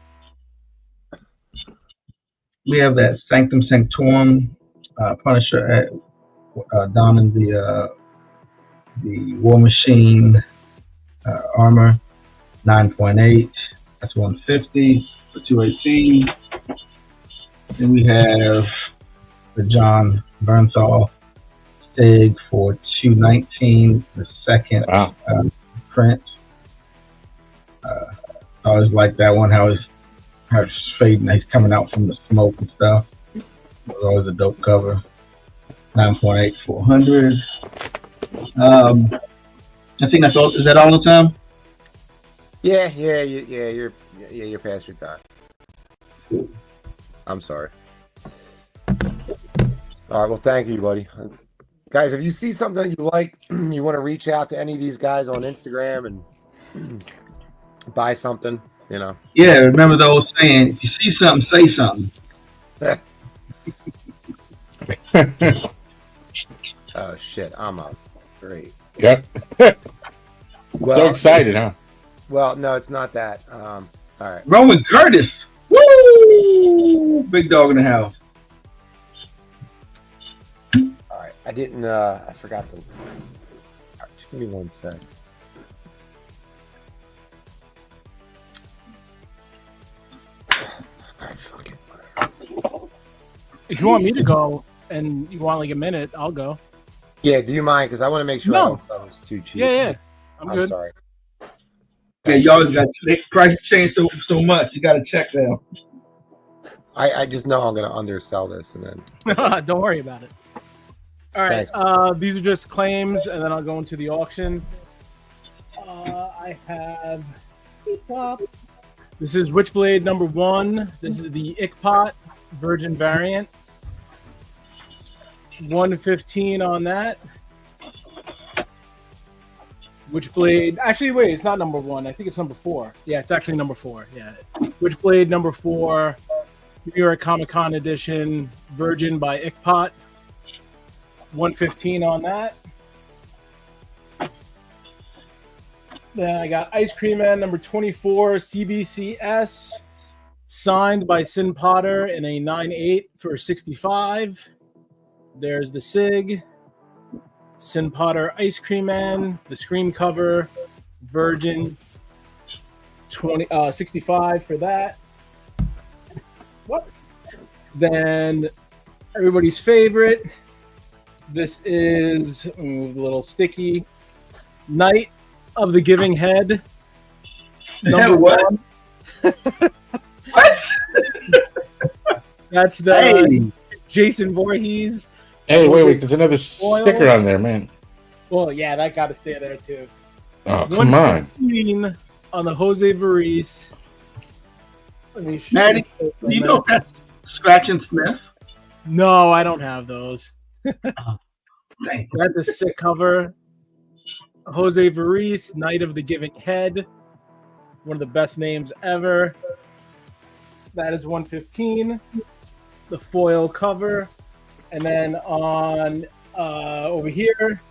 We have that Sanctum Sanctorum Punisher donning the War Machine armor, 9.8. That's 150 for 218. Then we have the John Bernthal Stig for 219, the second print. I always like that one, how it's fading, he's coming out from the smoke and stuff. It was always a dope cover. 9.8, 400. I think that's all. Is that all the time? Yeah, you're past your time. I'm sorry. All right, well, thank you, buddy. Guys, if you see something you like, you want to reach out to any of these guys on Instagram and buy something, you know. Yeah, remember the old saying, if you see something, say something. Oh, shit, I'm up. Great. Yep. Well, So excited, huh? Well, no, it's not that. All right. Roman Curtis. Woo! Big dog in the house. All right. I didn't, I forgot the. All right, just give me 1 sec. All right, fuck it. Whatever. If you want me to go and you want like a minute, I'll go. Yeah, do you mind? Because I want to make sure I don't sell this too cheap. Yeah. I'm good. Sorry. Yeah, y'all got price change so much. You got to check them. I just know I'm going to undersell this and then. Don't worry about it. All right. Thanks. These are just claims, and then I'll go into the auction. I have this is Witchblade number 1. This is the Ickpot Virgin variant. 115 on that. Witchblade. Actually, wait, it's not number 1. I think it's number 4. Yeah, it's actually number 4. Yeah. Witchblade number 4, New York Comic Con edition, Virgin by Ickpot. 115 on that. Then I got Ice Cream Man number 24, CBCS, signed by Sin Potter in a 9.8 for 65. There's the SIG. Sin Potter Ice Cream Man, the screen cover, Virgin, 65 for that. What? Then everybody's favorite. This is a little sticky. Night of the Giving Head. Number what? 1. What? That's the Jason Voorhees. Hey, wait, there's another sticker on there, man. Well, yeah, that got to stay there too. Oh, come on. 115 on the Jose Variz. Maddie, do you know that Scratch and Sniff? No, I don't have those. Dang. That's a sick cover. Jose Variz, Night of the Giving Head. One of the best names ever. That is 115. The foil cover. And then on over here,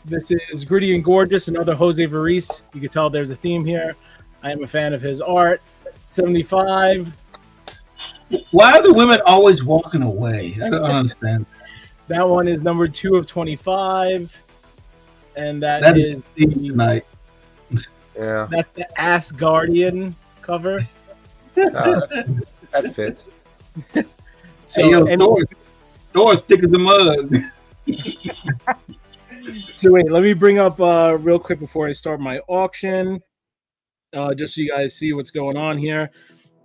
this is Gritty and Gorgeous, another Jose Variz. You can tell there's a theme here. I am a fan of his art. 75. Why are the women always walking away? I don't understand. That one is number 2 of 25. And that is tonight. Yeah. That's the Ass Guardian cover. That fits. So, hey, yo, Thor's thick as a mug. So wait, let me bring up real quick before I start my auction, just so you guys see what's going on here.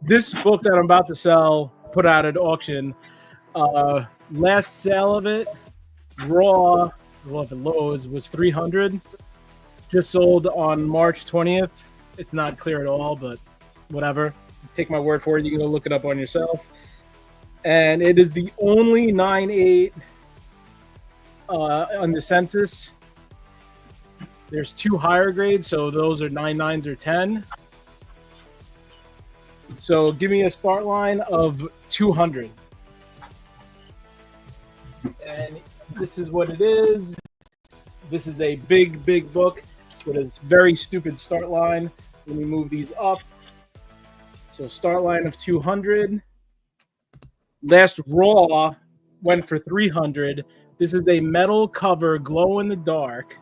This book that I'm about to sell, put out at auction, last sale of it, raw, well, at Lowe's was $300. Just sold on March 20th It's not clear at all, but whatever. Take my word for it. You can go look it up on yourself. And it is the only 9.8 on the census. There's 2 higher grades, so those are 9.9s or 10. So give me a start line of 200. And this is what it is. This is a big, big book with a very stupid start line. Let me move these up. So start line of 200. Last Raw went for 300. This is a metal cover, glow in the dark.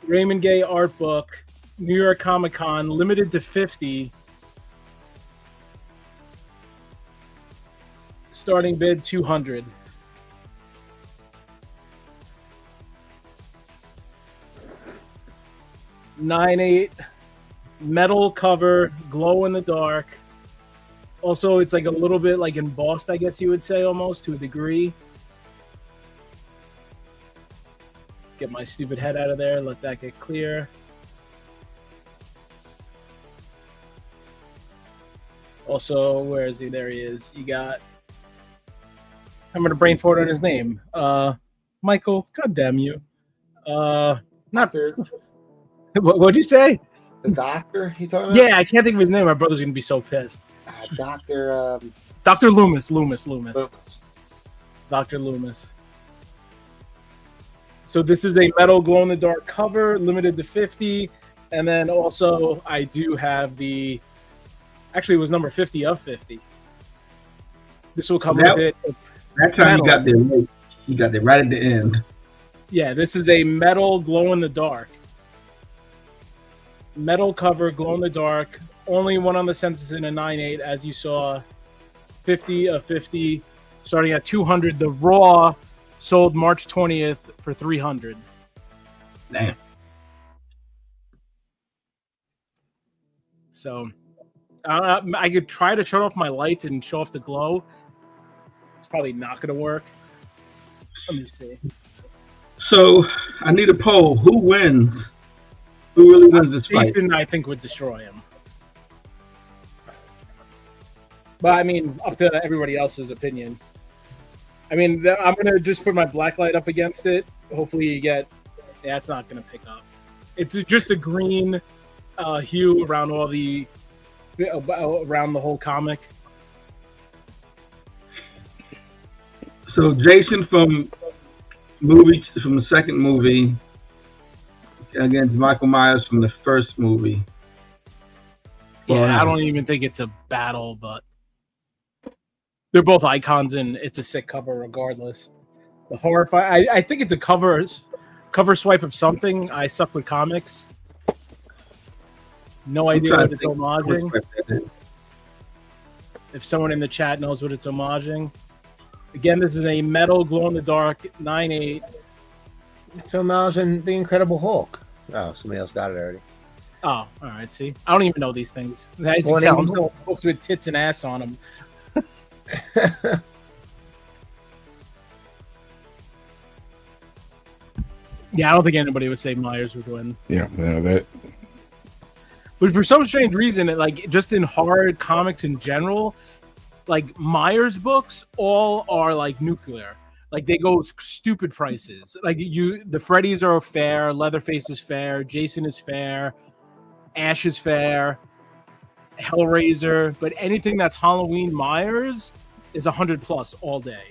Raymond Gay art book, New York Comic Con, limited to 50. Starting bid 200. $9.8 metal cover, glow in the dark. Also, it's like a little bit like embossed, I guess you would say, almost to a degree. Get my stupid head out of there. Let that get clear. Also, where is he? There he is. You got. I'm gonna brain fart on his name. Michael. God damn you. Not there. What'd you say? The doctor you talking about? Yeah, I can't think of his name. My brother's gonna be so pissed. Doctor. Dr. Loomis. Dr. Loomis. So this is a metal glow-in-the-dark cover, limited to 50. And then also, I do have the... Actually, it was number 50 of 50. This will come with it. That time you got there late. You got there right at the end. Yeah, this is a metal glow-in-the-dark. Metal cover, glow-in-the-dark. Only one on the census in a 9.8, as you saw. 50 of 50. Starting at 200. The Raw sold March 20th for 300. Damn. So I could try to turn off my lights and show off the glow. It's probably not going to work. Let me see. So I need a poll. Who wins? Who really wins this fight? Jason, I think, would destroy him. But I mean, up to everybody else's opinion. I mean, I'm going to just put my black light up against it. Hopefully you get... Yeah, it's not going to pick up. It's just a green hue around all the... around the whole comic. So Jason from the second movie against Michael Myers from the first movie. Yeah, I don't even think it's a battle, but... They're both icons, and it's a sick cover regardless. The horrifying... I think it's a cover swipe of something. I suck with comics. No idea what it's homaging. If someone in the chat knows what it's homaging. Again, this is a metal glow-in-the-dark 9.8. It's homaging the Incredible Hulk. Oh, somebody else got it already. Oh, all right. See, I don't even know these things. As you can tell, I'm selling books with tits and ass on them. Yeah, I don't think anybody would say Myers would win. Yeah, that. But for some strange reason, like just in horror comics in general, like Myers books all are like nuclear. Like they go stupid prices. Like the Freddys are fair, Leatherface is fair, Jason is fair, Ash is fair, Hellraiser, but anything that's Halloween Myers is 100 plus all day.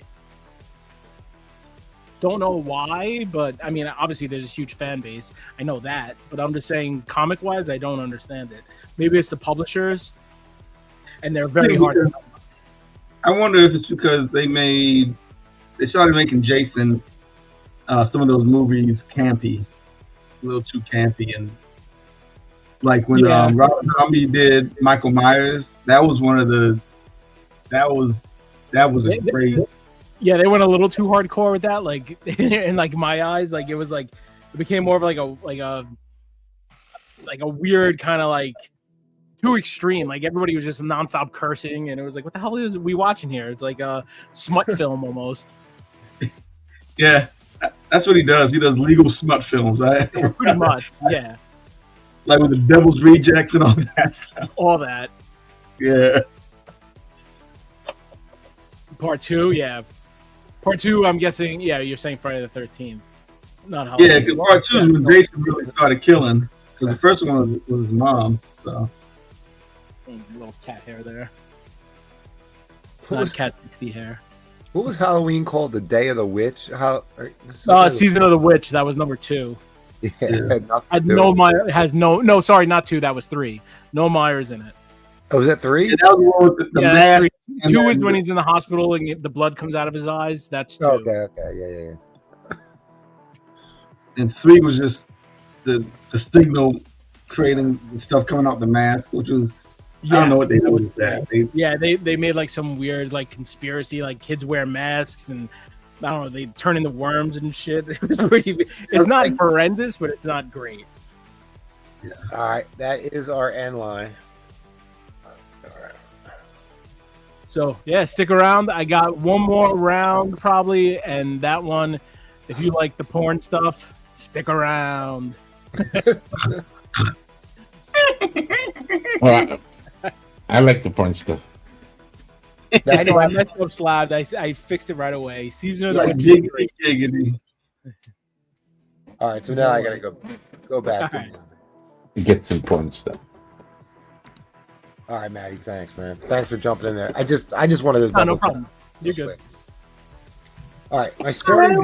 Don't know why, but I mean, obviously there's a huge fan base. I know that, but I'm just saying, comic-wise, I don't understand it. Maybe it's the publishers, and they're very hard. I wonder if it's because they started making Jason some of those movies campy, a little too campy, and like when Robert Zombie did Michael Myers, that was a great. Yeah, they went a little too hardcore with that. Like in like my eyes, like it was like it became more of like a weird kind of like too extreme. Like everybody was just nonstop cursing, and it was like, what the hell is we watching here? It's like a smut film almost. Yeah, that's what he does. He does legal smut films, right? Pretty much, yeah. Like with the Devil's Rejects and all that stuff. All that. Yeah. Part 2, yeah. Part 2, I'm guessing, yeah, you're saying Friday the 13th. Not Yeah, Halloween. because part 2 is when Jason really started killing. Because the first one was his mom. So Little cat hair there. What Not was, cat 60 hair. what was Halloween called? The Day of the Witch? Season of the Witch, that was number 2. Yeah, it had nothing to do No with- Meyer has no, sorry, not 2, that was 3. No Myers in it. Oh, was that 3? and that was the one with the Yeah, mask. that's 3. and 2 then is when he's in the hospital and the blood comes out of his eyes. That's 2. Okay, yeah. And 3 was just the signal creating the stuff coming out the mask, which was I don't know what they did with that. They made like some weird like conspiracy, like kids wear masks and I don't know, they turn into worms and shit. It was pretty. It's not horrendous, but it's not great. All right, that is our end line. So yeah, stick around. I got one more round probably, and that one, if you like the porn stuff, stick around. Well, I like the porn stuff. I That's know I like, messed up Slab. I fixed it right away. Season of the Like Witch. jiggity, jiggity. all right, so now I gotta go back to. All right. You get some porn stuff. All right, Maddie, thanks, man. Thanks for jumping in there. I just wanted to. No double problem. check You're real good. quick. All right, my starting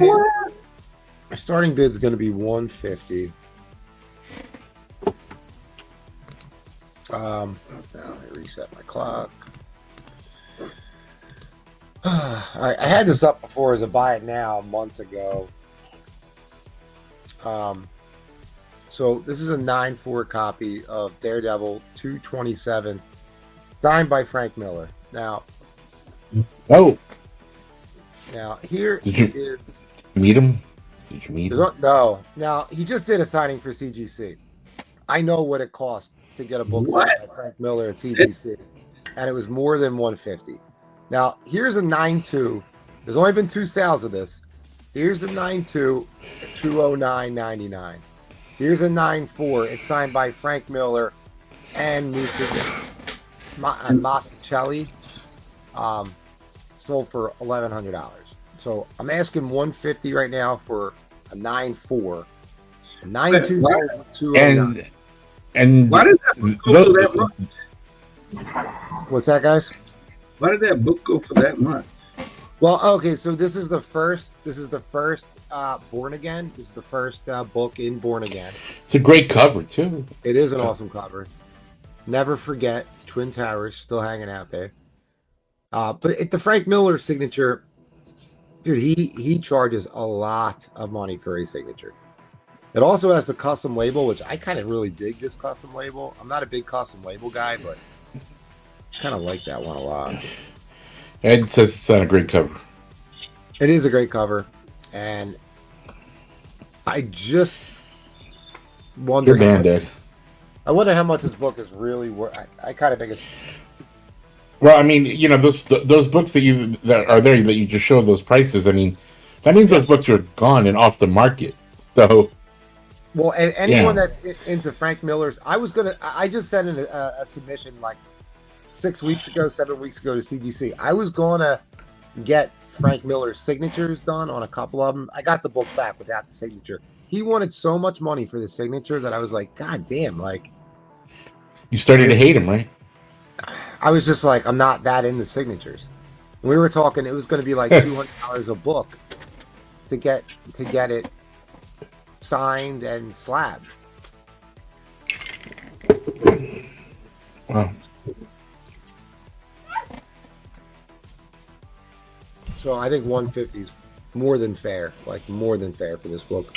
bid's going to be 150. Now let me reset my clock. All right, I had this up before as a buy it now months ago. So this is a 9.4 copy of Daredevil 227, signed by Frank Miller. Now Oh, here Did you- is meet him? Did you meet him? no. Now he just did a signing for CGC. I know what it cost to get a book signed by Frank Miller at CGC, and it was more than 150. Now here's a 9.2. There's only been 2 sales of this. Here's a 9.2 at 209.99. Here's a 9.4. It's signed by Frank Miller and Masicelli. Sold for $1,100. So I'm asking 150 right now for a 9.4. A 9.2 sold for 209. And Why did that book go for that much? What's that, guys? Why did that book go for that much? Well, okay, so this is the first Born Again. This is the first book in Born Again. it's a great cover too. It is an awesome cover. Never forget Twin Towers still hanging out there. But the Frank Miller signature, dude, he charges a lot of money for a signature. It also has the custom label, which I kind of really dig this custom label. I'm not a big custom label guy, but kind of like that one a lot. Ed says it's not a great cover. It is a great cover, and I just wonder. You're banned, Ed. I wonder how much this book is really worth. I kind of think it's. Well, I mean, you know, those books that are there that you just showed those prices. I mean, that means those books are gone and off the market. So, Well, and anyone Yeah. that's into Frank Miller's, I just sent in a submission like 7 weeks ago to CGC. I was gonna get Frank Miller's signatures done on a couple of them. I got the book back without the signature. He wanted so much money for the signature that I was like, God damn, like you started to hate him, right? I was just like, I'm not that into signatures. We were talking, it was going to be like $200 a book to get it signed and slabbed. Wow. So I think 150 is more than fair, like more than fair for this book.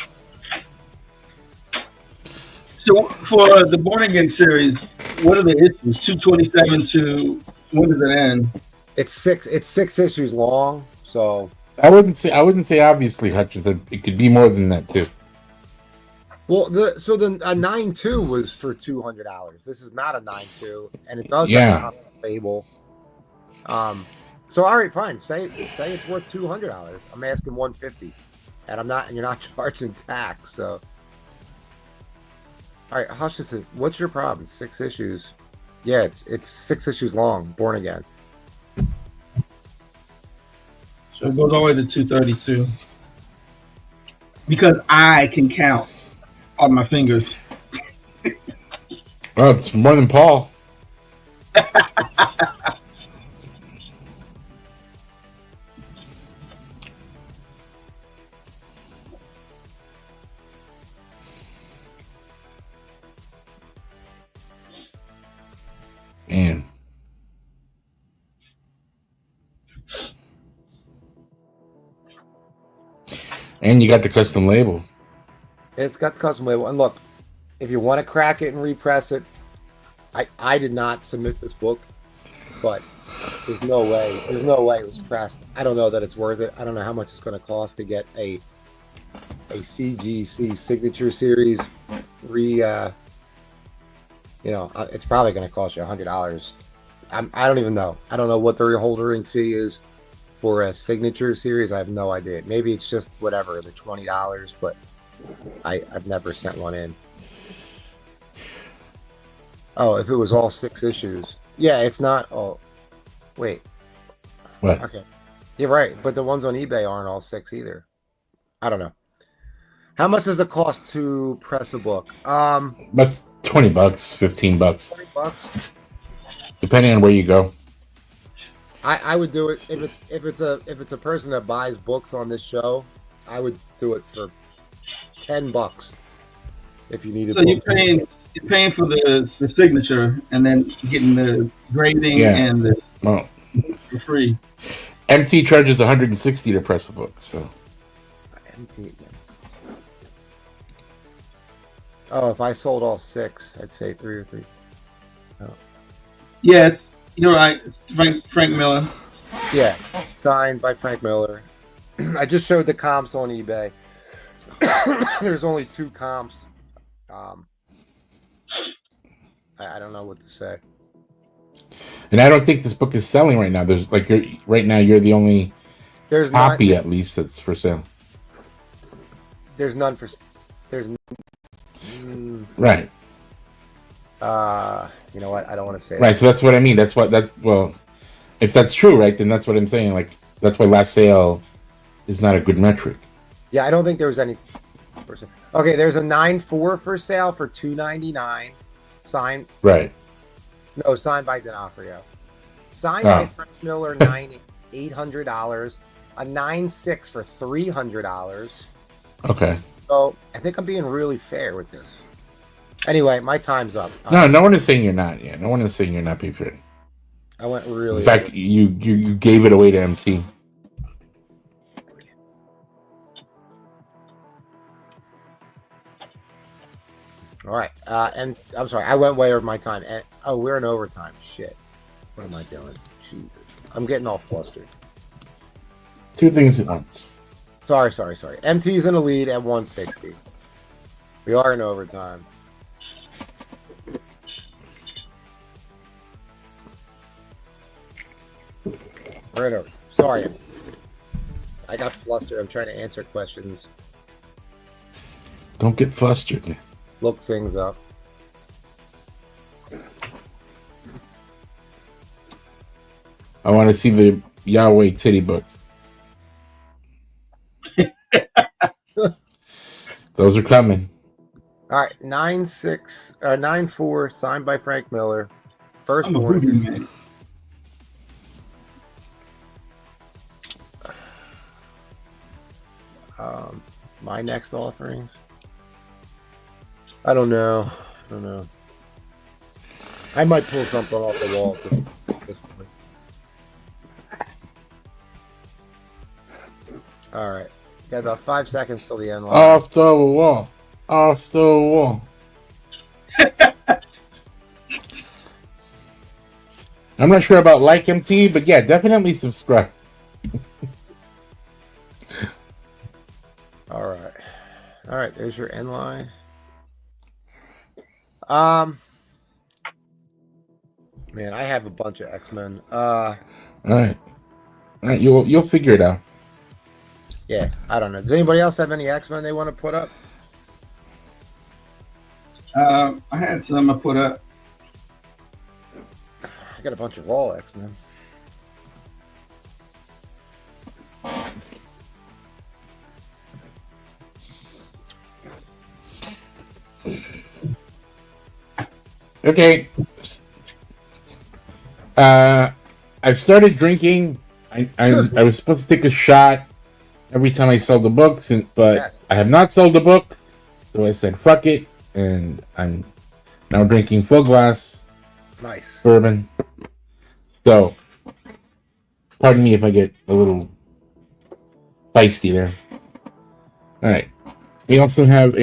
So for the Born Again series, what are the issues? 227 to when does it end? It's six issues long, so I wouldn't say obviously, Hutchinson. It could be more than that too. well the 9.2 was for $200. This is not a 9.2, and it does Yeah. have a fable. So all right, fine. Say it's worth $200. I'm asking 150, and you're not charging tax. So All right, Hutchinson, what's your problem? 6 issues. Yeah, it's 6 issues long. Born Again. So it goes all the way to 232. Because I can count on my fingers. Well, it's more than Paul. Man. And you got the custom label. It's got the custom label. And look, if you want to crack it and repress it, I did not submit this book, but there's no way it was pressed. I don't know that it's worth it. I don't know how much it's going to cost to get a CGC signature series it's probably going to cost you $100. I don't even know. I don't know what the reholdering fee is for a signature series. I have no idea. Maybe it's just whatever, the $20, but I've never sent one in. Oh, if it was all 6 issues. Yeah, it's not. Oh, wait. What? Okay. You're right. But the ones on eBay aren't all 6 either. I don't know. How much does it cost to press a book? That's $20, $15. $20. Depending on where you go. I would do it if it's a person that buys books on this show. I would do it for $10 if you needed. So you're paying for the signature and then getting the grading and the for free. MT charges $160 to press a book. So MT. Oh, if I sold all 6, I'd say 3 or 3. Oh. Yeah, you're right. Frank Miller. Yeah, signed by Frank Miller. I just showed the comps on eBay. There's only 2 comps. I don't know what to say. And I don't think this book is selling right now. There's like you're the only copy at least that's for sale. There's none for. Right. You know what? I don't want to say. Right. So that's what I mean. Well, if that's true, right, then that's what I'm saying. Like that's why last sale is not a good metric. Yeah, I don't think there was any. Okay, there's a 9.4 for sale for $299. Signed. Right. No, signed by D'Onofrio. Signed by Frank Miller, $800. A 9.6 for $300. Okay. So I think I'm being really fair with this. Anyway, my time's up. No one is saying you're not. Yeah, no one is saying you're not being fair. I went really. In fact, you gave it away to MT. All right, and I'm sorry, I went way over my time. And, we're in overtime. Shit, what am I doing? Jesus, I'm getting all flustered. 2 things at once. Sorry. MT's in the lead at 160. We are in overtime. We're in overtime. Sorry, I got flustered. I'm trying to answer questions. Don't get flustered. Look things up. I want to see the Yahweh titty books. Those are coming. All right, 9.6 or 9.4, signed by Frank Miller. First I'm a one. voodoo man. My next offerings. I don't know. I might pull something off the wall at this point. All right. Got about 5 seconds till the end line. Off the wall. I'm not sure about like MT, but yeah, definitely subscribe. All right. There's your end line. Man, I have a bunch of X-Men. All right. You'll figure it out. Yeah, I don't know. Does anybody else have any X-Men they want to put up? I had some I put up. I got a bunch of raw X-Men. Okay. I've started drinking. I was supposed to take a shot every time I sell the books, but Yes. I have not sold the book, so I said fuck it, and I'm now drinking full glass Nice. bourbon. So, pardon me if I get a little feisty there. All right. We also have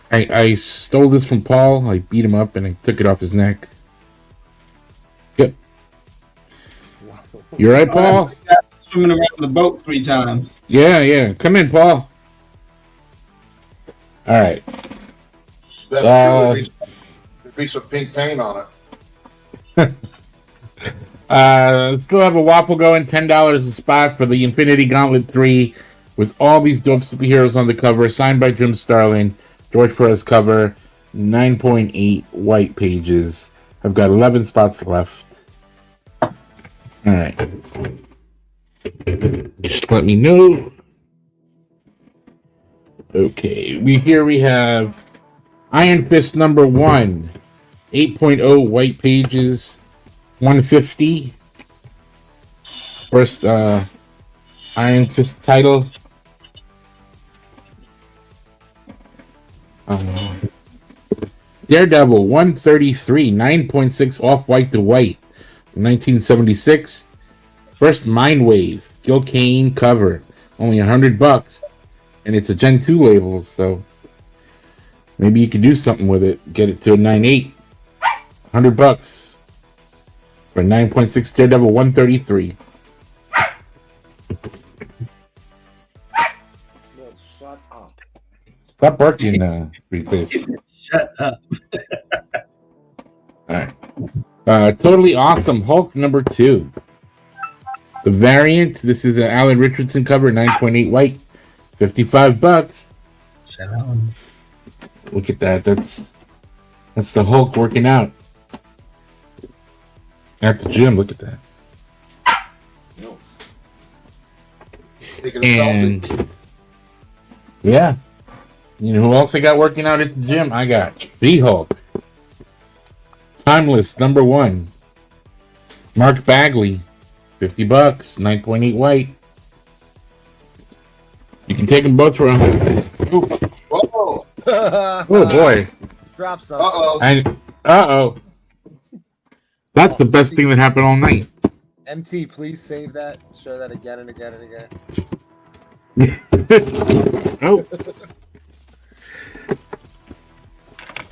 I stole this from Paul. I beat him up and I took it off his neck. Yep. You right, Paul? Swimming around the boat 3 times. Yeah. Come in, Paul. All right. That there'd be some pink paint on it. Still have a waffle going. $10 a spot for the Infinity Gauntlet 3 with all these dope superheroes on the cover, signed by Jim Starlin. George Perez cover, 9.8 white pages. I've got 11 spots left. All right. Just let me know. Okay, we have Iron Fist number 1, 8.0 white pages, 150. First Iron Fist title. Daredevil 133, 9.6 off white to white, 1976. First Mindwave, Gil Kane cover, only $100, and it's a Gen 2 label, so maybe you could do something with it. Get it to a 9.8, $100 for 9.6 Daredevil 133. No, shut up. Stop barking, replace. Shut up. All right. Totally Awesome Hulk number 2. The variant. This is an Alan Richardson cover, 9.8 white, $55. Shut up. Look at that. That's the Hulk working out at the gym. Look at that. Taking a selfie. And yeah, you know who else I got working out at the gym? I got She-Hulk. Timeless number 1. Mark Bagley, $50, 9.8 white. You can take them both for Whoa! oh boy. Drop some. Uh-oh. And that's the best thing that happened all night. MT, please save that. Show that again and again and again. Oh.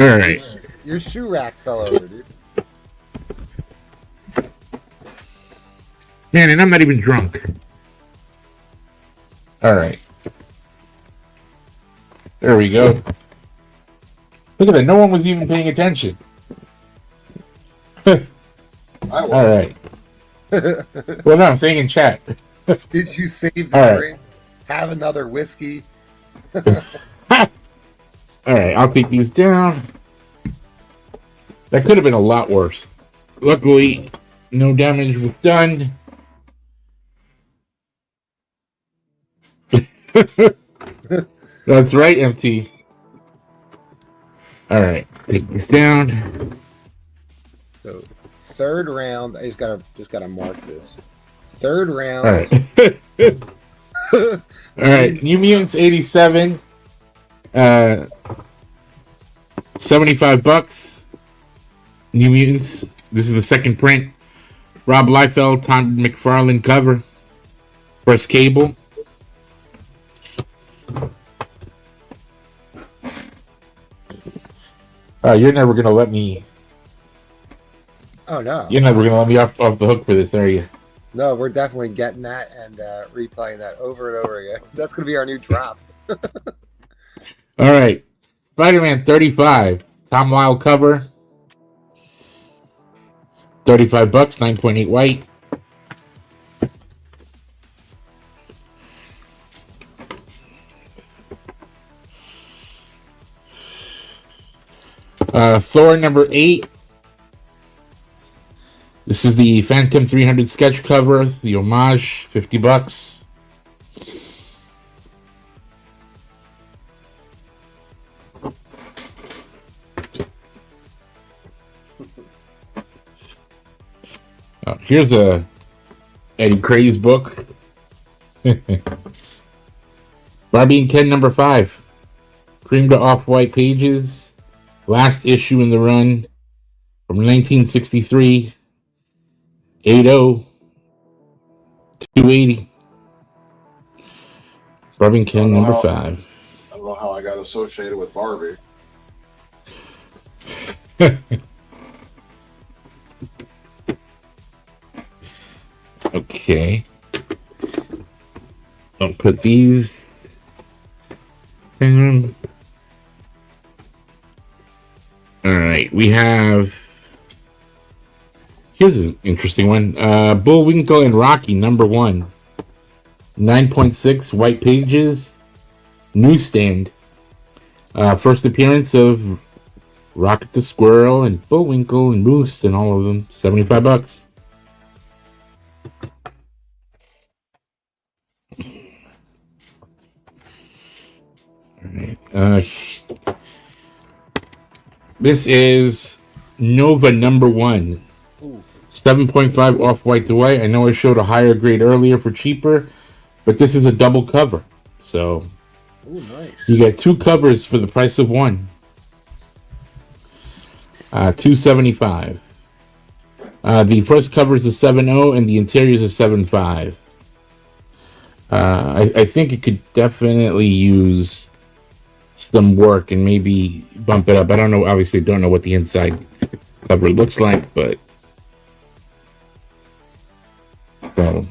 All right. Your shoe rack fell over, dude. Man, and I'm not even drunk. All right. There we go. Look at that. No one was even paying attention. I All was. right. Well, no, I'm saying in chat. Did you save the All right. drink? Have another whiskey? All right, I'll take these down. That could have been a lot worse. Luckily, no damage was done. That's right, MT. All right, take these down. So third round, I just gotta mark this. Third round. All right. All right, New Mutants 87. $75. New Mutants. This is the second print. Rob Liefeld, Tom McFarlane cover. First Cable. You're never gonna let me. Oh no. You're never gonna let me off the hook for this, are you? No, we're definitely getting that and replaying that over and over again. That's gonna be our new drop. All right, Spider-Man 35. Tom Lyle cover. $35, 9.8 white. Thor number 8. This is the Phantom 300 sketch cover, the homage, $50. Here's a Eddie Craze book. Barbie and Ken number 5. Cream to off-white pages. Last issue in the run from 1963. 80. 280. Barbie and Ken number 5. I don't know how I got associated with Barbie. Okay. Don't put these in. Alright, we have. Here's an interesting one. Bullwinkle and Rocky, number 1. 9.6 white pages. Newsstand. First appearance of Rocket the Squirrel and Bullwinkle and Moose and all of them. $75. This is Nova number 1. 7.5 off-white to white. I know I showed a higher grade earlier for cheaper, but this is a double cover. So Ooh, nice. you get 2 covers for the price of 1. $275. The first cover is a 7.0 and the interior is a 7.5. I think it could definitely use some work and maybe bump it up. I don't know. Obviously, don't know what the inside cover looks like, but so.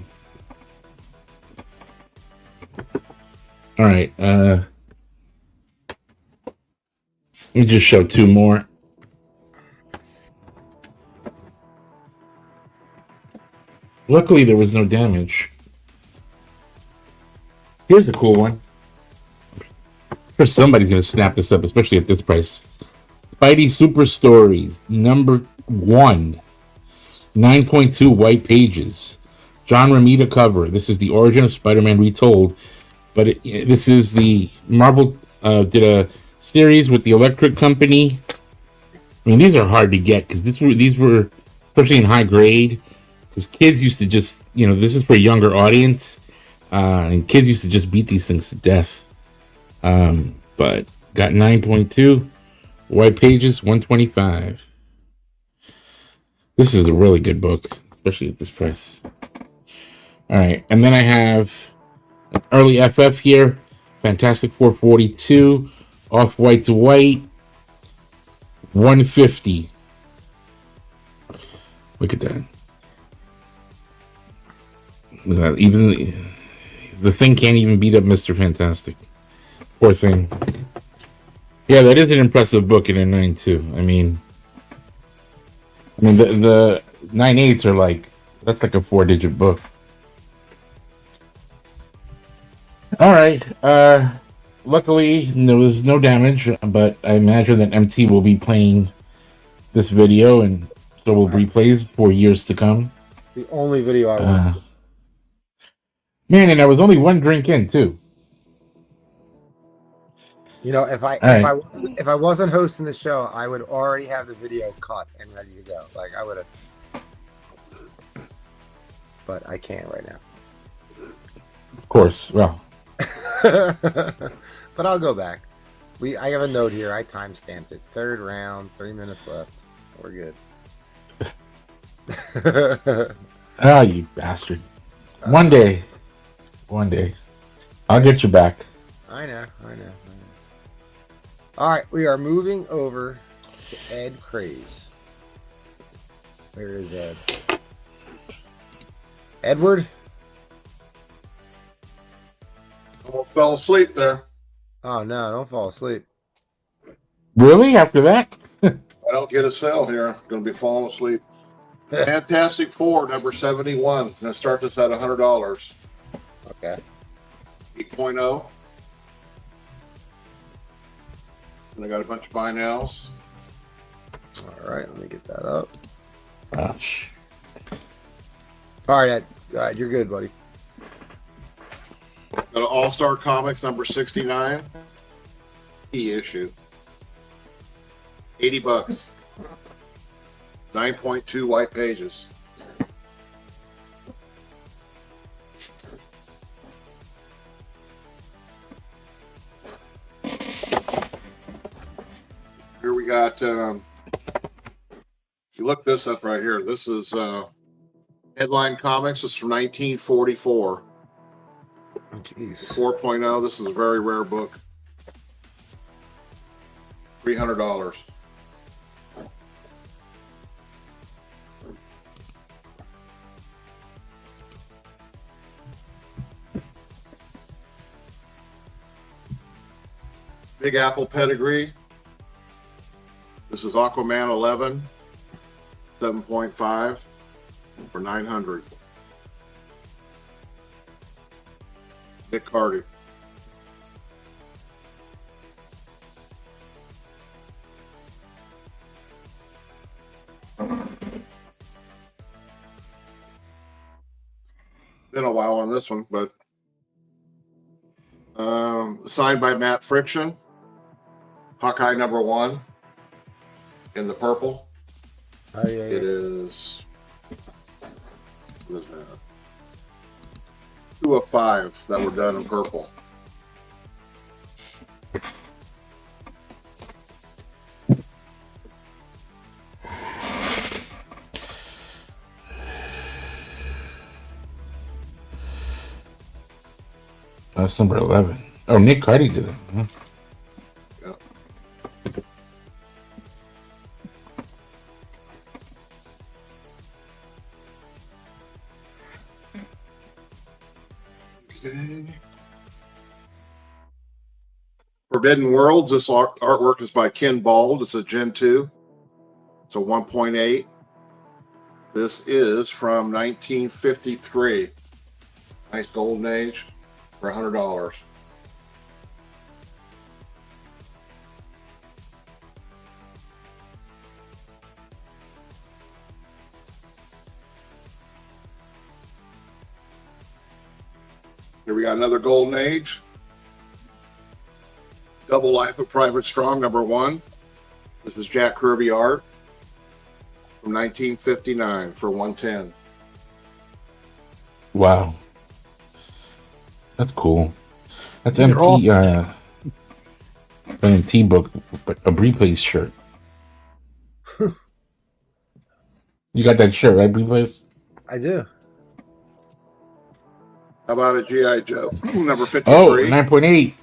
All right. Let me just show 2 more. Luckily, there was no damage. Here's a cool one. I'm sure somebody's going to snap this up, especially at this price. Spidey Super Stories, number 1. 9.2 white pages. John Romita cover. This is the origin of Spider-Man retold. But this is the Marvel did a series with the Electric Company. I mean, these are hard to get because these were especially in high grade. Because kids used to just, this is for a younger audience. And kids used to just beat these things to death. But got 9.2 white pages, $125. This is a really good book, especially at this price. All right, and then I have an early FF here, Fantastic 442, off white to white, $150. Look at that. Even the thing can't even beat up Mr. Fantastic. Poor thing. Yeah, that is an impressive book in a 9.2. I mean the 9.8s are like, that's like a 4-digit book. All right. Luckily, there was no damage, but I imagine that MT will be playing this video, and so will replays for years to come. The only video I watched. Man, and I was only 1 drink in too. If I wasn't hosting the show, I would already have the video cut and ready to go. Like I would have, but I can't right now. Of course, well. But I'll go back. I have a note here. I time-stamped it. 3rd round, 3 minutes left. We're good. Ah, you bastard. One day. I'll get you back. I know. All right, we are moving over to Ed Craze. Where is Ed? Edward? Almost fell asleep there. Oh, no, don't fall asleep. Really? After that? I don't get a sale here. I'm going to be falling asleep. Fantastic Four, number 71. I'm going to start this at $100. Okay. 8.0. And I got a bunch of buy nows. All right, let me get that up. Gosh. All right, Ed. All right, you're good, buddy. Go to All Star Comics number 69. Key issue. $80. 9.2 white pages. Here we got, if you look this up right here, this is Headline Comics. This is from 1944. Oh, jeez. 4.0. This is a very rare book. $300. Big Apple Pedigree. This is Aquaman 11, 7.5 for 900. Nick Carty. Been a while on this one, but signed by Matt Friction. Hawkeye number 1 in the purple. Oh, yeah, It is, what is that? 2 of 5 that were done in purple. That's number 11. Oh, Nick Carty did it. Huh? Yeah. Okay. Forbidden Worlds. This artwork is by Ken Bald. It's a Gen 2. It's a 1.8. This is from 1953. Nice golden age for $100. Here we got another golden age. Double Life of Private Strong, number 1. This is Jack Kirby art from 1959 for 110. Wow. That's cool. That's They're all- MT, an MT book, but a Replays shirt. You got that shirt, right, Replays? I do. How about a G.I. Joe number 53? Oh, 9.8.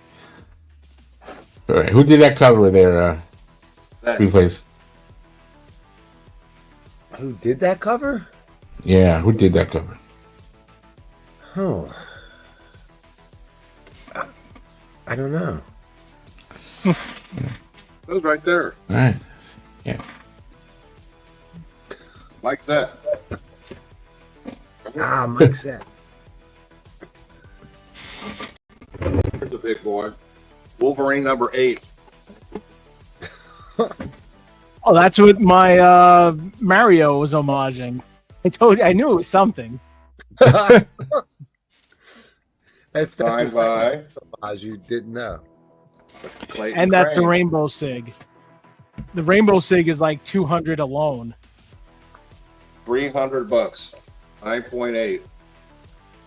All right, who did that cover there, That- Replays? Who did that cover? Yeah, who did that cover? Oh. I don't know. That was right there. All right. Yeah. Like that. Ah, Mike said. Here's the big boy. Wolverine number 8. Oh, that's what my Mario was homaging. I told you, I knew it was something. That's Signed the by second homage you didn't know. Clayton And that's the Crane. Rainbow Sig. The Rainbow Sig is like 200 alone. $300. 9.8.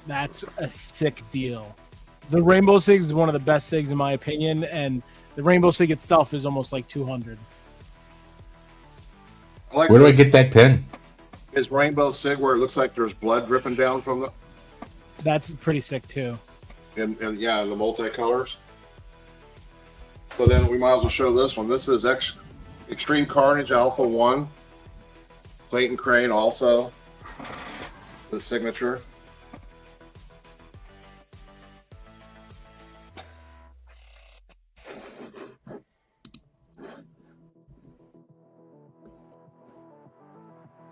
That's a sick deal. The Rainbow Sig is one of the best Sigs in my opinion, and the Rainbow Sig itself is almost like 200. I like Where do I get that pen? his Rainbow Sig where it looks like there's blood dripping down from the That's pretty sick too. and yeah, the multicolors. So then we might as well show this one. This is Extreme Carnage Alpha 1. Clayton Crane also. The signature.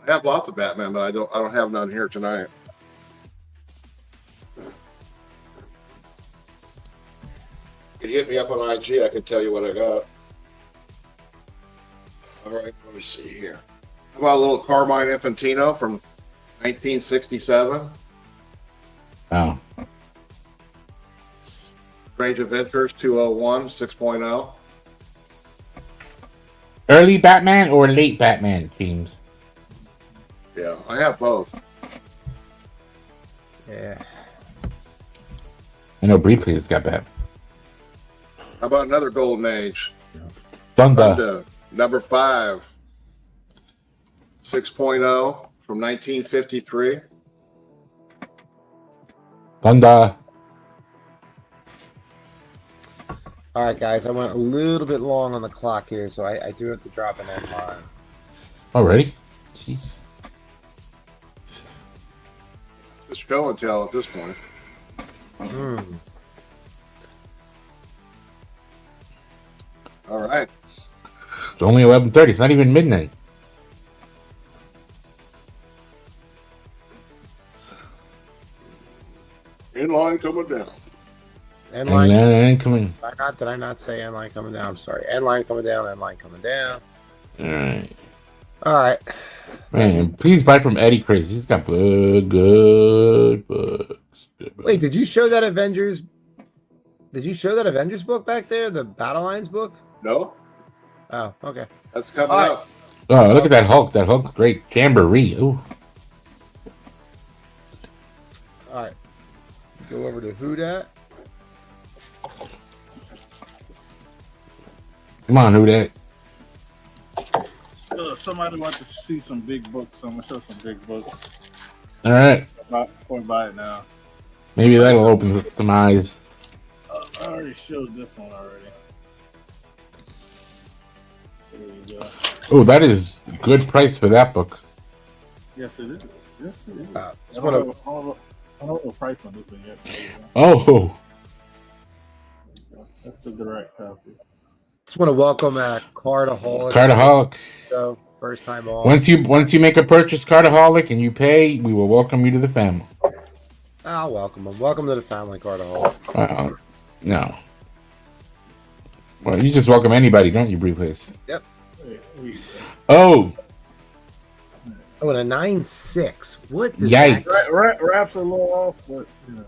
I have lots of Batman, but I don't have none here tonight. If you hit me up on IG, I can tell you what I got. All right, let me see here. How about a little Carmine Infantino from 1967? Oh, Strange Adventures 201 6.0. early Batman or late Batman teams? Yeah, I have both. Yeah. I know Breeplay's got that. How about another Golden Age? Thunder. Thunder, number 5. 6.0 from 1953. Thunder. All right, guys. I went a little bit long on the clock here, so I do have to drop an end line. Already? Jeez. It's show and tell at this point. Hmm. All right. It's only 11:30. It's not even midnight. In line coming down. End line. And coming. Did I not say end line coming down? I'm sorry. End line coming down. End line coming down. All right. All right. Man, please buy from Eddie Crazy. He's got good books. Good books. Wait, did you show that Avengers? Did you show that Avengers book back there? The Battle Lines book? No, Oh, okay. that's coming All right. up. Oh, look at that Hulk. That Hulk, great. Jamboree. Ooh. All right. Go over to who dat. Come on, who that? Somebody wants to see some big books, so I'm gonna show some big books. All right. Before I buy it now. Maybe that'll open some eyes. I already showed this one already. There you go. Oh, that is good price for that book. Yes, it is. Yes, it is. Just I wanna- don't know the price on this one yet. Oh, That's the direct copy. Just want to welcome Cardaholic. Cartaholic. So first time on. Once you make a purchase, Cartaholic, and you pay, we will welcome you to the family. I'll welcome him. Welcome to the family, Cardaholic. No. Well, you just welcome anybody, don't you, Breeplace? Yep. There you go. Oh, Oh, and a 9.6. What does Yikes. that? Wraps a little off, but you know,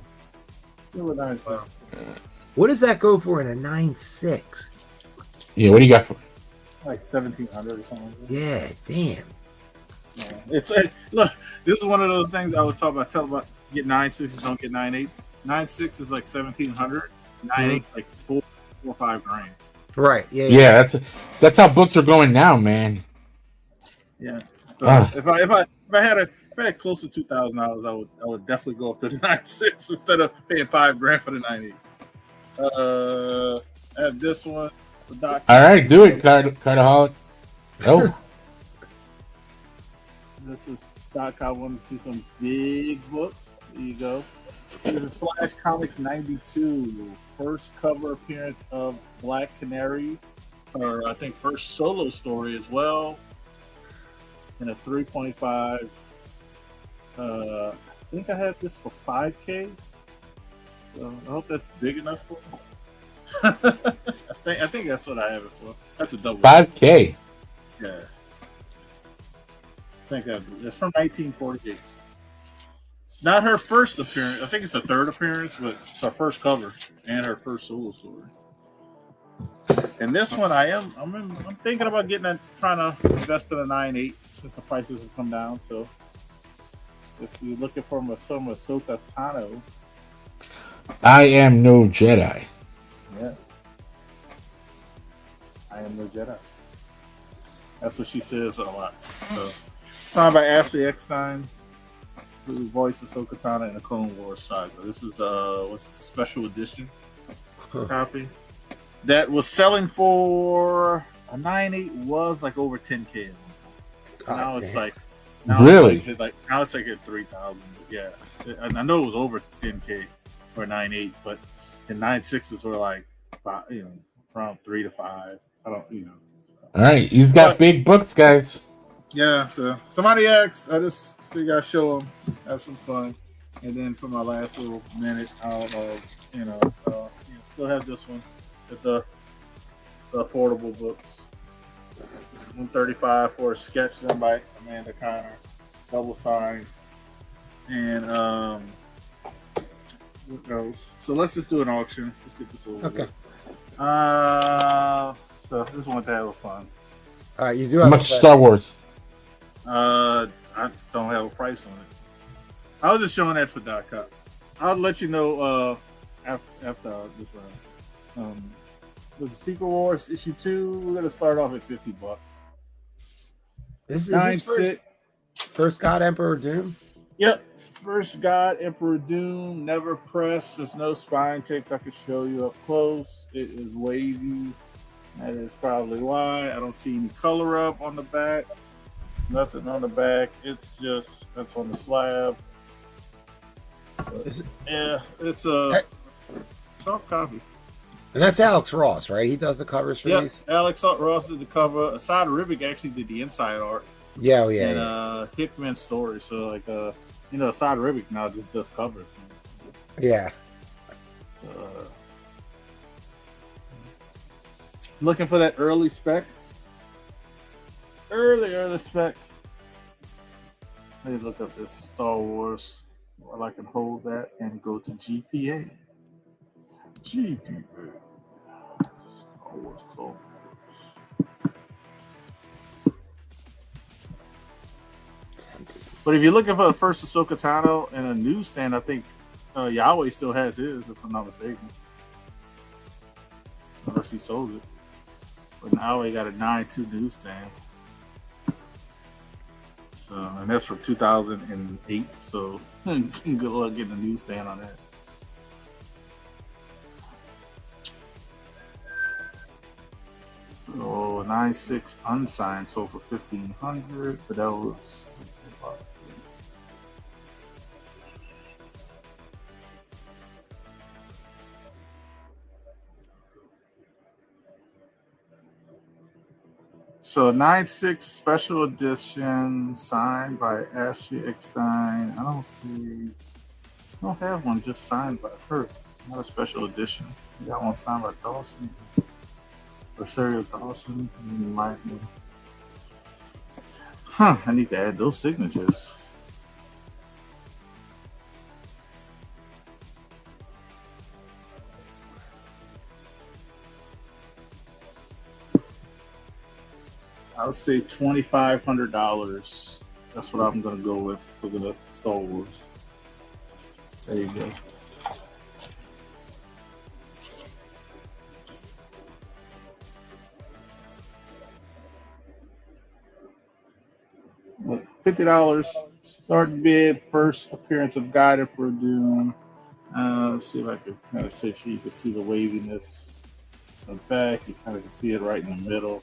still a nice. Wow. What does that go for in a 9.6? yeah. What do you got for? Like 1,700 or something. Like that. Yeah, damn. Yeah. It's look. This is one of those things I was talking about. Tell about get 9.6s, don't get 9.8s. 9.6 is like 1,700. 9.8's like four or $5 grand. Right. Yeah. Yeah, that's how books are going now, man. Yeah. So Ah. if I had close to $2,000, I would definitely go up to the 9.6 instead of paying $5 grand for the 9.8. I have this one. The doc. All right, do it, Cartaholic. Oh, This is Doc. I wanted to see some big books. There you go. This is Flash Comics 92. First cover appearance of Black Canary. Or I think first solo story as well. And a 3.5. I think I had this for 5K. So I hope that's big enough for me. I think that's what I have it for. That's a double. 5K. Yeah. I think it's from 1948. It's not her first appearance. I think it's her third appearance, but it's her first cover and her first solo story. And this one, I'm thinking about trying to invest in a 9.8 since the prices have come down. So if you're looking for some Ahsoka Tano, I am no Jedi. yeah, I am no Jedi. That's what she says a lot. So, signed by Ashley Eckstein, who voices Ahsoka Tano in the Clone Wars saga. This is the special edition copy that was selling for a 9.8 was like over 10K. Now it's like Really? Now it's like at 3,000. Yeah, and I know it was over 10K for 9.8, but the 9.6s were like 5, around 3 to 5. I don't, All right, he's got big books, guys. Yeah, so somebody asked. I just figure I show them, have some fun, and then for my last little minute, I'll still have this one at the affordable books. $135 for a sketch done by Amanda Connor, double signed, and what else? So let's just do an auction. Let's get this over. Okay. With. So I just want to have fun. All right, you do How have much a Star Wars? I don't have a price on it. I was just showing that for .com. I'll let you know after this round. With the Secret Wars issue 2, we're gonna start off at $50. This is first God Emperor Doom. Yep. First God Emperor Doom, never pressed. There's no spine ticks I can show you up close. It is wavy. That is probably why. I don't see any color up on the back. Nothing on the back. It's just that's on the slab. Yeah, it's a soft copy. And that's Alex Ross, right? He does the covers for these. Alex Ross did the cover. Asad Ribic actually did the inside art. Yeah, And Hickman's story. So like Asad Ribic now just does covers. Yeah. Looking for that early spec. Early spec. Let me look up this Star Wars while I can hold that and go to GPA. GPA. Star Wars Clone Wars. But if you're looking for the first Ahsoka Tano in a newsstand, I think Yahweh still has his, if I'm not mistaken. Unless he sold it. But now he got a 9.2 newsstand. So, and that's from 2008. So, good luck getting a newsstand on that. So, 9.6 unsigned sold for $1,500, but that was. So 9.6 special edition signed by Ashley Eckstein. I don't have one just signed by her. Not a special edition. I got one signed by Dawson. Or Serial Dawson. I need to add those signatures. I would say $2,500. That's what I'm going to go with for the Star Wars. There you go. $50 start bid. First appearance of God Emperor Doom. Let's see if I can kind of see if you can see the waviness of the back. You kind of can see it right in the middle.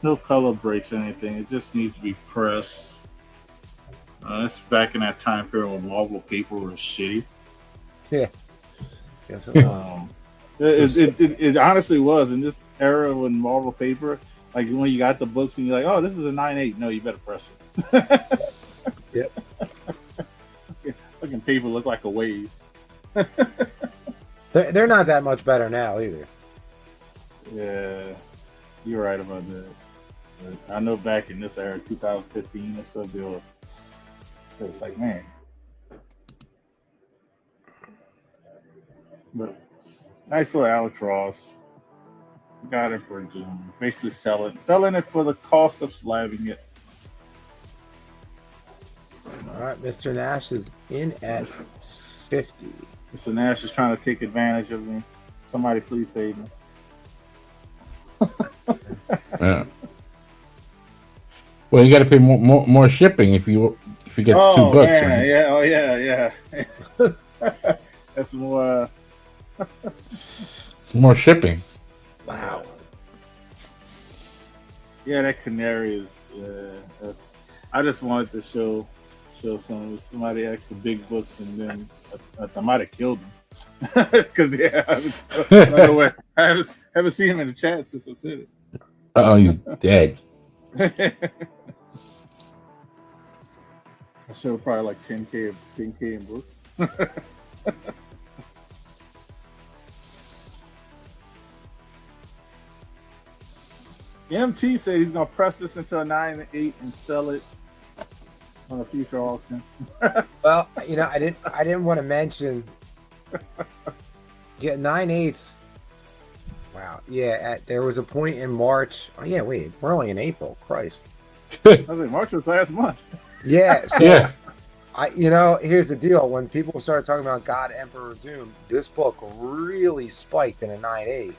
No color breaks or anything. It just needs to be pressed. It's back in that time period when Marvel paper was shitty. Yeah. Yes, it was. It honestly was in this era when Marvel paper, like when you got the books and you're like, oh, this is a 9.8. No, you better press it. Yep. Fucking paper look like a wave. They're not that much better now either. Yeah, you're right about that. I know back in this era, 2015 or so, it's like, man. But nice little Alex Ross. Got it for Doom. Basically selling it for the cost of slabbing it. All right, Mr. Nash is in at 50. Mr. Nash is trying to take advantage of me. Somebody please save me. Yeah. Well, you got to pay more shipping if you get 2 books. Man. Right? Yeah, yeah. That's more. It's more shipping. Wow. Yeah, that canary is. That's. I just wanted to show somebody actually big books, and then I might have killed him because I haven't seen him in the chat since I said it. Oh, he's dead. I showed probably like 10K in books. MT said he's gonna press this into a 9.8 and sell it on a future auction. Well, you know, I didn't want to mention. Yeah, 9/8. Wow. Yeah, there was a point in March. Oh yeah, wait, we're only in April. Christ. I was like, March was last month. Yeah. So Yeah. here's the deal. When people started talking about God, Emperor Doom, this book really spiked in a 9/8.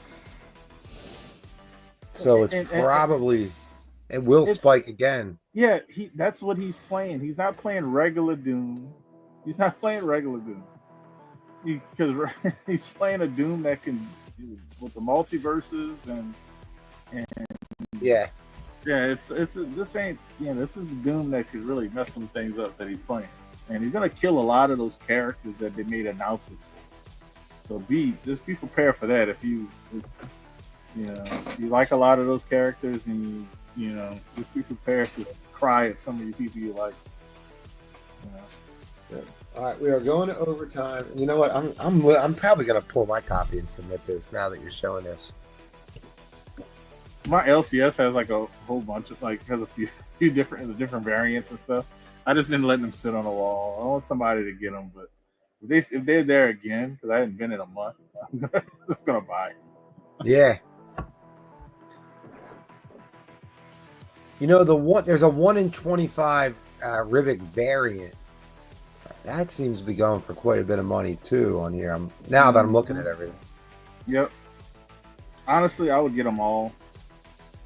So it's probably it will spike again. Yeah, that's what he's playing. He's not playing regular Doom. He's not playing regular Doom. Because he's playing a Doom that can with the multiverses and Yeah. this ain't this is the Doom that could really mess some things up that he's playing. And he's gonna kill a lot of those characters that they made announcements for. So just be prepared for that if you like a lot of those characters and just be prepared to cry at some of the people you like. All right, we are going to overtime. You know what? I'm probably gonna pull my copy and submit this now that you're showing this. My LCS has like a whole bunch of has a few different variants and stuff. I just didn't let them sit on the wall. I want somebody to get them, but if they're there again, because I hadn't been in a month, I'm just gonna buy it. Yeah. You know there's a 1 in 25 Rivik variant. That seems to be going for quite a bit of money too on here. Now that I'm looking at everything. Yep. Honestly, I would get them all.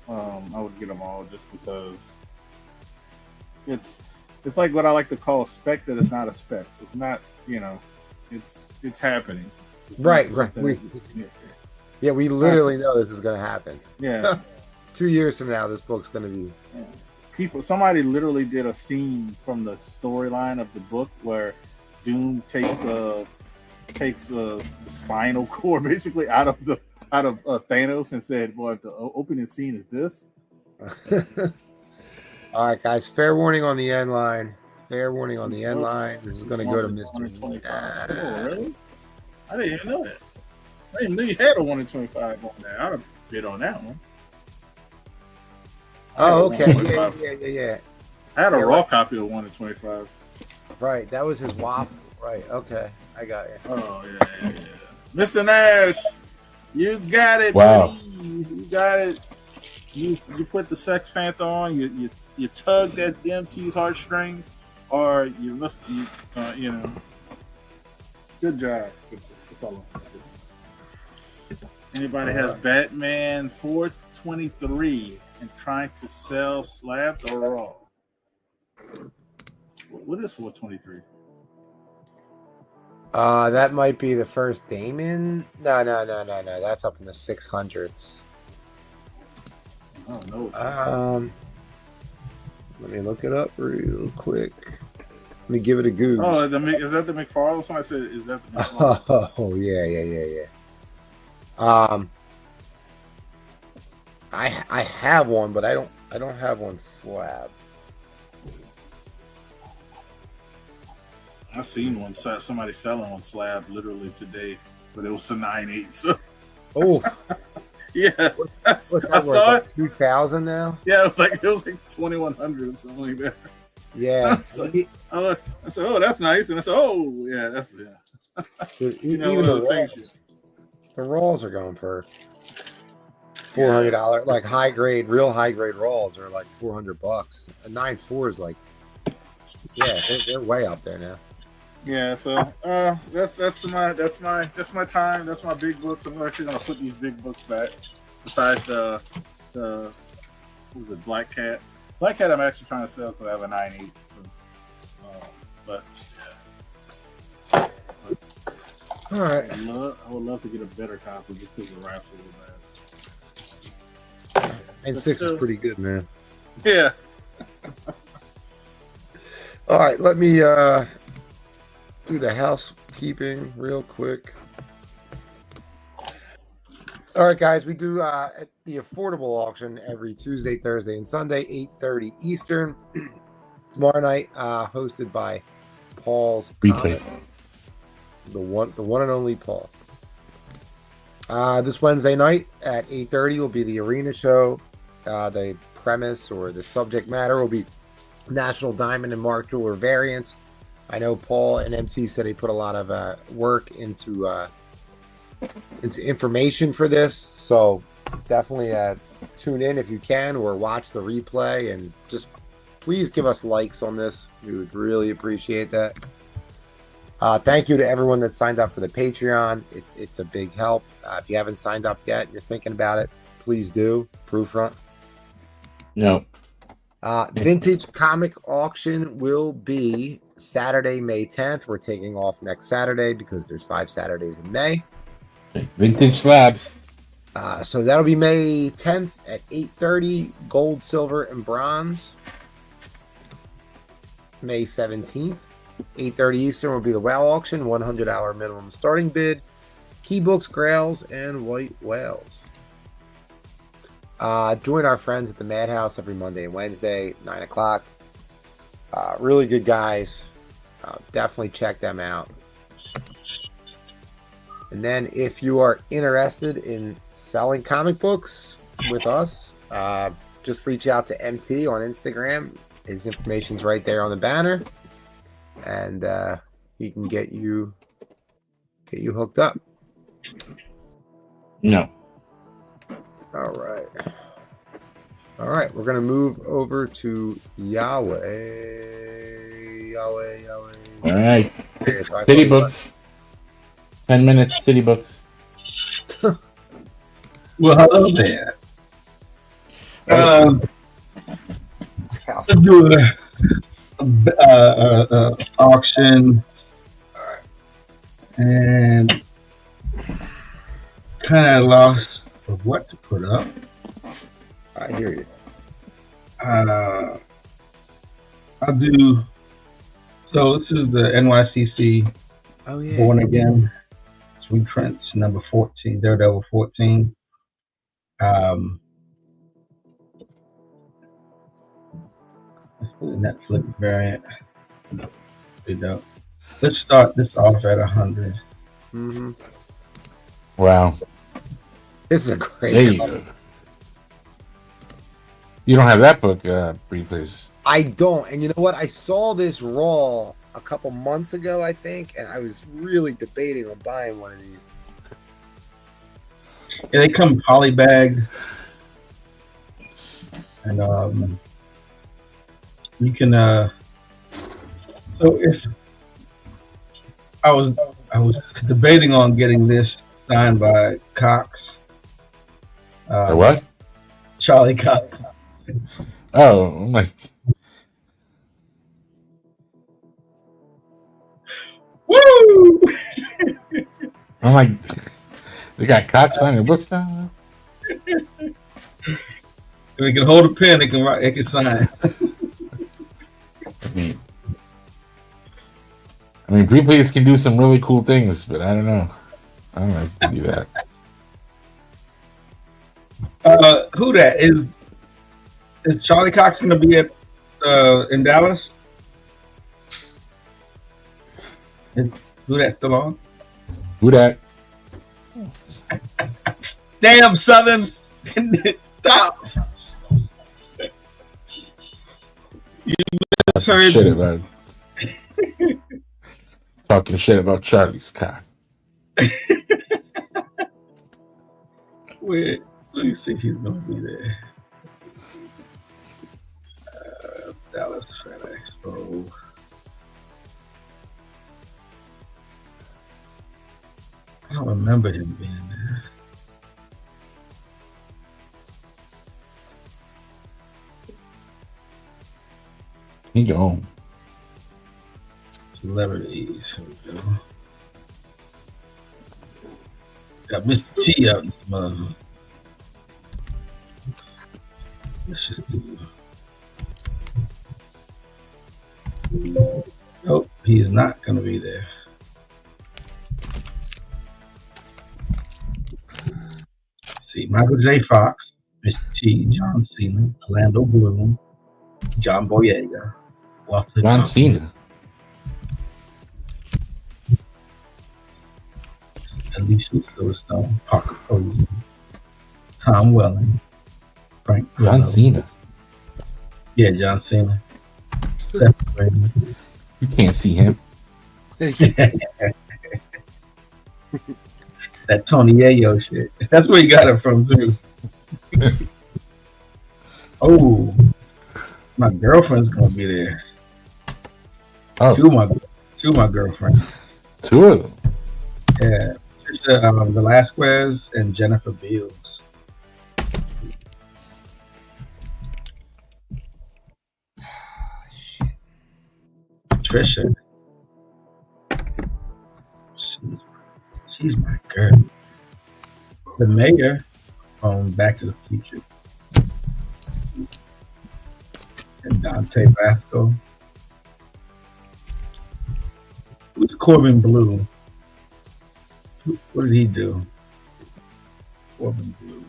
I would get them all just because it's like what I like to call a spec that is not a spec. It's not, it's happening. It's right. We literally know this is going to happen. Yeah. 2 years from now, this book's going to be. Yeah. Somebody literally did a scene from the storyline of the book where Doom takes the spinal cord basically out of Thanos and said, "Boy, the opening scene is this." All right, guys. Fair warning on the end line. Fair warning on the end line. This is going to go to Mr. Oh, really? I didn't even know that. I didn't know you had a 1 in 25 on that. I'd have bid on that one. Oh, okay. Yeah. I had a raw copy of 1 in 25. Right, that was his waffle. Right, okay. I got you. Oh, yeah. Mr. Nash, you got it, wow. buddy. You got it. You put the Sex Panther on, you tugged at DMT's heartstrings, or you must, good job. That's all. Anybody has Batman 423 and trying to sell slabs or raw? What is 423? That might be the first Damon. No. That's up in the 600s. I don't know. Let me look it up real quick. Let me give it a Google. Oh, is that the McFarlane? Somebody said, is that the McFarlane? Oh, yeah. I have one, but I don't have one slab. I seen one somebody selling one slab literally today, but it was a 9.8. So. Oh, yeah. What's that worth? Like 2,000 now? Yeah, it was like 2,100 or something like that. Yeah. I said, oh, that's nice, and I said, oh, yeah, that's Even the rolls are going for $400. Like real high grade rolls are like $400. A 9.4 is like, yeah, they're way up there now. Yeah, so that's my time. That's my big books. I'm actually gonna put these big books back. Besides the what was it, Black Cat? Black Cat I'm actually trying to sell because I have a 9.8. But yeah. All right. I would love to get a better copy just because the wraps are bad. And 6 is pretty good, man. Yeah. All right, let me do the housekeeping real quick. All right, guys, we do at the affordable auction every Tuesday, Thursday, and Sunday, 8:30 Eastern. Tomorrow night, hosted by Paul's Replay. the one and only Paul. This Wednesday night at 8:30 will be the arena show. The premise or the subject matter will be National Diamond and Mark Jeweler variants. I know Paul and MT said he put a lot of work into information for this, so definitely tune in if you can, or watch the replay, and just please give us likes on this. We would really appreciate that. Thank you to everyone that signed up for the Patreon. It's a big help. If you haven't signed up yet, you're thinking about it, please do. Proofrun. No. Vintage comic auction will be Saturday, May 10th. We're taking off next Saturday because there's 5 Saturdays in May. Vintage slabs. So that'll be May 10th at 8:30. Gold, silver, and bronze. May 17th, 8:30 Eastern will be the WoW auction. $100 minimum starting bid. Key books, grails, and white whales. Join our friends at the Madhouse every Monday and Wednesday, 9 o'clock. Really good guys. Definitely check them out. And then if you are interested in selling comic books with us, just reach out to MT on Instagram. His information's right there on the banner. And he can get you hooked up. No. All right. We're gonna move over to Yahweh. All right. Okay, so I City thought books. 10 minutes. City books. Well, hello there. it's house. Let's do a auction, and kind of lost of what to put up. I hear you. I'll do. So this is the NYCC Oh yeah. Born Again reprints number 14, Daredevil 14. Let's put a Netflix variant. You know, let's start this off at 100. Mm-hmm. Wow. This is a There great you cover. go. You don't have that book, please. I don't. And you know what? I saw this raw a couple months ago, I think, and I was really debating on buying one of these. Yeah, they come polybagged, and you can. So if I was debating on getting this signed by Cox. The what? Charlie Cox. Oh, my. Woo! I'm like, they got Cox signing books now? If they can hold a pen, they can write. They can sign. I mean, replays can do some really cool things, but I don't know. I don't know if you can do that. Who that is? Is Charlie Cox going to be at in Dallas? Is who that still on? Who that? Damn Southern! Stop! You misheard Shit me. about talking shit about Charlie's cock. Wait, let me see if he's going to be there. Dallas Fan Expo. I don't remember him being there. He go home. Celebrities. Here we go. Got Mr. T out in this mother. Let's just do. Nope, he's not going to be there. Let's see, Michael J. Fox, Mr. T, John Cena, Orlando Bloom, John Boyega, Walter John Johnson, Cena. Alicia Silverstone, Parker Posey, Tom Welling, Frank. John Cena. Yeah, John Cena. You can't see him. That Tony Yayo shit. That's where he got it from too. Oh, my girlfriend's gonna be there. Oh, Two of my girlfriends. two of them. Yeah, Trisha Velasquez and Jennifer Beals. Trisha, she's my girl. The mayor from Back to the Future. And Dante Vasco. Who's Corbin Blue? What did he do? Corbin Blue.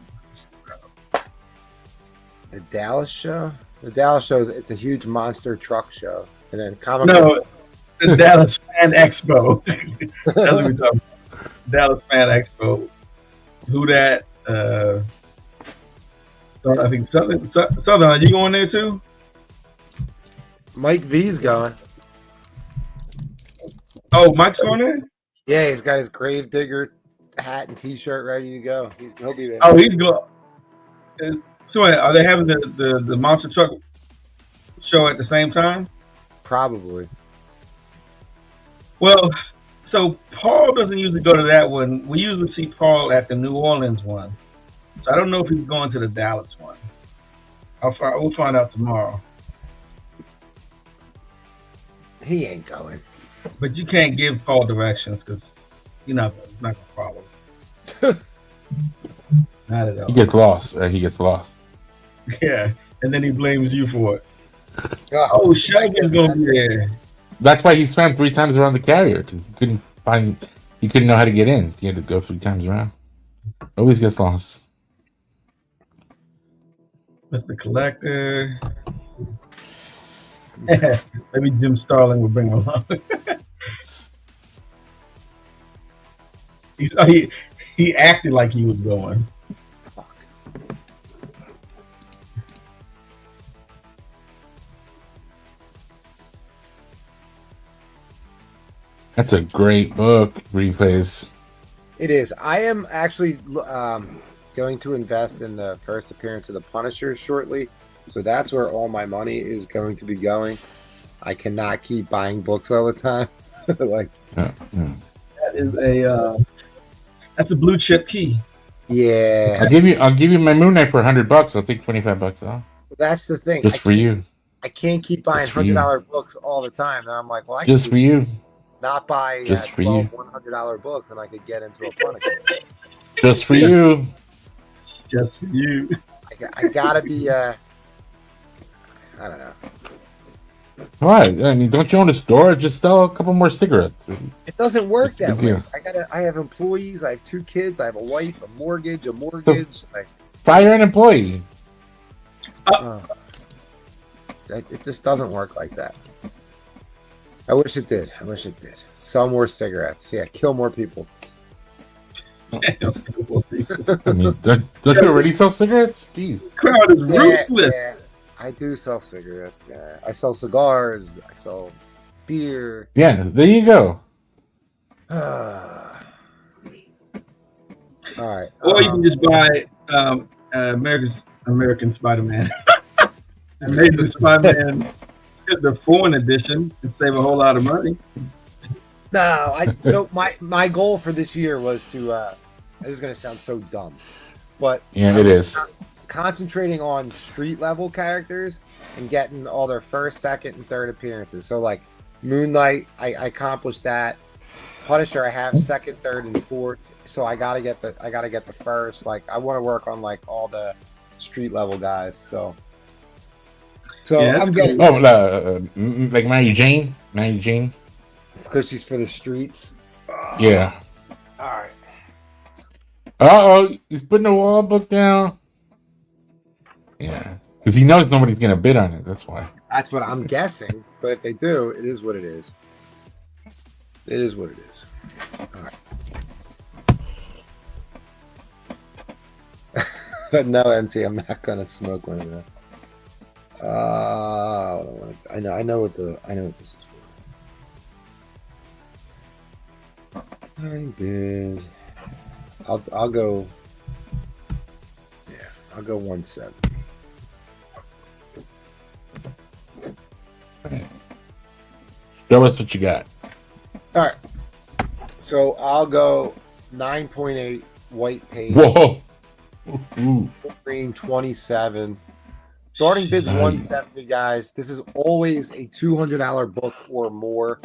The Dallas show. The Dallas show it's a huge monster truck show, and then comic. No, the Dallas Fan Expo. That's what we're talking about. Dallas Fan Expo. Who that? So I think Southern. Are you going there too? Mike V's going. Oh, Mike's going there. Yeah, he's got his Gravedigger hat and T-shirt ready to go. He'll be there. Oh, he's going. So are they having the monster truck show at the same time? Probably. Well, so Paul doesn't usually go to that one. We usually see Paul at the New Orleans one. So I don't know if he's going to the Dallas one. We'll find out tomorrow. He ain't going. But you can't give Paul directions because you're not going to follow. Not at all. He gets lost. He gets lost. Yeah, and then he blames you for it. Oh, Oh, Shaggy's going to be there. That's why he swam 3 times around the carrier because he couldn't know how to get in. He had to go 3 times around. Always gets lost. Mr. Collector. Maybe Jim Starling will bring him along. He acted like he was going. That's a great book. Replays. it is. I am actually going to invest in the first appearance of the Punisher shortly, so that's where all my money is going to be going. I cannot keep buying books all the time. Like, Yeah. That is that's a blue chip key. yeah, I'll give you my Moon Knight for $100. I'll take $25 off. that's the thing. Just for you. I can't keep buying Just for you. $100 books all the time. And I'm like, well, I Just can for you. not buy Just for you. $100 books, and I could get into a Punisher. Just for you. Just for you. I gotta be. I don't know. Why? I mean, don't you own a store? Just sell a couple more cigarettes. It doesn't work that way. Yeah. I have employees. I have 2 kids. I have a wife, a mortgage. Like, Fire an employee. it just doesn't work like that. I wish it did. Sell more cigarettes. Yeah, kill more people. I mean, don't you already sell cigarettes? Jeez. Crowd is ruthless. Yeah, I do sell cigarettes. Yeah, I sell cigars. I sell beer. Yeah, there you go. All right. Or you can just buy American Spider-Man. Amazing Spider-Man, the foreign edition, and save a whole lot of money. No, so my goal for this year was to. This is gonna sound so dumb, but Yeah, it is. concentrating on street level characters and getting all their first, second, and third appearances. So like Moon Knight, I accomplished that. Punisher, I have second, third, and fourth. So I gotta get the first. Like I want to work on like all the street level guys. So Yeah, I'm getting like Mary Jane, because she's for the streets. Yeah. All right. He's putting the wall book down. Yeah, because he knows nobody's gonna bid on it. That's why. That's what I'm guessing. But if they do, it is what it is. It is what it is. All right. No, MT, I'm not gonna smoke one of that. I know what this is for. I bid. I'll go. Yeah, I'll go 170. Show us what you got. All right. So I'll go 9.8 white page. Whoa. Ooh. Green 27. Starting bid's Nice. 170, guys. This is always a $200 book or more.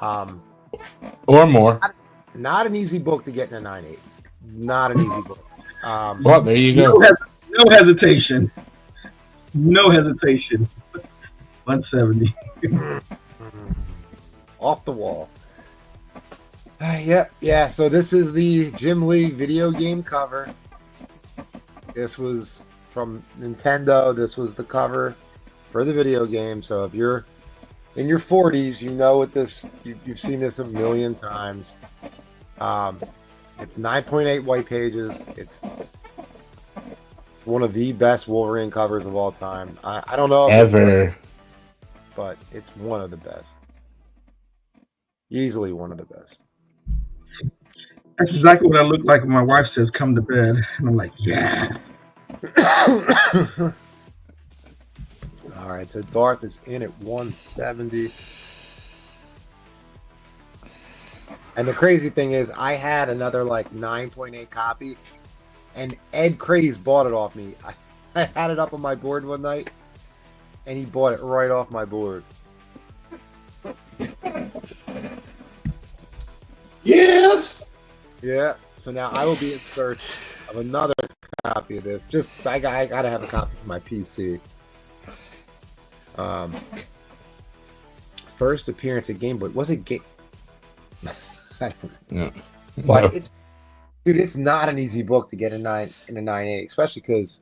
Or more. Not an easy book to get in a 9.8. Not an easy book. Well, there you go. No hesitation. No hesitation. 170. Off the wall. Yeah. So this is the Jim Lee video game cover. This was from Nintendo. This was the cover for the video game. So if you're in your 40s, you know what this. You've seen this a million times. It's 9.8 white pages. It's one of the best Wolverine covers of all time. I don't know if Ever. but it's one of the best. Easily one of the best. That's exactly what I look like when my wife says, "Come to bed," and I'm like, "Yeah." All right, so Darth is in at 170. And the crazy thing is, I had another like 9.8 copy, and Ed Craze bought it off me. I had it up on my board one night, and he bought it right off my board. Yes. Yeah, so now I will be in search of another copy of this. Just I gotta have a copy for my PC. First appearance at Game Boy. Was it Game? I don't know. Yeah. But it's not an easy book to get in a 9.8, especially because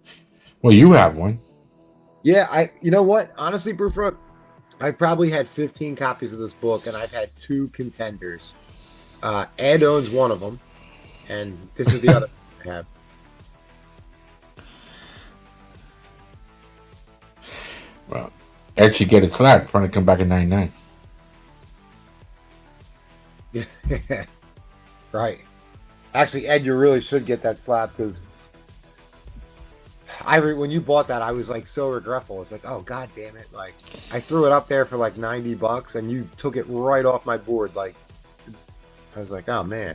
Well, you have one. yeah, you know what? Honestly, Brewfront, I've probably had 15 copies of this book, and I've had 2 contenders. Ed owns one of them, and this is the other I have. Well, Ed should get it slapped trying to come back in 99. Right. Actually, Ed, you really should get that slab because when you bought that, I was like so regretful. It's like, oh god damn it! Like I threw it up there for like $90, and you took it right off my board. Like I was like, oh man.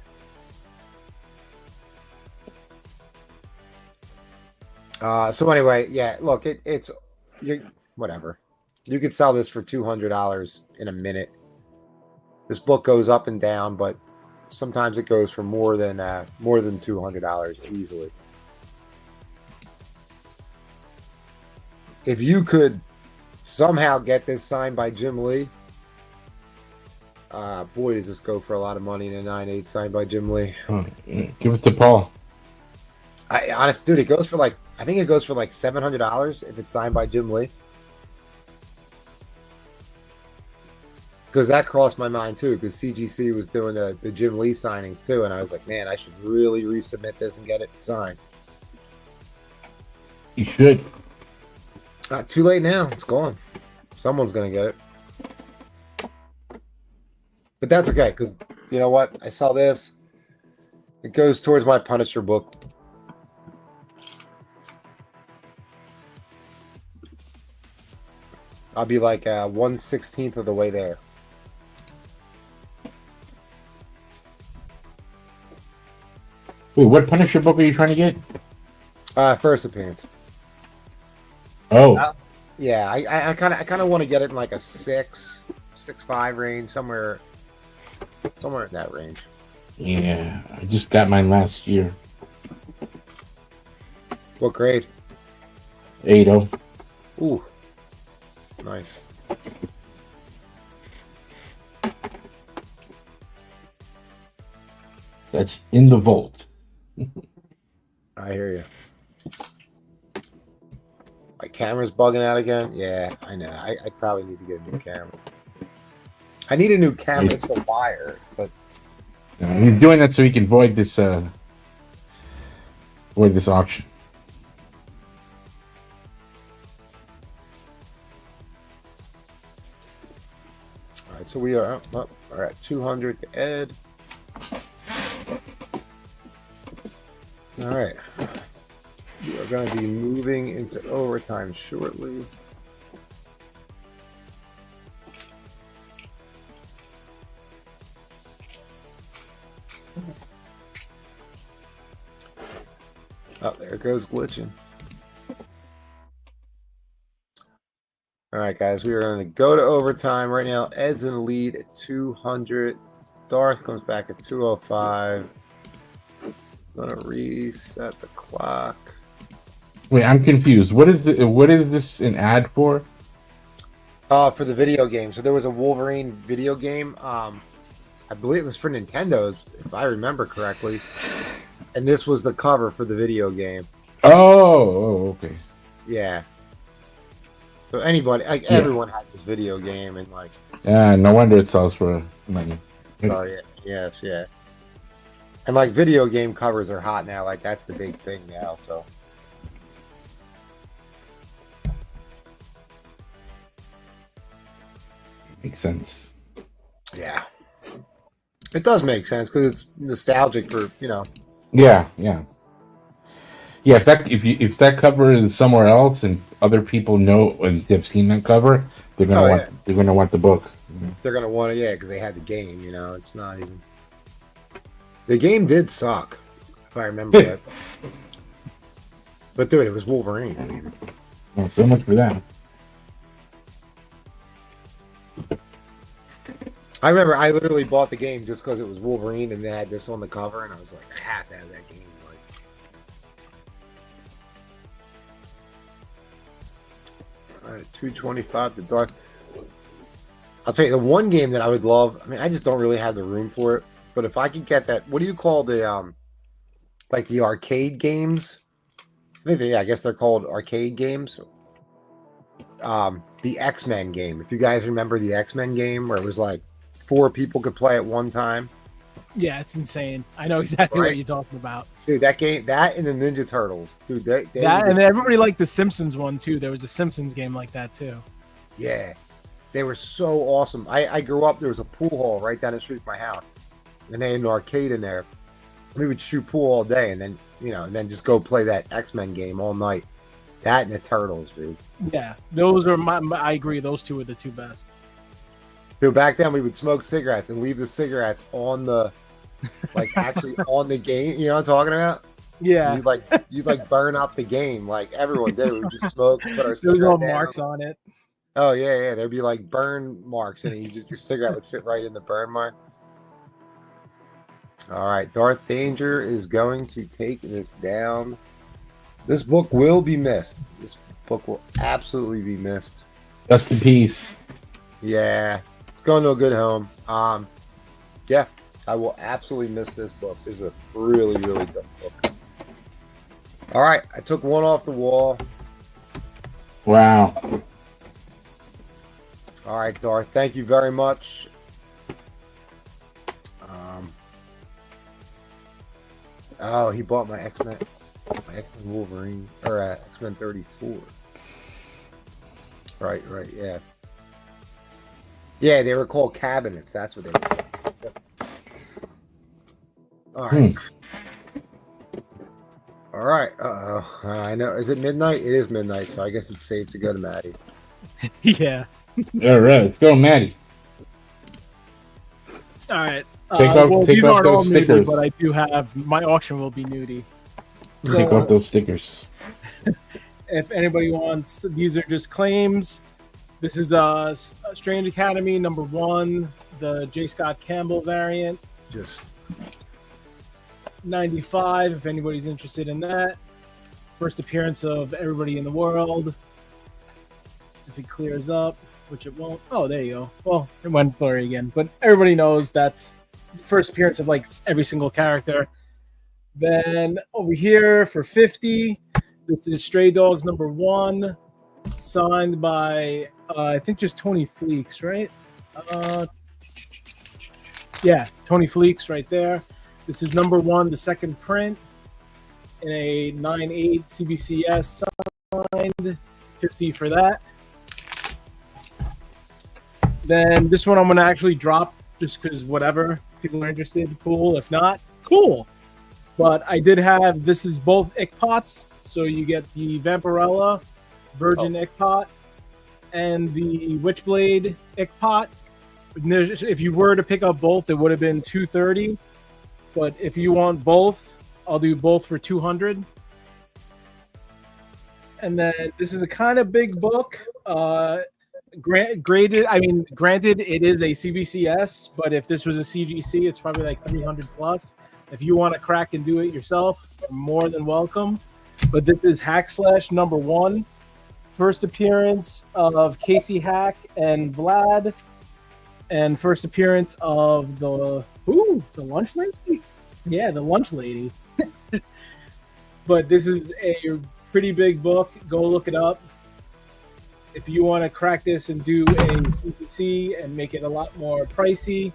So anyway, yeah. Look, it's whatever. You could sell this for $200 in a minute. This book goes up and down, but sometimes it goes for more than $200 easily. If you could somehow get this signed by Jim Lee, boy, does this go for a lot of money in a 9.8 signed by Jim Lee. Oh, give it to Paul. Dude, I think it goes for like $700 if it's signed by Jim Lee. Because that crossed my mind too, because CGC was doing the Jim Lee signings too, and I was like, man, I should really resubmit this and get it signed. You should. Not too late now. It's gone. Someone's going to get it. But that's okay, because you know what? I saw this. It goes towards my Punisher book. I'll be like 1/16 of the way there. Wait, what Punisher book are you trying to get? First appearance. Oh. Yeah, I kind of want to get it in like a 6.5 range, somewhere in that range. Yeah, I just got mine last year. What grade? 8.0. Ooh, nice. That's in the vault. I hear you. My camera's bugging out again. Yeah, I know. I probably need to get a new camera. I need a new camera. It's the wire, but He's doing that so he can void this auction. So we are up. We're at 200 to Ed. All right. We are going to be moving into overtime shortly. Oh, there it goes glitching. All right, guys, we are going to go to overtime right now. Ed's in the lead at 200. Darth comes back at 205. Gonna reset the clock. Wait, I'm confused. What is this an ad for? For the video game. So there was a Wolverine video game. I believe it was for Nintendo's, if I remember correctly. And this was the cover for the video game. Oh, okay. Yeah. So anybody, like everyone had this video game, and like. Yeah, no wonder it sells for money. Oh yeah, yes, yeah. And like video game covers are hot now. Like that's the big thing now. So. Makes sense. Yeah. It does make sense because it's nostalgic for, you know. Yeah. If that cover is somewhere else and other people know and they've seen that cover, they're gonna want the book. They're gonna want it, because they had the game. You know, it's not even. The game did suck, if I remember it. But dude, it was Wolverine. Well, so much for that. I remember I literally bought the game just because it was Wolverine and they had this on the cover, and I was like, I have to have that game. Like, all right, 225 to Darth. I'll tell you the one game that I would love. I mean, I just don't really have the room for it. But if I could get that, what do you call the like the arcade games? I guess they're called arcade games. The X-Men game. If you guys remember the X-Men game where it was like 4 people could play at one time. Yeah, it's insane. I know exactly what you're talking about. Dude, that game, that and the Ninja Turtles. Dude, and everybody liked the Simpsons one too. There was a Simpsons game like that too. Yeah. They were so awesome. I grew up, there was a pool hall right down the street from my house. And they had an arcade in there. We would shoot pool all day and then, and then just go play that X-Men game all night. That and the Turtles, dude. Yeah, those are I agree. Those two are the two best. Dude, back then we would smoke cigarettes and leave the cigarettes on the, actually on the game. You know what I'm talking about? Yeah. You'd burn up the game. Like everyone did. We would just smoke, put our cigarette There was all down. marks on it. Oh yeah. There'd be like burn marks in it. Your cigarette would fit right in the burn mark. All right, Darth Danger is going to take this down. This book will be missed. This book will absolutely be missed. Rest in peace. Yeah, it's going to a good home. Yeah, I will absolutely miss this book. This is a really, really good book. All right, I took one off the wall. Wow. All right, Darth, thank you very much. Oh, he bought my X-Men Wolverine, or X-Men 34. Right, yeah. Yeah, they were called cabinets. That's what they were. Yep. All right. All right. I know. Is it midnight? It is midnight, so I guess it's safe to go to Maddie. Yeah. All right, let's go, Maddie. All right. Take off these aren't all those stickers. nudie, but I do have my auction will be nudie. Take off those stickers. If anybody wants, these are just claims. This is Strange Academy #1, the J. Scott Campbell variant. Just 95. If anybody's interested in that, first appearance of everybody in the world. If it clears up, which it won't. Oh, there you go. Well, it went blurry again, but everybody knows that's the first appearance of every single character. Then over here for 50, this is Stray Dogs #1, signed by I think just Tony Fleeks, right? Yeah, Tony Fleeks right there. This is #1, the second print, in a 9/8 CBCS signed. 50 for that. Then this one I'm going to actually drop just because whatever. People are interested, cool. If not, cool. But I did have, this is both Ickpots. So you get the Vampirella Virgin Ickpot and the Witchblade Ickpot. If you were to pick up both, it would have been $230. But if you want both, I'll do both for $200. And then this is a kind of big book. Granted, it is a CBCS, but if this was a CGC, it's probably like 300 plus. If you want to crack and do it yourself, you're more than welcome. But this is Hackslash #1. First appearance of Casey Hack and Vlad. And first appearance of the lunch lady? Yeah, the lunch lady. But this is a pretty big book. Go look it up. If you want to crack this and do a CBC and make it a lot more pricey,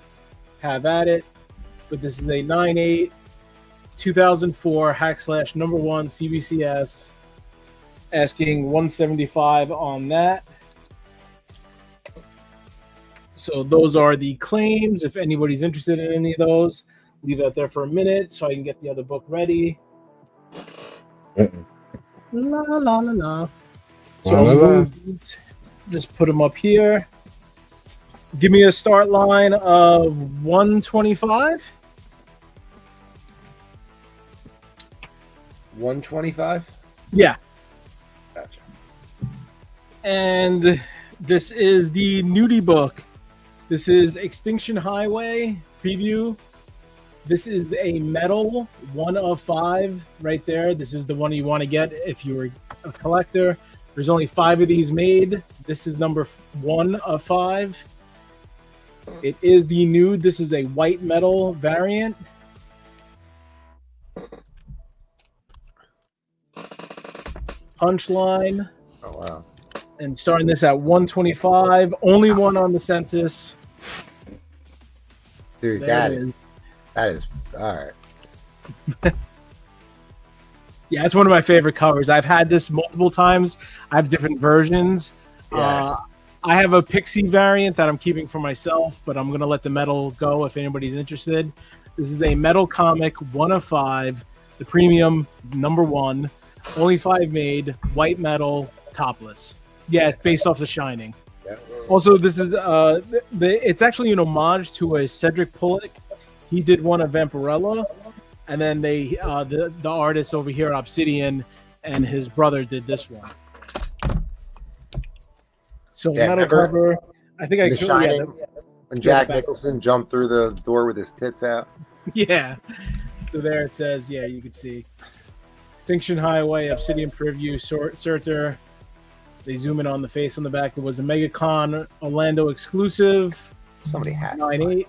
have at it. But this is a 9.8 2004 Hackslash #1 CBCS, asking $175 on that. So those are the claims. If anybody's interested in any of those, leave that there for a minute so I can get the other book ready. La la la la. So just put them up here. Give me a start line of 125. 125. Yeah. Gotcha. And this is the nudie book. This is Extinction Highway preview. This is a metal 1 of 5 right there. This is the one you want to get if you're a collector. There's only 5 of these made. This is number 1 of 5. It is the nude. This is a white metal variant. Punchline. Oh wow. And starting this at 125. Only one on the census. Dude, There that is all right. Yeah, it's one of my favorite covers. I've had this multiple times. I have different versions. Yes. I have a Pixie variant that I'm keeping for myself, but I'm going to let the metal go if anybody's interested. This is a metal comic, 1 of 5, the premium #1. Only 5 made, white metal, topless. Yeah, it's based off The Shining. Yeah. Also, this is it's actually an homage to a Cedric Pullick. He did one of Vampirella, and then the artist over here, Obsidian, and his brother did this one. So Yeah, metal remember cover. I think I The could. Shining, when Jack back. Nicholson jumped through the door with his tits out. Yeah. So there it says, yeah, you can see Extinction Highway, Obsidian Preview, Surtur. They zoom in on the face on the back. It was a MegaCon Orlando exclusive. Somebody has 9.8.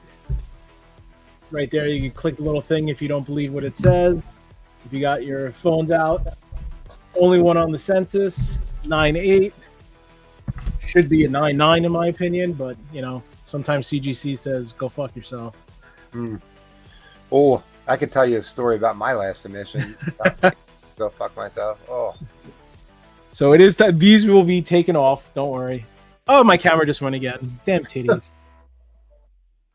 Right there, you can click the little thing if you don't believe what it says. If you got your phones out, only one on the census, 9.8. Should be a 9.9 in my opinion, but you know, sometimes CGC says go fuck yourself. Oh, I could tell you a story about my last submission. Go fuck myself. Oh, So it is that these will be taken off. Don't worry. Oh, my camera just went again. Damn titties.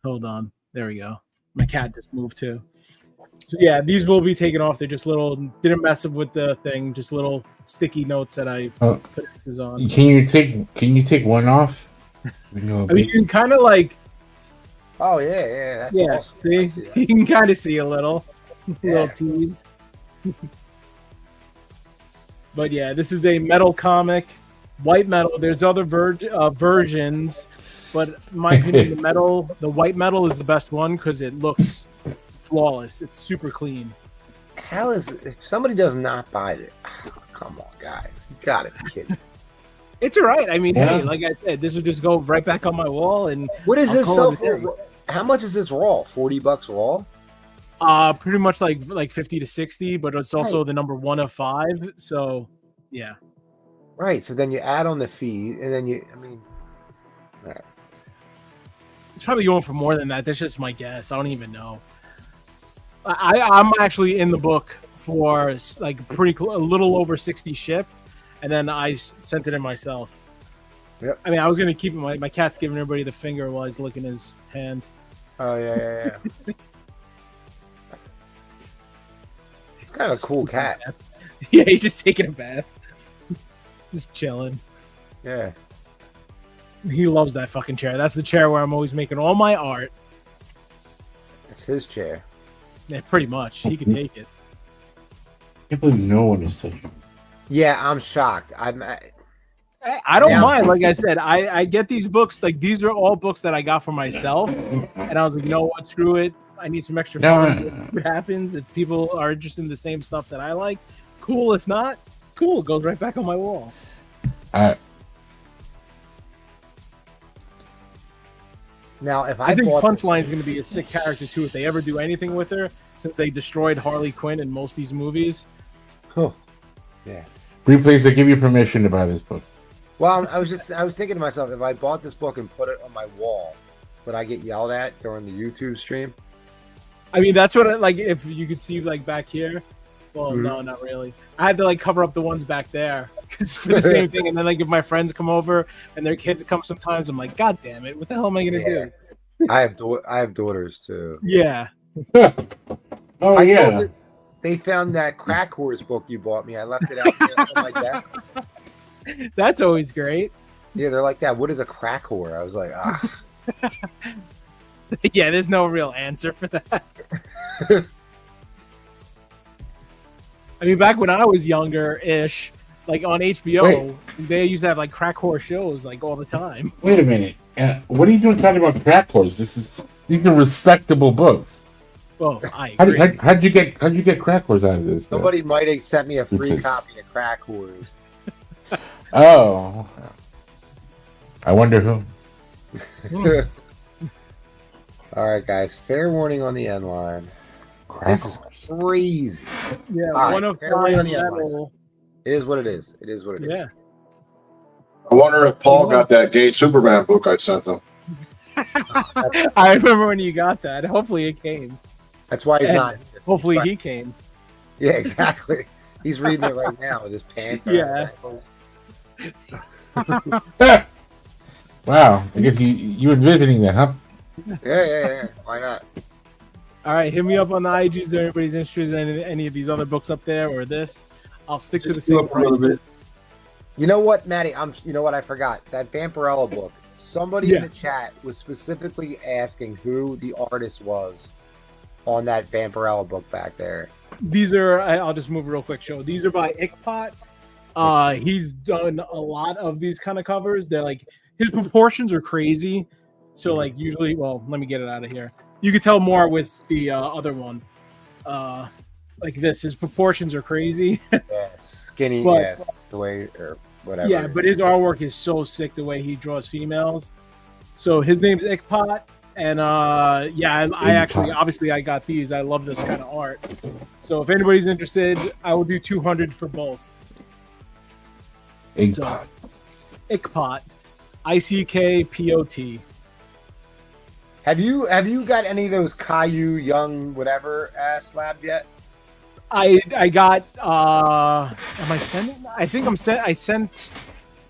Hold on. There we go. My cat just moved too. So yeah, these will be taken off. They're just little. Didn't mess up with the thing. Just little sticky notes that I put X's on. Can you take one off? I mean, you can kind of like. oh yeah, that's Yeah. awesome. I See, see that. you can kind of see a little Yeah. tease. But yeah, this is a metal comic, white metal. There's other versions, but in my opinion, the white metal is the best one because it looks flawless. It's super clean. How is if somebody does not buy it? Oh, come on, guys, you gotta be kidding. It's all right. I mean, Yeah. hey, like I said, this would just go right back on my wall. And What is I'll this call sell it a for? day. How much is this raw? $40 raw? pretty much like 50 to 60, but it's also Right. the number 1 of 5. So yeah. Right. So then you add on the fee, and then you. I mean, all right. It's probably going for more than that. That's just my guess. I don't even know. I'm actually in the book for like a little over 60 shipped, and then I sent it in myself. Yep. I mean, I was gonna keep my cat's giving everybody the finger while he's licking his hand. Oh yeah. It's kind of a cool cat. Yeah, he's just taking a bath, just chilling. Yeah. He loves that fucking chair. That's the chair where I'm always making all my art. It's his chair. Yeah, pretty much. He can take it. I can't believe no one is such. Yeah, I'm shocked. I don't Yeah. mind. Like I said, I get these books. Like these are all books that I got for myself, and I was like, you know what? Screw it. I need some extra funds. If it happens, if people are interested in the same stuff that I like, cool. If not, cool. It goes right back on my wall. Now, if I think bought Punchline is going to be a sick character too if they ever do anything with her, since they destroyed Harley Quinn in most of these movies. Yeah. Replays, I give you permission to buy this book. Well, I was thinking to myself, if I bought this book and put it on my wall, would I get yelled at during the YouTube stream? I mean, that's what like if you could see like back here. Well, no, not really. I had to like cover up the ones back there because for the same thing. And then like if my friends come over and their kids come sometimes, I'm like, God damn it, what the hell am I gonna do? I have daughters too. Yeah. Oh I yeah. told they found that Crack Horse book you bought me. I left it out on my desk. That's always great. Yeah, they're like that. What is a crack whore? I was like, ah. Yeah, there's no real answer for that. I mean, back when I was younger-ish, like on HBO, they used to have like crack horse shows like all the time. Wait a minute. What are you doing talking about Crack Horse? These are respectable books. Well, I agree. How'd you get Crack Horse out of this? Somebody might have sent me a free copy of Crack Whores. Oh. I wonder who. All right, guys. Fair warning on the end line. This is crazy. Yeah, All one right, of fair warning on five the end line. metal. It is what it is. It is what it is. Yeah. I wonder if Paul got that gay Superman book I sent him. I remember when you got that. Hopefully it came. That's why he's And not here. Hopefully That's why- he came. Yeah, exactly. He's reading it right now with his pants around his ankles. Wow. I guess you were visiting that, huh? Yeah. Why not? All right, hit me up on the IGs if anybody's interested in any of these other books up there or this. I'll stick to the same Up a little bit. prices. You know what, Maddie? You know what? I forgot that Vampirella book. Somebody in the chat was specifically asking who the artist was on that Vampirella book back there. These are, I'll just move real quick, show. These are by Ickpot. He's done a lot of these kind of covers. They're like, his proportions are crazy. So like usually, well, let me get it out of here. You could tell more with the other one. Like this, his proportions are crazy. Yeah, skinny, But- yes, the way or whatever. Yeah, but his artwork is so sick the way he draws females. So his name's Ickpot. And yeah, I actually, obviously I got these. I love this kind of art. So if anybody's interested, I will do 200 for both. Ickpot. Ickpot. ICKPOT. Have you got any of those Caillou Young whatever slab yet? I got am I sending? I think I'm sent.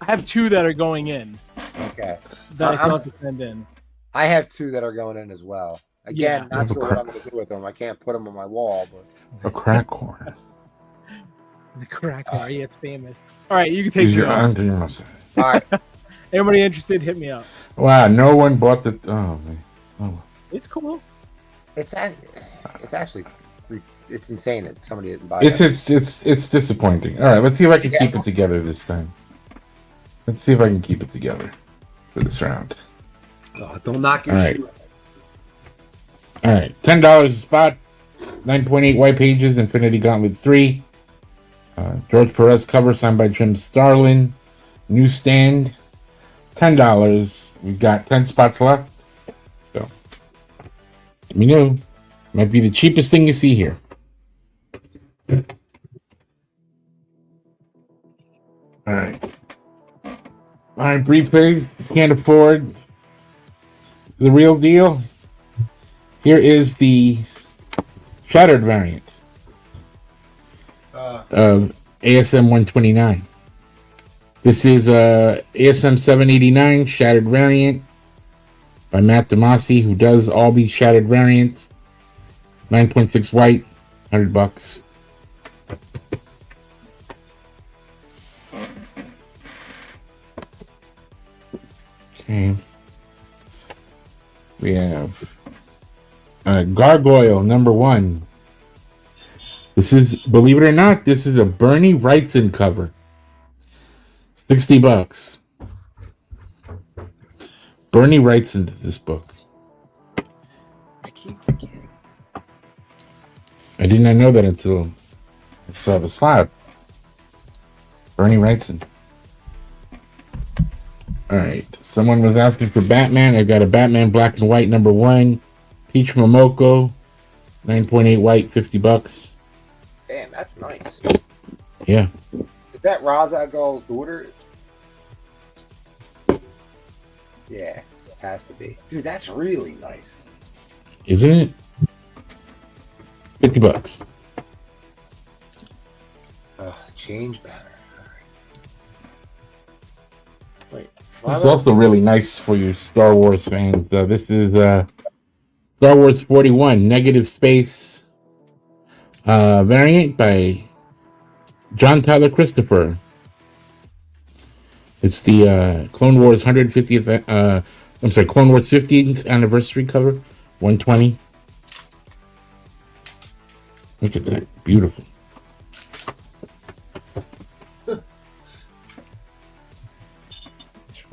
I have two that are going in Okay. that I still I'm- have to send in. I have two that are going in as well. Again, Yeah. not sure what I'm going to do with them. I can't put them on my wall, but A crack horn. The cracker, yeah, it's famous. All right, you can take Use your your own. under your mouth. all right. Anybody interested? Hit me up. Wow, no one bought the. Oh man. Oh. It's cool. It's actually it's insane that somebody didn't buy It's it. it's disappointing. All right, let's see if I can keep Yes. it together this time. Let's see if I can keep it together for this round. Oh, don't knock your All right. shoe. All right, $10 a spot, 9.8 white pages, Infinity Gauntlet 3. George Perez cover signed by Jim Starlin. Newsstand, $10. We've got 10 spots left. So, let me know. Might be the cheapest thing you see here. All right. All right, replays. Can't afford the real deal. Here is the shattered variant of ASM 129. This is ASM 789 Shattered Variant by Matt Demasi, who does all these shattered variants. 9.6 white, $100. Okay. We have Gargoyle #1. This is, believe it or not, this is a Bernie Wrightson cover. $60. Bernie writes into this book. I keep forgetting. I did not know that until I saw the slab. Bernie Wrightson. All right. Someone was asking for Batman. I got a Batman Black and White #1. Peach Momoko, 9.8 white, $50. Damn, that's nice. Yeah. Is that Ra's al Ghul's daughter? Yeah, it has to be. Dude, that's really nice. Isn't it? $50. Change banner. All right. Wait. This is also really nice for you Star Wars fans. This is Star Wars 41 Negative Space variant by John Tyler Christopher. It's the Clone Wars 150th. Clone Wars 50th anniversary cover. 120. Look at that, beautiful. Oh.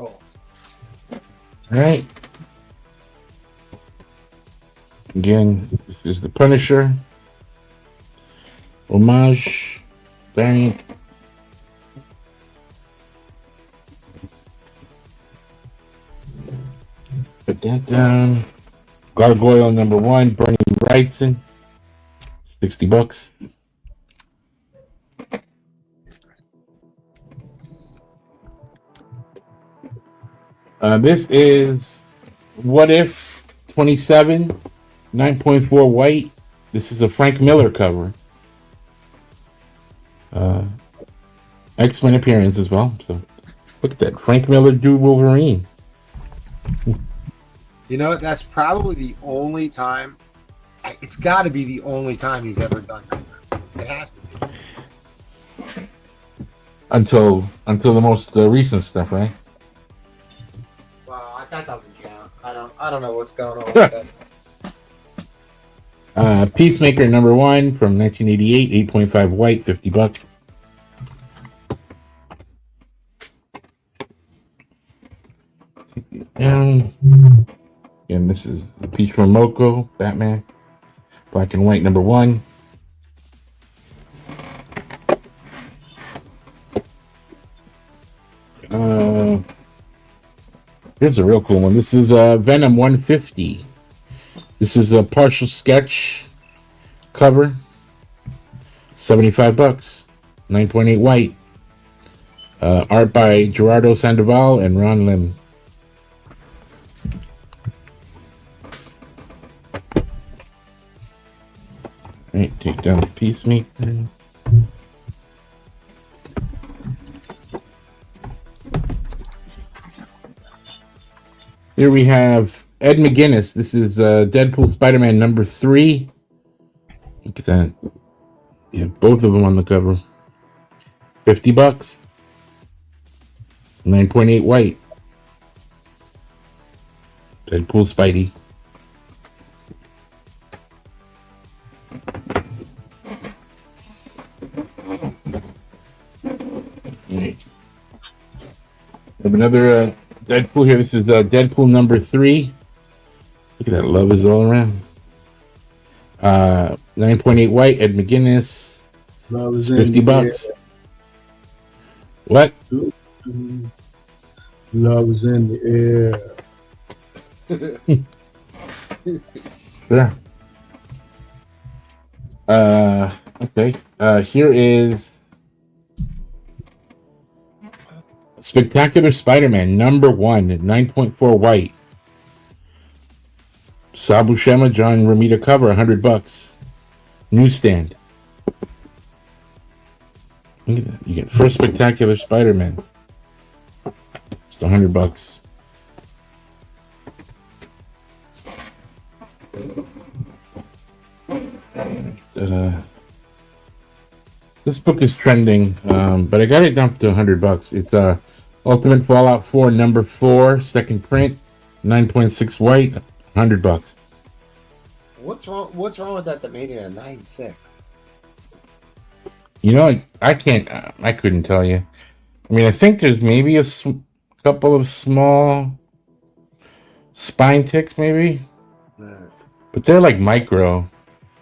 All right. Again, this is the Punisher homage variant. Put that down. Gargoyle #1, Bernie Wrightson, $60. This is What If 27, 9.4 white. This is a Frank Miller cover. X-Men appearance as well. So look at that. Frank Miller do Wolverine. You know, that's probably the only time. It's got to be the only time he's ever done that. It has to be. Until the most recent stuff, right? Well, that doesn't count. I don't know what's going on with that. Peacemaker #1 from 1988, 8.5 white, $50. Take these down. And this is the Peach Momoko, Batman, Black and White #1. Here's a real cool one. This is Venom 150. This is a partial sketch cover. $75. 9.8 white. Art by Gerardo Sandoval and Ron Lim. All right, take down the Peacemaker. Here we have Ed McGuinness. This is Deadpool Spider-Man #3. Look at that. Yeah, both of them on the cover. $50. 9.8 white. Deadpool Spidey. Right. We have another Deadpool here. This is Deadpool #3. Look at that. Love is all around. 9.8 white. Ed McGuinness. $50. What? Love is in the air. Yeah. Okay. Here is Spectacular Spider-Man #1 at 9.4 white. Sabu Shema, John Romita cover, $100. Newsstand. Look at that. You get first Spectacular Spider-Man. It's $100. This book is trending, but I got it down to $100. It's Ultimate Fallout 4 number 4, second print, 9.6 white, $100. What's wrong? What's wrong with that made it a 9.6? You know, I can't. I couldn't tell you. I mean, I think there's maybe a couple of small spine ticks, maybe, but they're like micro.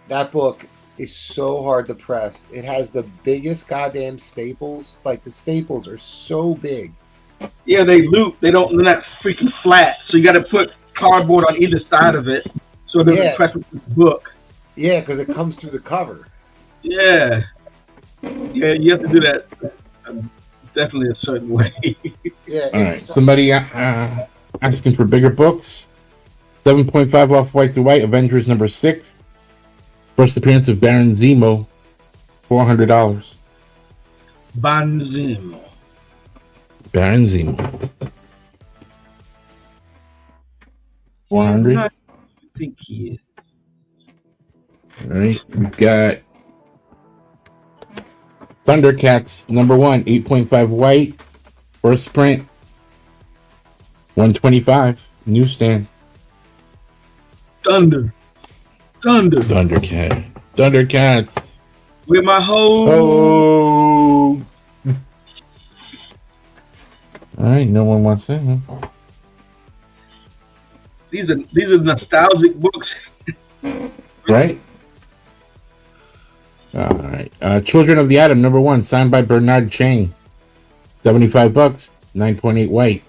That book is so hard to press. It has the biggest goddamn staples. Like the staples are so big. Yeah, they loop. They're not freaking flat. So you got to put cardboard on either side of it so it doesn't press with the book. Yeah, because it comes through the cover. Yeah. Yeah, you have to do that definitely a certain way. Yeah. All right. Somebody asking for bigger books. 7.5 off white to white. Avengers number 6. First appearance of Baron Zemo. $400. Banzimo. Baron Zemo. 400. I think he is. All right. We've got Thundercats number 1. 8.5 white. First print. $125. Newsstand. Thundercats. With my whole. Oh. All right, no one wants it. Huh? These are nostalgic books, right? All right. Children of the Atom number 1, signed by Bernard Chang. $75. 9.8 white.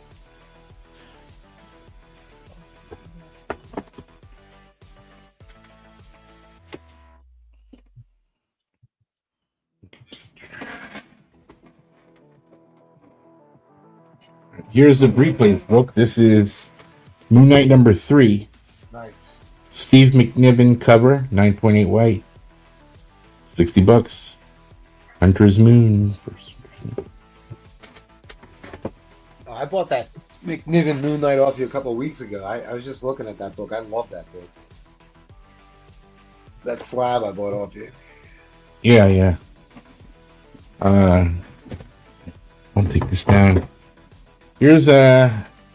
Here's a replays book. This is Moon Knight number 3. Nice. Steve McNiven cover, 9.8 white. $60. Hunter's Moon. Oh, I bought that McNiven Moon Knight off you a couple of weeks ago. I was just looking at that book. I love that book. That slab I bought off you. Yeah. I'll take this down. Here's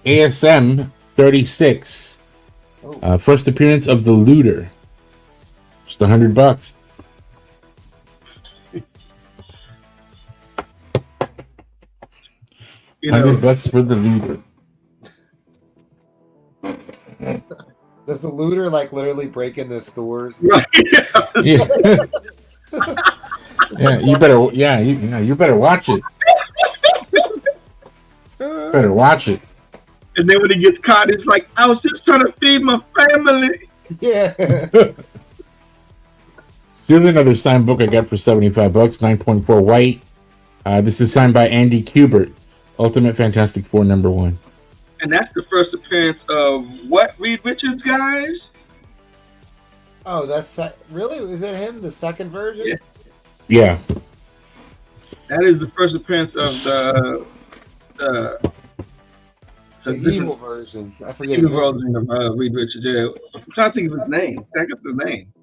ASM 36. First appearance of the Looter. Just $100. $100 for the Looter. Does the Looter like literally break into stores? Right. Yeah. Yeah, you better. Yeah, you better watch it. Better watch it. And then when he gets caught, it's like, I was just trying to feed my family. Yeah. Here's another signed book I got for $75, 9.4 white. This is signed by Andy Kubert, Ultimate Fantastic Four number 1. And that's the first appearance of what, Reed Richards, guys? Oh, that's really? Is it him? The second version? Yeah. That is the first appearance of the evil version. I forget evil his name. version of Reed Richards. Yeah. I'm trying to think of his name. Back up the name.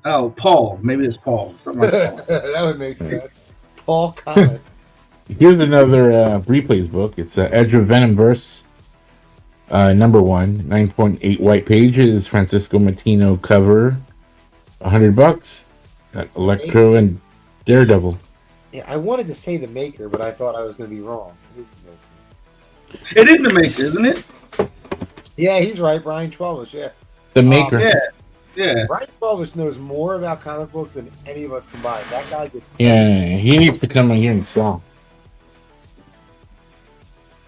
Oh, Paul. Maybe it's Paul. Something like Paul. That would make sense. Paul Comics. Here's another replays book. It's Edge of Venomverse, number 1, 9.8 white pages. Francisco Matino cover, $100. Got Electro and Daredevil. Yeah, I wanted to say the maker, but I thought I was going to be wrong. It is the maker. It is the maker, isn't it? Yeah, he's right. Brian Twelvis, yeah. The maker. Yeah. Brian Twelvis knows more about comic books than any of us combined. That guy gets... Yeah, he needs to come in here and sell.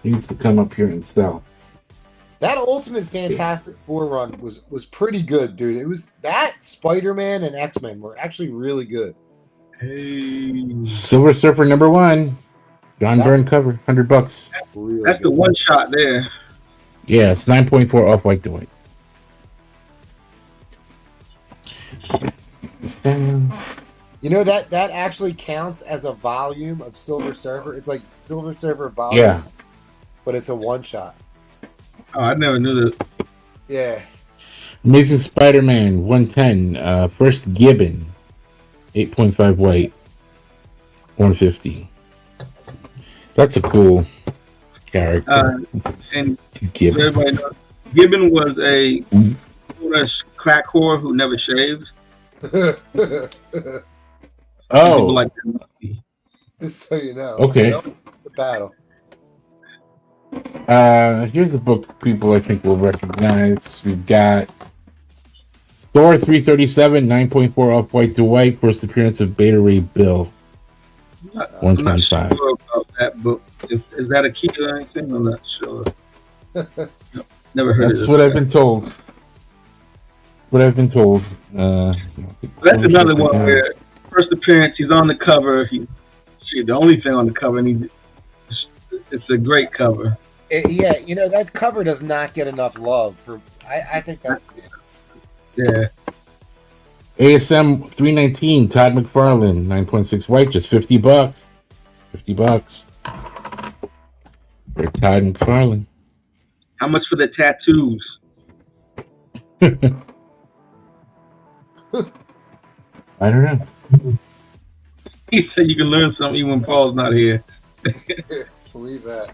He needs to come up here and sell. That Ultimate Fantastic Four run was pretty good, dude. It was that Spider-Man and X-Men were actually really good. Hey. Silver Surfer number 1, John Byrne cover, $100. Really That's good. the one shot there. Yeah, it's 9.4 off white to white. You know that actually counts as a volume of Silver Surfer. It's like Silver Surfer volume, Yeah. but it's a one shot. Oh, I never knew that. Yeah. Amazing Spider-Man 110. First Gibbon, 8.5 white, 150. That's a cool character. And Gibbon. everybody knows, Gibbon was a crack whore who never shaves. People Oh, like that. Just so you know. Okay. You know the battle. here's a book people I think will recognize. We've got Thor 337, 9.4 off white to white. First appearance of Beta Ray Bill, I'm not 125. sure about that book. Is that a key or anything? I'm not sure. Never heard That's of it. what I've been told. That's Another one where first appearance, he's on the cover. He's the only thing on the cover, and it's a great cover. Yeah, you know that cover does not get enough love for. I think that. Yeah. ASM 319, Todd McFarlane, 9.6 white, just $50. $50 for Todd McFarlane. How much for the tattoos? I don't know. He said you can learn something even when Paul's not here. Believe that.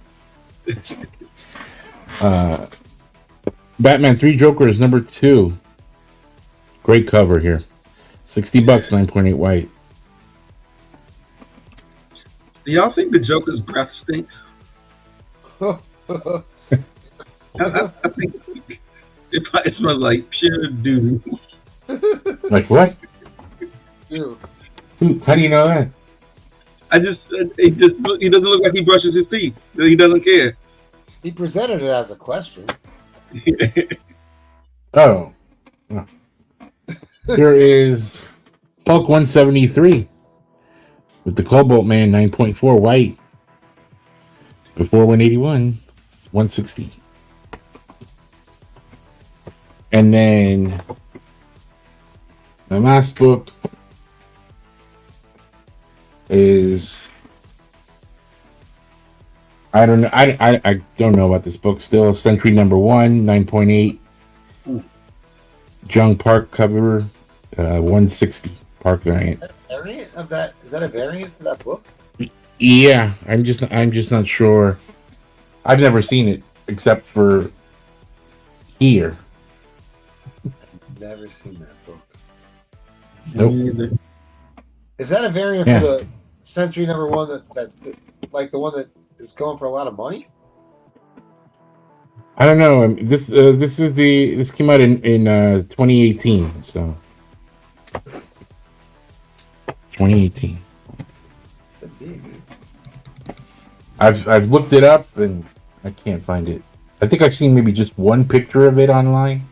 Batman 3 Jokers, number 2. Great cover here. $60, 9.8 white. Do y'all think the Joker's breath stinks? I think it probably smells like pure doo. Like what? Dude. How do you know that? He doesn't look like he brushes his teeth. He doesn't care. He presented it as a question. Oh. Here is Hulk 173 with the Cobalt Man 9.4 white. Before 181, 160. And then the last book is I don't know. I don't know about this book still. Century number 1, 9.8. Jung Park cover, 160. Park variant. Variant of that? Is that a variant for that book? Yeah, I'm just not sure. I've never seen it except for here. Never seen that book. Nope. Is that a variant Yeah. for the Century number 1 that like the one that is going for a lot of money? I don't know. This came out in 2018, so 2018. I've looked it up and I can't find it. I think I've seen maybe just one picture of it online.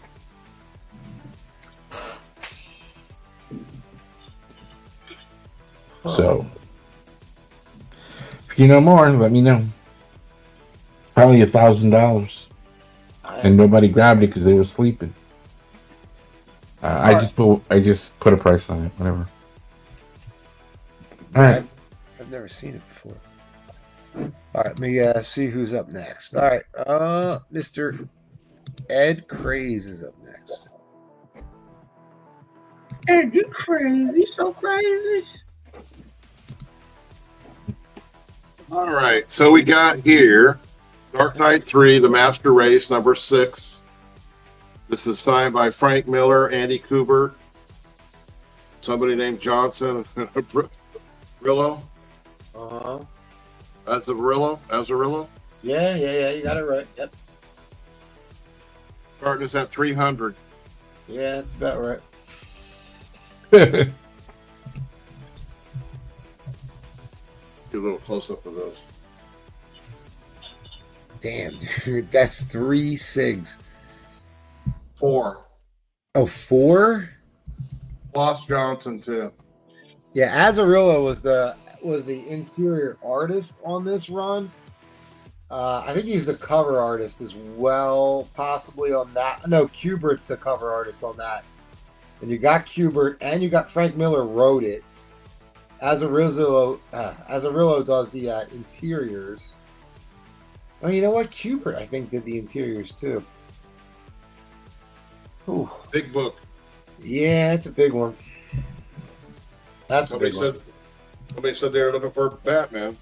So, if you know more, let me know. Probably $1,000, and nobody grabbed it because they were sleeping. I just put a price on it. Whatever. All right. I've never seen it before. All right, let me see who's up next. All right, Mr. Ed Craze is up next. Ed, you crazy, so crazy. All right, so we got here Dark Knight 3, The Master Race, number 6. This is signed by Frank Miller, Andy Kubert, somebody named Johnson, Rillo. Uh-huh. Azarillo. Yeah, you got it right. Yep. Starting is at 300. Yeah, that's about right. Do a little close up of those. Damn, dude, that's 3 SIGs. 4. Oh, 4? Lost Johnson too. Yeah, Azarillo was the interior artist on this run. I think he's the cover artist as well, possibly on that. No, Kubert's the cover artist on that. And you got Kubert, and you got Frank Miller wrote it. Azarillo does the interiors. Oh, you know what? Cubert, I think, did the interiors too. Ooh. Big book. Yeah, it's a big one. That's a Somebody big said one. somebody said they were looking for Batman.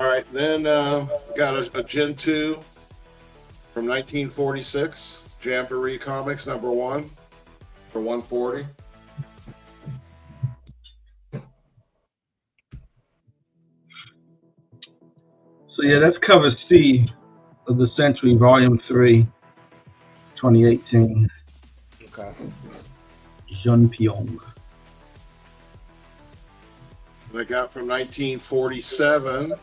All right, then we got a Gen 2 from 1946, Jamboree Comics #1 for 140. So yeah, that's cover C of the Century, Volume 3, 2018. Okay. Jean Pyong. And I got from 1947,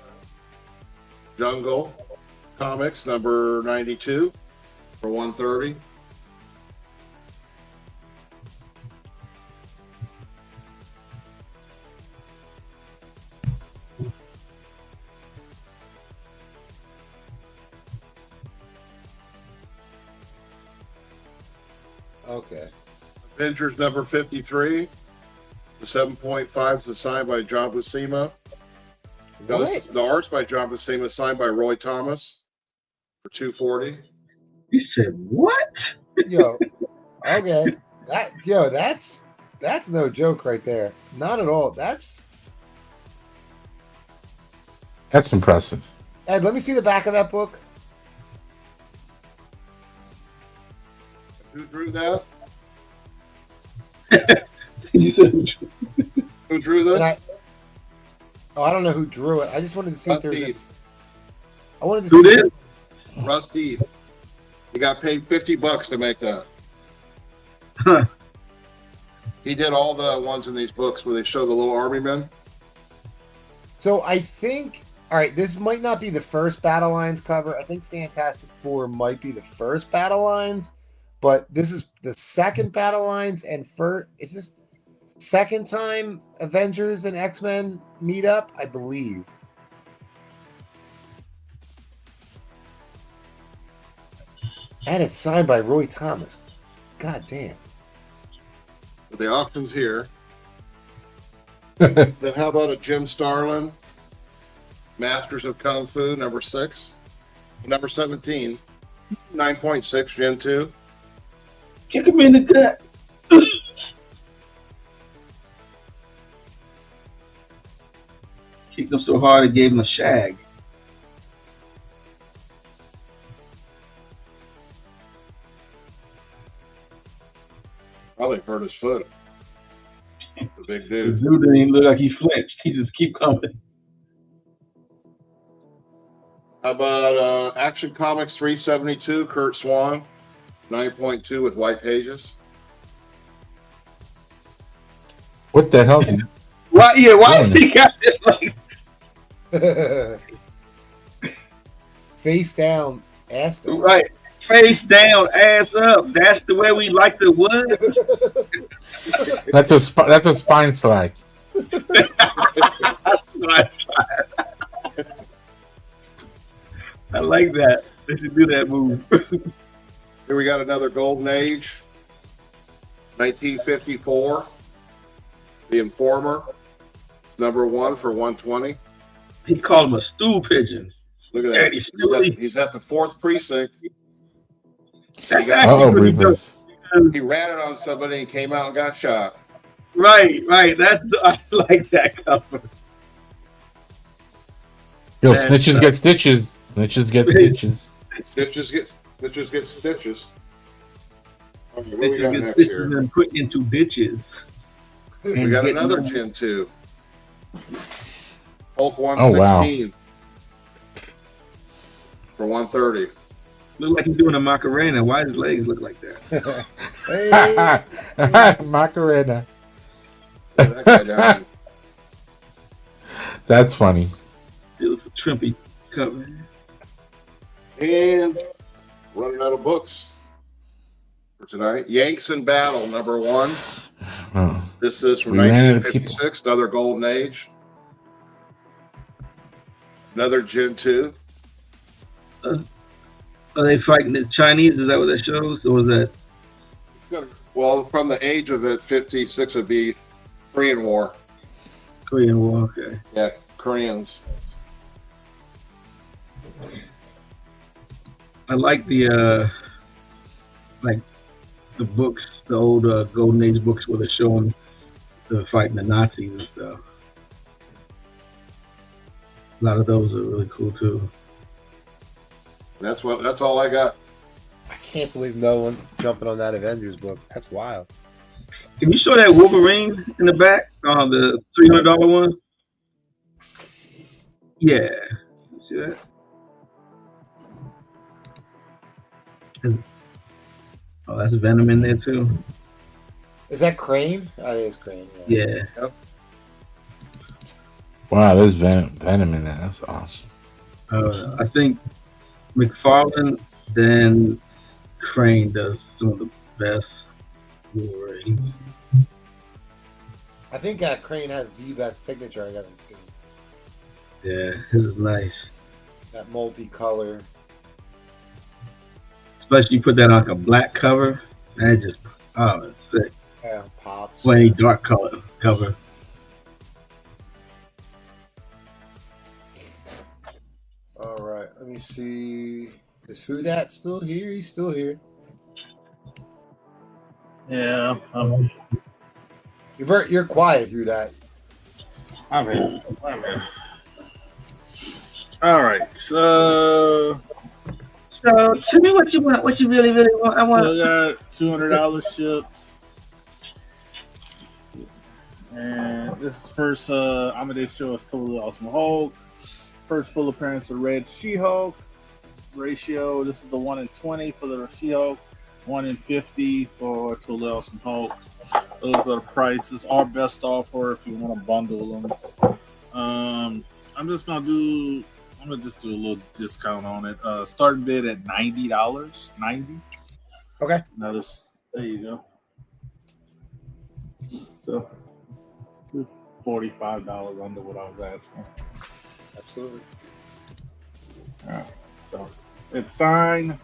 Jungle Comics #92 for 130. Okay. Avengers #53. The 7.5 is signed by John Buscema. What? The art's by John Buscema, signed by Roy Thomas for 240. You said what? Yo. Okay. That's no joke right there. Not at all. That's impressive. Ed, let me see the back of that book. Who drew that? You said Who drew this? I don't know who drew it. I just wanted to see if there was Rusty. I wanted to see who did? Rusty. He got paid $50 to make that. Huh. He did all the ones in these books where they show the little army men. So I think, all right, this might not be the first Battle Lines cover. I think Fantastic Four might be the first Battle Lines, but this is the second Battle Lines, and is this second time Avengers and X-Men meet up? I believe. And it's signed by Roy Thomas. God damn. But the auction's here. Then how about a Jim Starlin, Masters of Kung Fu #6, #17, 9.6 Gen 2. Kick him in the gut. Kicked him so hard it gave him a shag. Probably hurt his foot. The big The dude. dude didn't even look like he flinched. He just keep coming. How about Action Comics 372, Kurt Swan, 9.2 with white pages. What the hell? Dude? Why? Yeah. Why Doing has he got this like Face down, ass down. right? Face down, ass up. That's the way we like the wood. That's a spine slag. I like that. They should do that move. Here we got another Golden Age, 1954. The Informer, #1 for 120. He called him a stool pigeon. Look at Yeah, that. He's at the 4th precinct. That's got- actually Uh-oh, pretty dope. Breepless. He ratted on somebody and came out and got shot. Right. I like that cover. Yo, Man, snitches get stitches. Snitches get stitches. Stitches get stitches. Okay, what They do we got get next stitches here? and put into ditches. We got And another get- Gen 2. Hulk Oh, wow. 116 for 130. Look like he's doing a Macarena. Why his legs look like that? Hey, Macarena. That guy down. That's funny. It was a trimpy cover. And running out of books for tonight. Yanks in Battle, #1. Oh. This is from We ran out of 1956, another Golden Age. Another Gen 2. Are they fighting the Chinese? Is that what that shows? Or is that? It's got, well, from the age of it, 56 would be Korean War. Korean War. Okay. Yeah, Koreans. I like the books, the old Golden Age books where they're showing the fighting the Nazis and stuff. A lot of those are really cool too. That's all I got. I can't believe no one's jumping on that Avengers book. That's wild. Can you show that Wolverine in the back? The $300 one. Yeah. You see that? Oh, that's Venom in there too. Is that Crane? I think it's Crane. Yeah. Wow, there's Venom in there. That's awesome. I think McFarlane, then Crane does some of the best Wolverine. I think Crane has the best signature I've ever seen. Yeah, his is nice. That multicolor. Especially you put that on like a black cover, and it just, it's sick. Yeah, pops. Or any dark color cover. All right, let me see. Is Who Dat still here? He's still here. Yeah, You're quiet, Who Dat. I'm in. All right. So tell me what you want. What you really, really want. I want. Still got $200 shipped. And this is first Amadeus show is Totally Awesome Hulk. First full appearance of Red She-Hulk. Ratio, this is the 1 in 20 for the She-Hulk, 1 in 50 for Totally Awesome Hulk. Those are the prices. Our best offer if you want to bundle them. I'm just gonna do a little discount on it. Starting bid at $90. $90. Okay. Now there you go. So $45 under what I was asking. Absolutely. All right. So it's signed.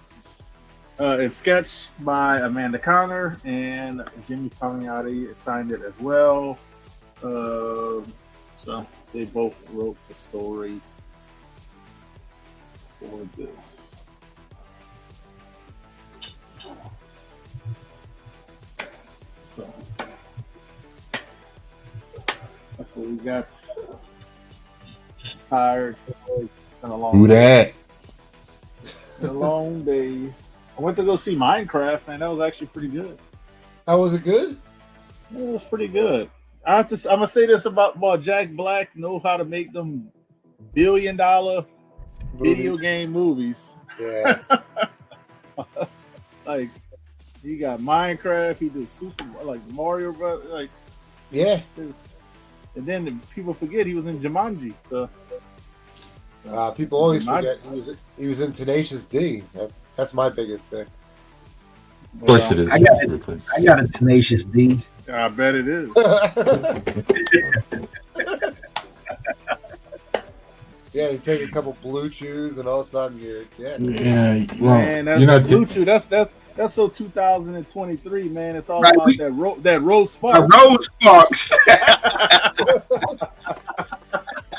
It's sketched by Amanda Connor and Jimmy Palmiotti signed it as well. So they both wrote the story for this. So that's what we got. Tired. It's been a long Who that? a long day. I went to go see Minecraft, man. That was actually pretty good. How was it good? It was pretty good. I'm gonna say this about Jack Black know how to make them $1 billion video game movies. Yeah. Like he got Minecraft, he did Mario Bros. Like Yeah. and then people forget he was in Jumanji. So People always Jumanji. forget he was in Tenacious D. That's my biggest thing. Of course it is. I got a Tenacious D. I bet it is. Yeah, you take a couple blue chews and all of a sudden you're dead. Yeah, well, Man, that's you know, Blue Chew. That's so 2023, man. It's all Right, about that Rose Spark. Rose Sparks.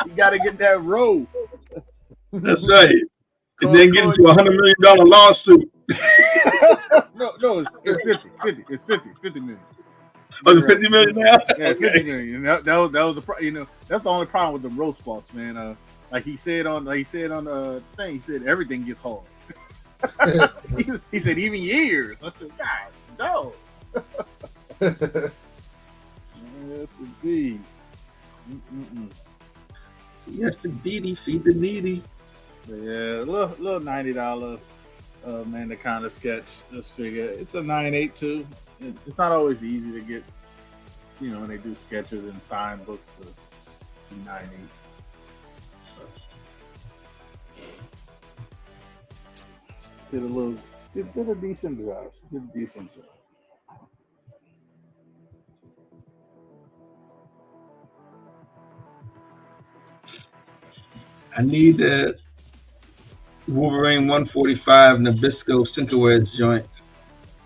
You got to get that roll. That's right. And then get into $100 million lawsuit. No, it's 50. It's 50 million. Oh, it's 50 million now? Yeah, Okay. 50 million. That was the that's the only problem with the roast sparks, man. Like he said on the thing, he said everything gets hard. he said even years. I said, God, no. Yes, indeed. Yes, indeed. Feed the needy. But yeah, a little $90 man, the kind of sketch. Just figure it's a 982. It's not always easy to get, when they do sketches and sign books to 9/8. Did a decent job. I need a Wolverine 145 Nabisco Centerwear joint.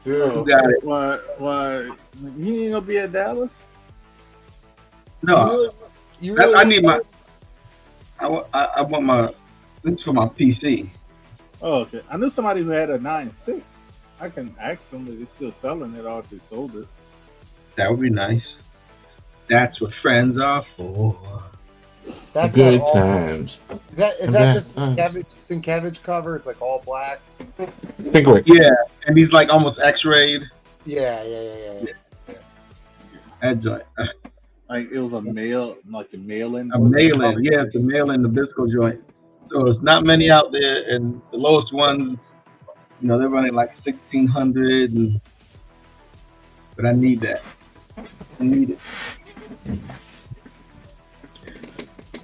Dude, You got it. Why? He ain't gonna be at Dallas? No, You really I need my. I want my. This is for my PC. Oh, okay. I knew somebody who had a 9.6. I can ask them if they're still selling it or if they sold it. That would be nice. That's what friends are for. That's Good not all. times. Is that That- just Sienkiewicz cover? It's like all black. Think of it. Yeah, and he's like almost X-rayed. Yeah. That joint. Like it was a mail, like a mail-in. A mail-in, yeah, it's a mail-in Nabisco joint. So it's not many out there, and the lowest ones, you know, they're running like 1,600, and but I need that. I need it.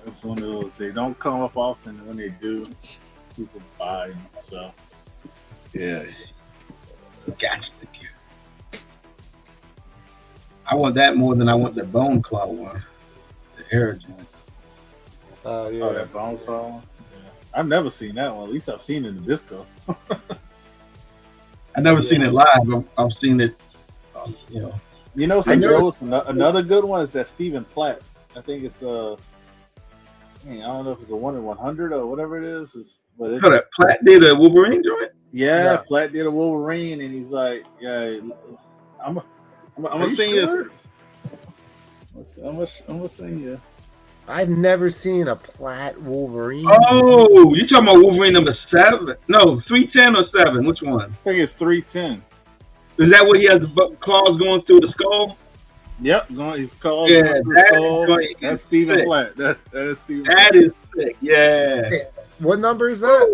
It's one of those. They don't come up often. And when they do, people buy them. So Yeah. Gotcha. I want that more than I want the bone claw one. The air joint. Oh yeah. oh, that bone saw. Yeah. I've never seen that one. At least I've seen it in the disco. I've never seen it live. I've seen it, you know. You know, another good one is that Stephen Platt. I think it's I don't know if it's a 1 in 100 or whatever it is. But it's, So that Platt did a Wolverine joint? yeah, Platt did a Wolverine, and he's like, yeah, I'm gonna sing you. I'm gonna sing you. I've never seen a Platt Wolverine. Oh, you talking about Wolverine number 7? No, 310 or 7? Which one? I think it's 310. Is that where he has the claws going through the skull? Yep, he's called. Yeah, That's Stephen Platt. That is Stephen. That is sick. Yeah. What number is that?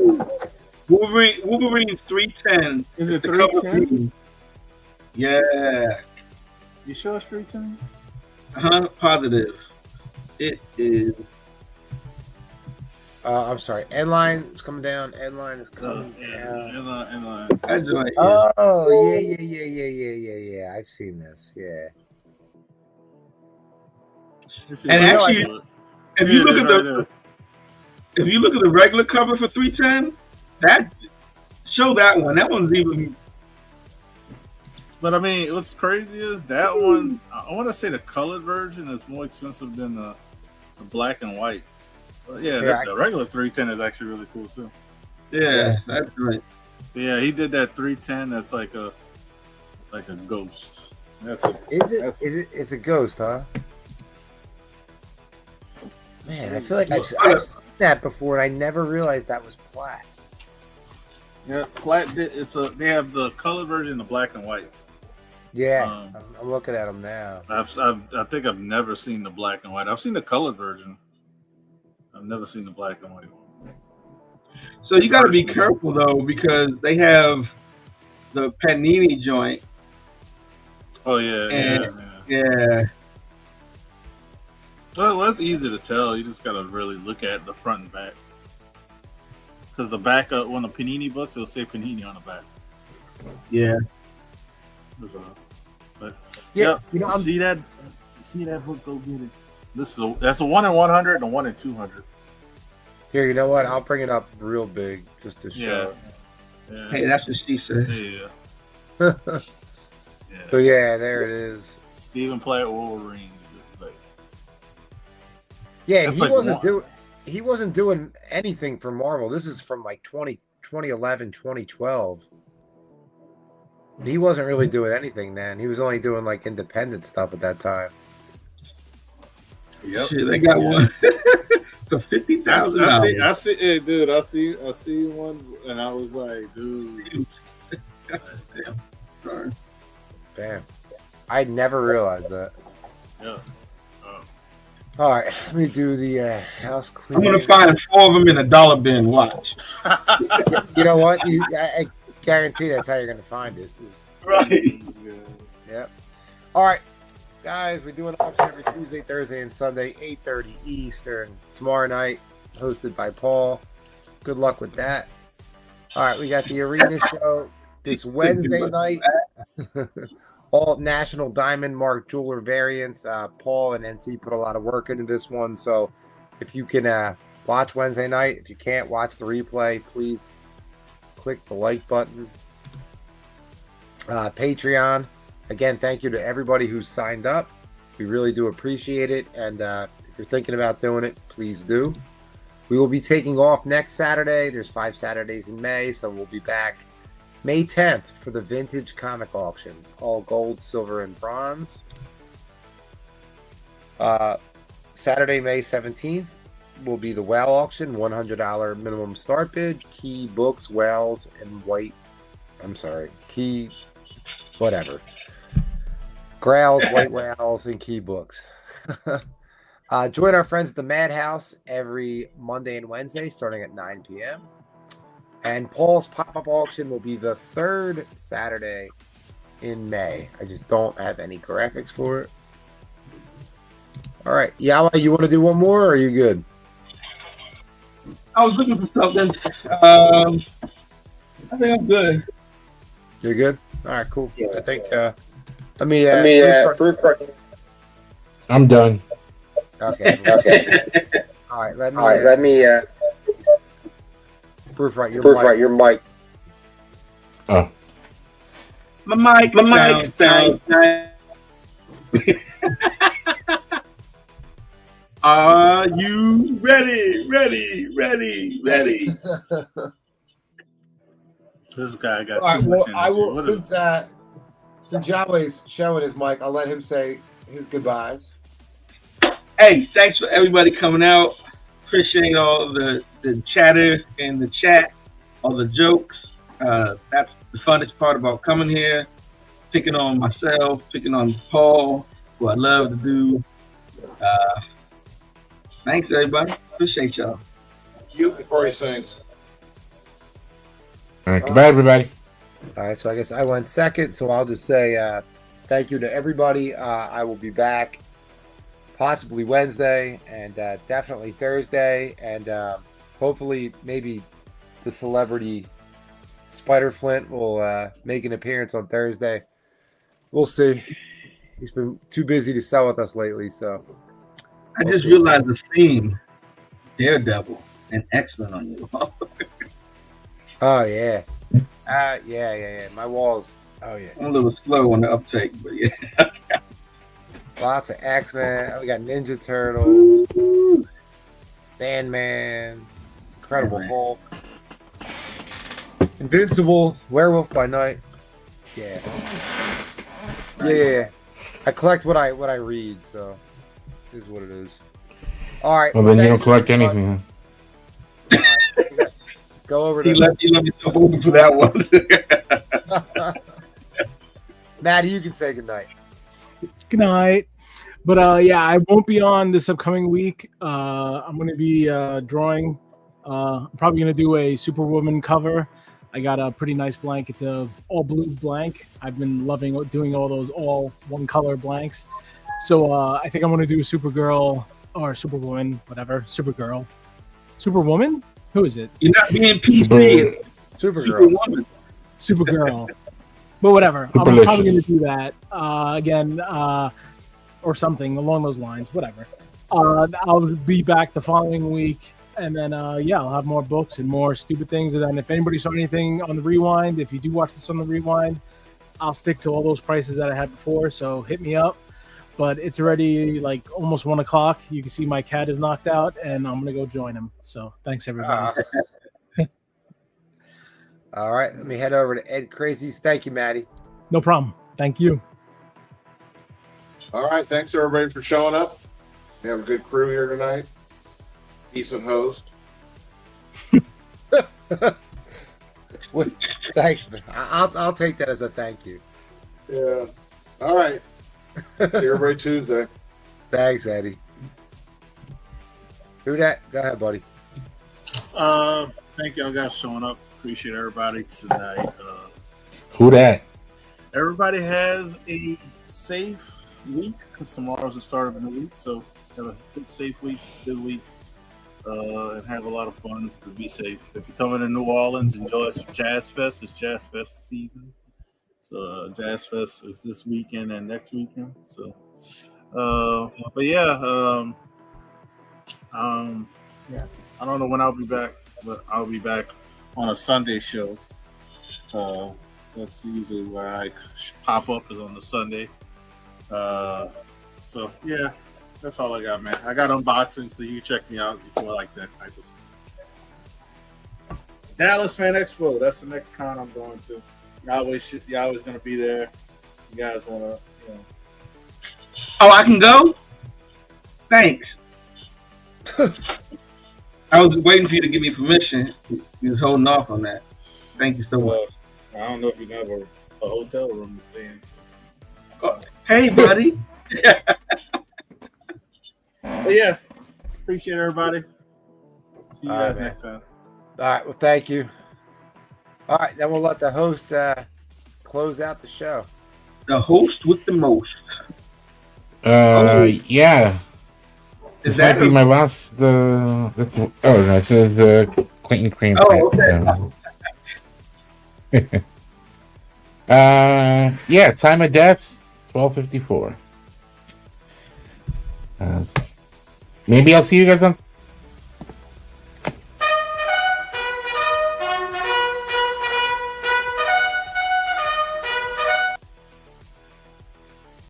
Wolverine 310. Is it The cover 310? page. Yeah. You sure it's 310? Positive. It is. I'm sorry. Endline is coming down. Endline is coming down. Yeah. That joint is- Oh yeah. I've seen this. Yeah. And actually, if you look at the regular cover for 310, show that one. That one's even. But I mean, what's crazy is that one. I want to say the colored version is more expensive than the black and white. But yeah, the regular 310 is actually really cool too. Yeah, that's right. Yeah, he did that 310. That's like a ghost. It's a ghost, huh? Man, I feel like I've seen that before, and I never realized that was Platt. Yeah, Platt did. They have the color version, the black and white. Yeah, I'm looking at them now. I think I've never seen the black and white. I've seen the colored version. I've never seen the black and white one. So you got to be careful though, because they have the Panini joint. Oh yeah. Well, that's easy to tell. You just gotta really look at the front and back. Because the back of one of the Panini books, it'll say Panini on the back. Yeah. But yeah, see that book? Go get it. That's a 1 in 100 and a 1 in 200. Here, you know what? I'll bring it up real big just to show. Yeah. Hey, that's what she said. Yeah. So yeah, there it is. Stephen Platt Wolverine. Yeah, and he wasn't doing anything for Marvel. This is from like 2011, 2012. He wasn't really doing anything then. He was only doing like independent stuff at that time. Yep. Shit, they got one for $50,000. I see, hey, dude. I see one, and I was like, dude. Damn. Sorry. Damn. I never realized that. Yeah. All right, let me do the house I'm cleaning. gonna find 4 of them in a dollar bin. Watch. You know what? I guarantee that's how you're gonna find it. Right. Yep. All right, guys, we do an auction every Tuesday, Thursday, and Sunday, 8:30 Eastern. Tomorrow night, hosted by Paul. Good luck with that. All right, we got the arena show this Wednesday night. All National Diamond Mark Jeweler variants. Paul and NT put a lot of work into this one. So if you can watch Wednesday night, if you can't watch the replay, please click the like button. Patreon. Again, thank you to everybody who's signed up. We really do appreciate it. And if if you're thinking about doing it, please do. We will be taking off next Saturday. There's 5 Saturdays in May, so we'll be back May 10th for the vintage comic auction. All gold, silver, and bronze. Saturday, May 17th will be the whale auction. $100 minimum start bid. Key books, whales, and white. I'm sorry. Key, whatever. Grails, white whales, and key books. Join our friends at the Madhouse every Monday and Wednesday starting at 9 p.m. And Paul's pop-up auction will be the 3rd Saturday in May. I just don't have any graphics for it. All right. Yala, you want to do one more, or are you good? I was looking for something. I think I'm good. You're good? All right, cool. Yeah. I think, let me proof for I'm done. Okay. All right, let me proof right your mic. Oh. My mic sounds nice. Are you ready? This guy got All right, too well, much energy. I will, What is- since Yahweh's showing his mic, I'll let him say his goodbyes. Hey, thanks for everybody coming out. Appreciate all the chatter in the chat, all the jokes. That's the funnest part about coming here. Picking on myself, picking on Paul, who I love to do. Thanks, everybody. Appreciate y'all. You before he sings. All right. Goodbye, everybody. All right, so I guess I went second, so I'll just say thank you to everybody. I will be back possibly Wednesday and definitely Thursday, and hopefully maybe the celebrity Spider Flint will make an appearance on Thursday. We'll see. He's been too busy to sell with us lately, so. I just realized the theme, Daredevil, and X-Men on you. Oh, yeah. Yeah. My walls. Oh, yeah. I'm a little slow on the uptake, but yeah. Lots of X-Men. We got Ninja Turtles. Sandman. Incredible Hulk. Invincible. Werewolf by Night. Yeah. Yeah. I collect what I read, so it is what it is. All right. Well, then you thank don't collect anything. Huh? All right, go over to You let me stop over for that one. Maddie. You can say goodnight. Good night. But yeah, I won't be on this upcoming week. I'm going to be drawing. I'm probably going to do a Superwoman cover. I got a pretty nice blank. It's a all blue blank. I've been loving doing all those all one color blanks. So I think I'm going to do Supergirl or Superwoman, whatever. Supergirl. Superwoman? Who is it? You're not being PC. Supergirl. Supergirl. But whatever. I'm Superlicious. probably going to do that again. Or something along those lines, whatever. I'll be back the following week, and then yeah, I'll have more books and more stupid things. And then if anybody saw anything on the rewind, if you do watch this on the rewind, I'll stick to all those prices that I had before. So hit me up. But it's already like almost 1 o'clock. You can see my cat is knocked out, and I'm gonna go join him. So thanks everybody. All right, let me head over to Ed Crazies. Thank you, Maddie. No problem. Thank you. All right, thanks everybody for showing up. We have a good crew here tonight. Decent host. Well, thanks, man. I'll take that as a thank you. Yeah. All right. See everybody Tuesday. Thanks, Eddie. Who that? Go ahead, buddy. Thank y'all guys showing up. Appreciate everybody tonight. Who that? Everybody has a safe week because tomorrow's the start of the week. So have a good, safe week, good week, and have a lot of fun. Be safe. If you're coming to New Orleans, enjoy Jazz Fest. It's Jazz Fest season. So Jazz Fest is this weekend and next weekend. So, but yeah, I don't know when I'll be back, but I'll be back on a Sunday show. That's usually where I pop up is on the Sunday. So yeah, That's all I got, man. I got unboxing, so you can check me out if you like that type of stuff. Dallas Fan Expo. That's the next con I'm going to. Y'all always gonna be there. You guys wanna, Oh, I can go? Thanks. I was waiting for you to give me permission. You was holding off on that. Thank you so much. I don't know if you have a hotel room to stay in. Oh, hey, buddy. But yeah, appreciate everybody. See you All guys right, next time. All right. Well, thank you. All right. Then we'll let the host close out the show. The host with the most. Yeah. Is This might that be a- my last. No, it says Clayton Crane. Oh, okay. Yeah, time of death 12:54. Maybe I'll see you guys on